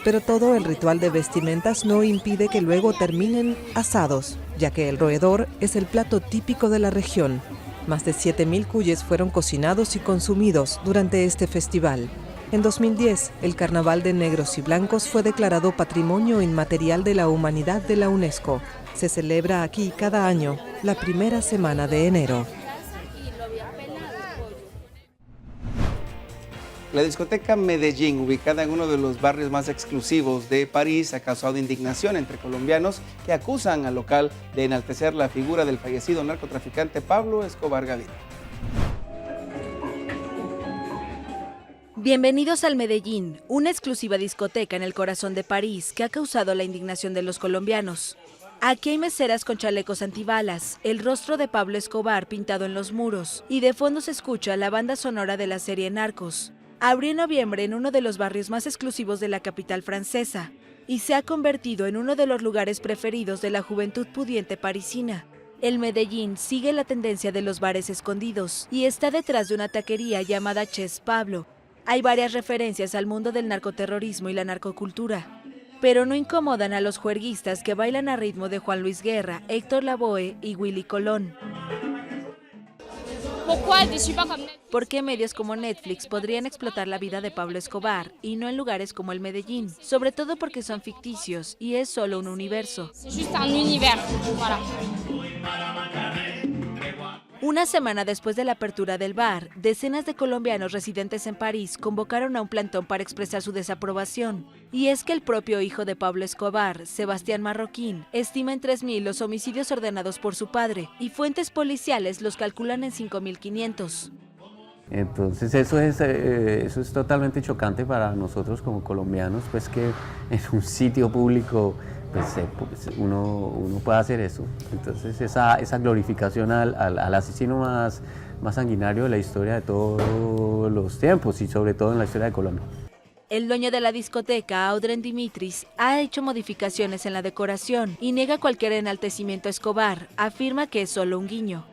Pero todo el ritual de vestimentas no impide que luego terminen asados, ya que el roedor es el plato típico de la región. Más de 7.000 cuyes fueron cocinados y consumidos durante este festival. En 2010, el Carnaval de Negros y Blancos fue declarado Patrimonio Inmaterial de la Humanidad de la UNESCO. Se celebra aquí cada año, la primera semana de enero. La discoteca Medellín, ubicada en uno de los barrios más exclusivos de París, ha causado indignación entre colombianos que acusan al local de enaltecer la figura del fallecido narcotraficante Pablo Escobar Gaviria. Bienvenidos al Medellín, una exclusiva discoteca en el corazón de París que ha causado la indignación de los colombianos. Aquí hay meseras con chalecos antibalas, el rostro de Pablo Escobar pintado en los muros y de fondo se escucha la banda sonora de la serie Narcos. Abrió en noviembre en uno de los barrios más exclusivos de la capital francesa y se ha convertido en uno de los lugares preferidos de la juventud pudiente parisina. El Medellín sigue la tendencia de los bares escondidos y está detrás de una taquería llamada Ches Pablo. Hay varias referencias al mundo del narcoterrorismo y la narcocultura, pero no incomodan a los juerguistas que bailan a ritmo de Juan Luis Guerra, Héctor Lavoe y Willy Colón. ¿Por qué medios como Netflix podrían explotar la vida de Pablo Escobar y no en lugares como el Medellín? Sobre todo porque son ficticios y es solo un universo. Una semana después de la apertura del bar, decenas de colombianos residentes en París convocaron a un plantón para expresar su desaprobación. Y es que el propio hijo de Pablo Escobar, Sebastián Marroquín, estima en 3.000 los homicidios ordenados por su padre y fuentes policiales los calculan en 5.500. Entonces eso es totalmente chocante para nosotros como colombianos, pues que en un sitio público pues uno puede hacer eso. Entonces esa glorificación al asesino más sanguinario de la historia de todos los tiempos y sobre todo en la historia de Colombia. El dueño de la discoteca, Audren Dimitris, ha hecho modificaciones en la decoración y niega cualquier enaltecimiento a Escobar. Afirma que es solo un guiño.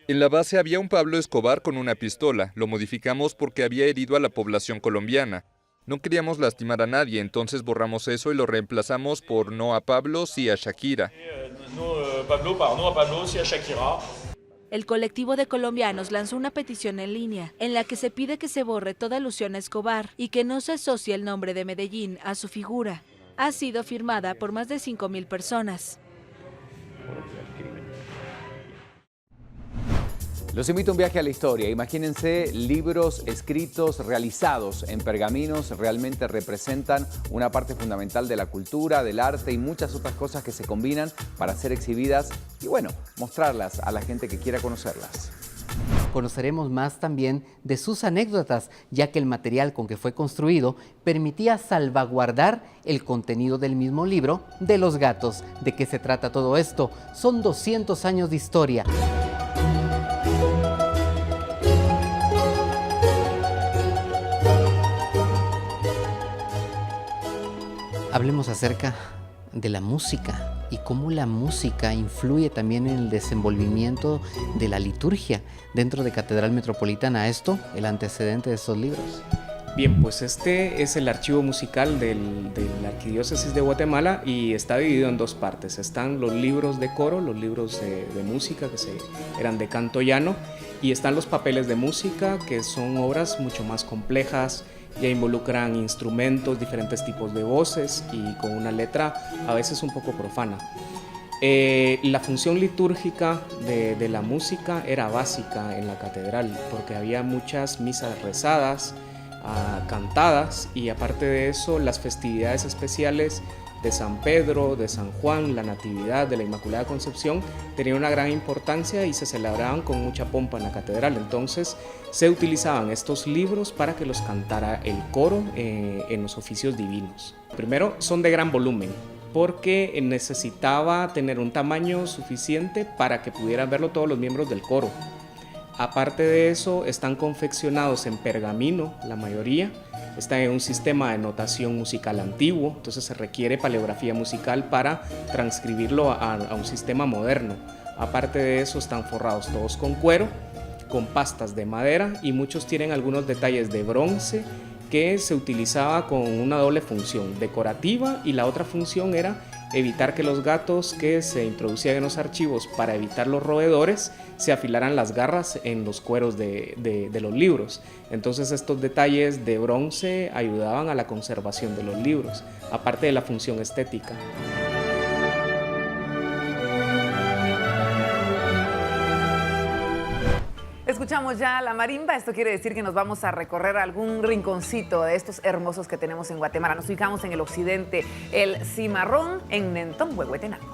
En la base había un Pablo Escobar con una pistola. Lo modificamos porque había herido a la población colombiana. No queríamos lastimar a nadie, entonces borramos eso y lo reemplazamos por no a Pablo, sí a Shakira. El colectivo de colombianos lanzó una petición en línea en la que se pide que se borre toda alusión a Escobar y que no se asocie el nombre de Medellín a su figura. Ha sido firmada por más de 5.000 personas. Los invito a un viaje a la historia. Imagínense libros escritos, realizados en pergaminos, realmente representan una parte fundamental de la cultura, del arte y muchas otras cosas que se combinan para ser exhibidas y bueno, mostrarlas a la gente que quiera conocerlas. Conoceremos más también de sus anécdotas, ya que el material con que fue construido permitía salvaguardar el contenido del mismo libro de los gatos. ¿De qué se trata todo esto? Son 200 años de historia. Hablemos acerca de la música y cómo la música influye también en el desenvolvimiento de la liturgia dentro de Catedral Metropolitana. Esto, el antecedente de estos libros. Bien, pues este es el archivo musical de la Arquidiócesis de Guatemala y está dividido en dos partes. Están los libros de coro, los libros de música que eran de canto llano, y están los papeles de música, que son obras mucho más complejas, ya involucran instrumentos, diferentes tipos de voces y con una letra a veces un poco profana. La función litúrgica de la música era básica en la catedral porque había muchas misas rezadas, cantadas, y aparte de eso las festividades especiales de San Pedro, de San Juan, la Natividad, de la Inmaculada Concepción tenían una gran importancia y se celebraban con mucha pompa en la catedral. Entonces se utilizaban estos libros para que los cantara el coro en los oficios divinos. Primero, son de gran volumen porque necesitaba tener un tamaño suficiente para que pudieran verlo todos los miembros del coro. Aparte de eso, están confeccionados en pergamino, la mayoría. Están en un sistema de notación musical antiguo, entonces se requiere paleografía musical para transcribirlo a un sistema moderno. Aparte de eso, están forrados todos con cuero, con pastas de madera, y muchos tienen algunos detalles de bronce que se utilizaba con una doble función, decorativa, y la otra función era evitar que los gatos que se introducían en los archivos para evitar los roedores se afilaran las garras en los cueros de los libros. Entonces estos detalles de bronce ayudaban a la conservación de los libros, aparte de la función estética. Escuchamos ya la marimba, esto quiere decir que nos vamos a recorrer algún rinconcito de estos hermosos que tenemos en Guatemala. Nos ubicamos en el occidente, el Cimarrón, en Nentón, Huehuetenango.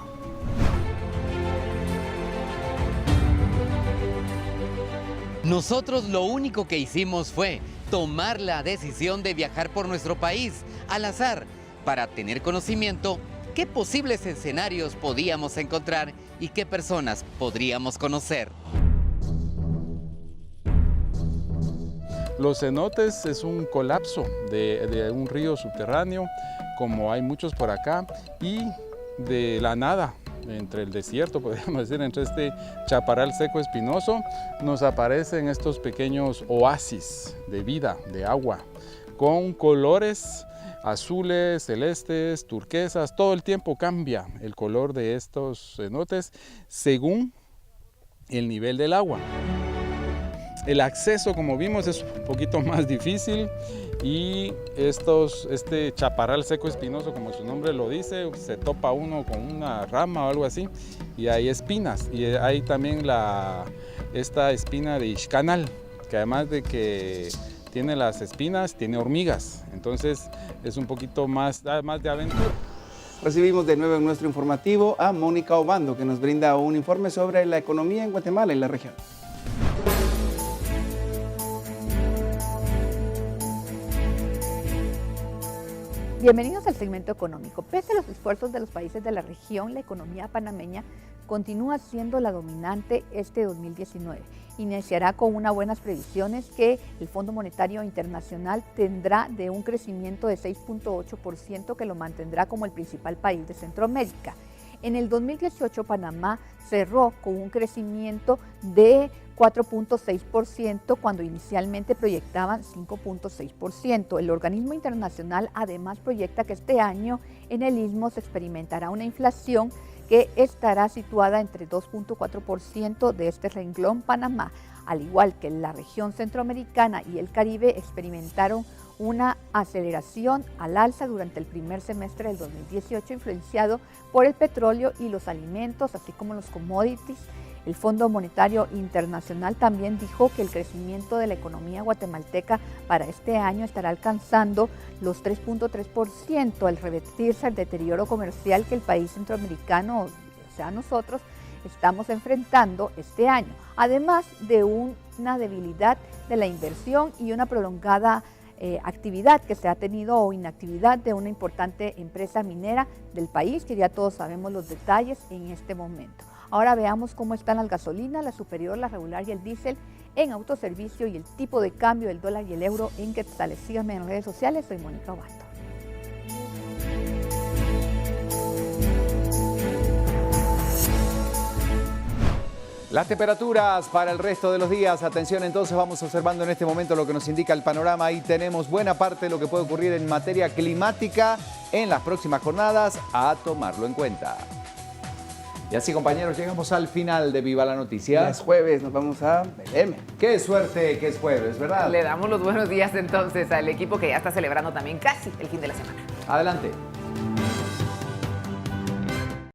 Nosotros lo único que hicimos fue tomar la decisión de viajar por nuestro país al azar para tener conocimiento qué posibles escenarios podíamos encontrar y qué personas podríamos conocer. Los cenotes es un colapso de un río subterráneo, como hay muchos por acá, y de la nada, entre el desierto, podríamos decir, entre este chaparral seco espinoso, nos aparecen estos pequeños oasis de vida, de agua, con colores azules, celestes, turquesas. Todo el tiempo cambia el color de estos cenotes según el nivel del agua. El acceso, como vimos, es un poquito más difícil, y este chaparral seco espinoso, como su nombre lo dice, se topa uno con una rama o algo así, y hay espinas, y hay también esta espina de Ixcanal, que además de que tiene las espinas, tiene hormigas, entonces es un poquito más de aventura. Recibimos de nuevo en nuestro informativo a Mónica Obando, que nos brinda un informe sobre la economía en Guatemala y la región. Bienvenidos al segmento económico. Pese a los esfuerzos de los países de la región, la economía panameña continúa siendo la dominante este 2019. Iniciará con unas buenas previsiones que el Fondo Monetario Internacional tendrá de un crecimiento de 6.8% que lo mantendrá como el principal país de Centroamérica. En el 2018, Panamá cerró con un crecimiento de 4.6% cuando inicialmente proyectaban 5.6%. El organismo internacional además proyecta que este año en el Istmo se experimentará una inflación que estará situada entre 2.4% de este renglón. Panamá, al igual que la región centroamericana y el Caribe, experimentaron una aceleración al alza durante el primer semestre del 2018, influenciado por el petróleo y los alimentos, así como los commodities. El Fondo Monetario Internacional también dijo que el crecimiento de la economía guatemalteca para este año estará alcanzando los 3.3% al revertirse el deterioro comercial que el país centroamericano, o sea nosotros, estamos enfrentando este año, además de una debilidad de la inversión y una prolongada actividad que se ha tenido o inactividad de una importante empresa minera del país, que ya todos sabemos los detalles en este momento. Ahora veamos cómo están las gasolinas, la superior, la regular y el diésel en autoservicio y el tipo de cambio del dólar y el euro en quetzales. Síganme en redes sociales, soy Mónica Obato. Las temperaturas para el resto de los días, atención entonces, vamos observando en este momento lo que nos indica el panorama. Ahí tenemos buena parte de lo que puede ocurrir en materia climática en las próximas jornadas, a tomarlo en cuenta. Y así, compañeros, llegamos al final de Viva la Noticia. Ya es jueves, nos vamos a Belém. Qué suerte que es jueves, ¿verdad? Le damos los buenos días entonces al equipo que ya está celebrando también casi el fin de la semana. Adelante.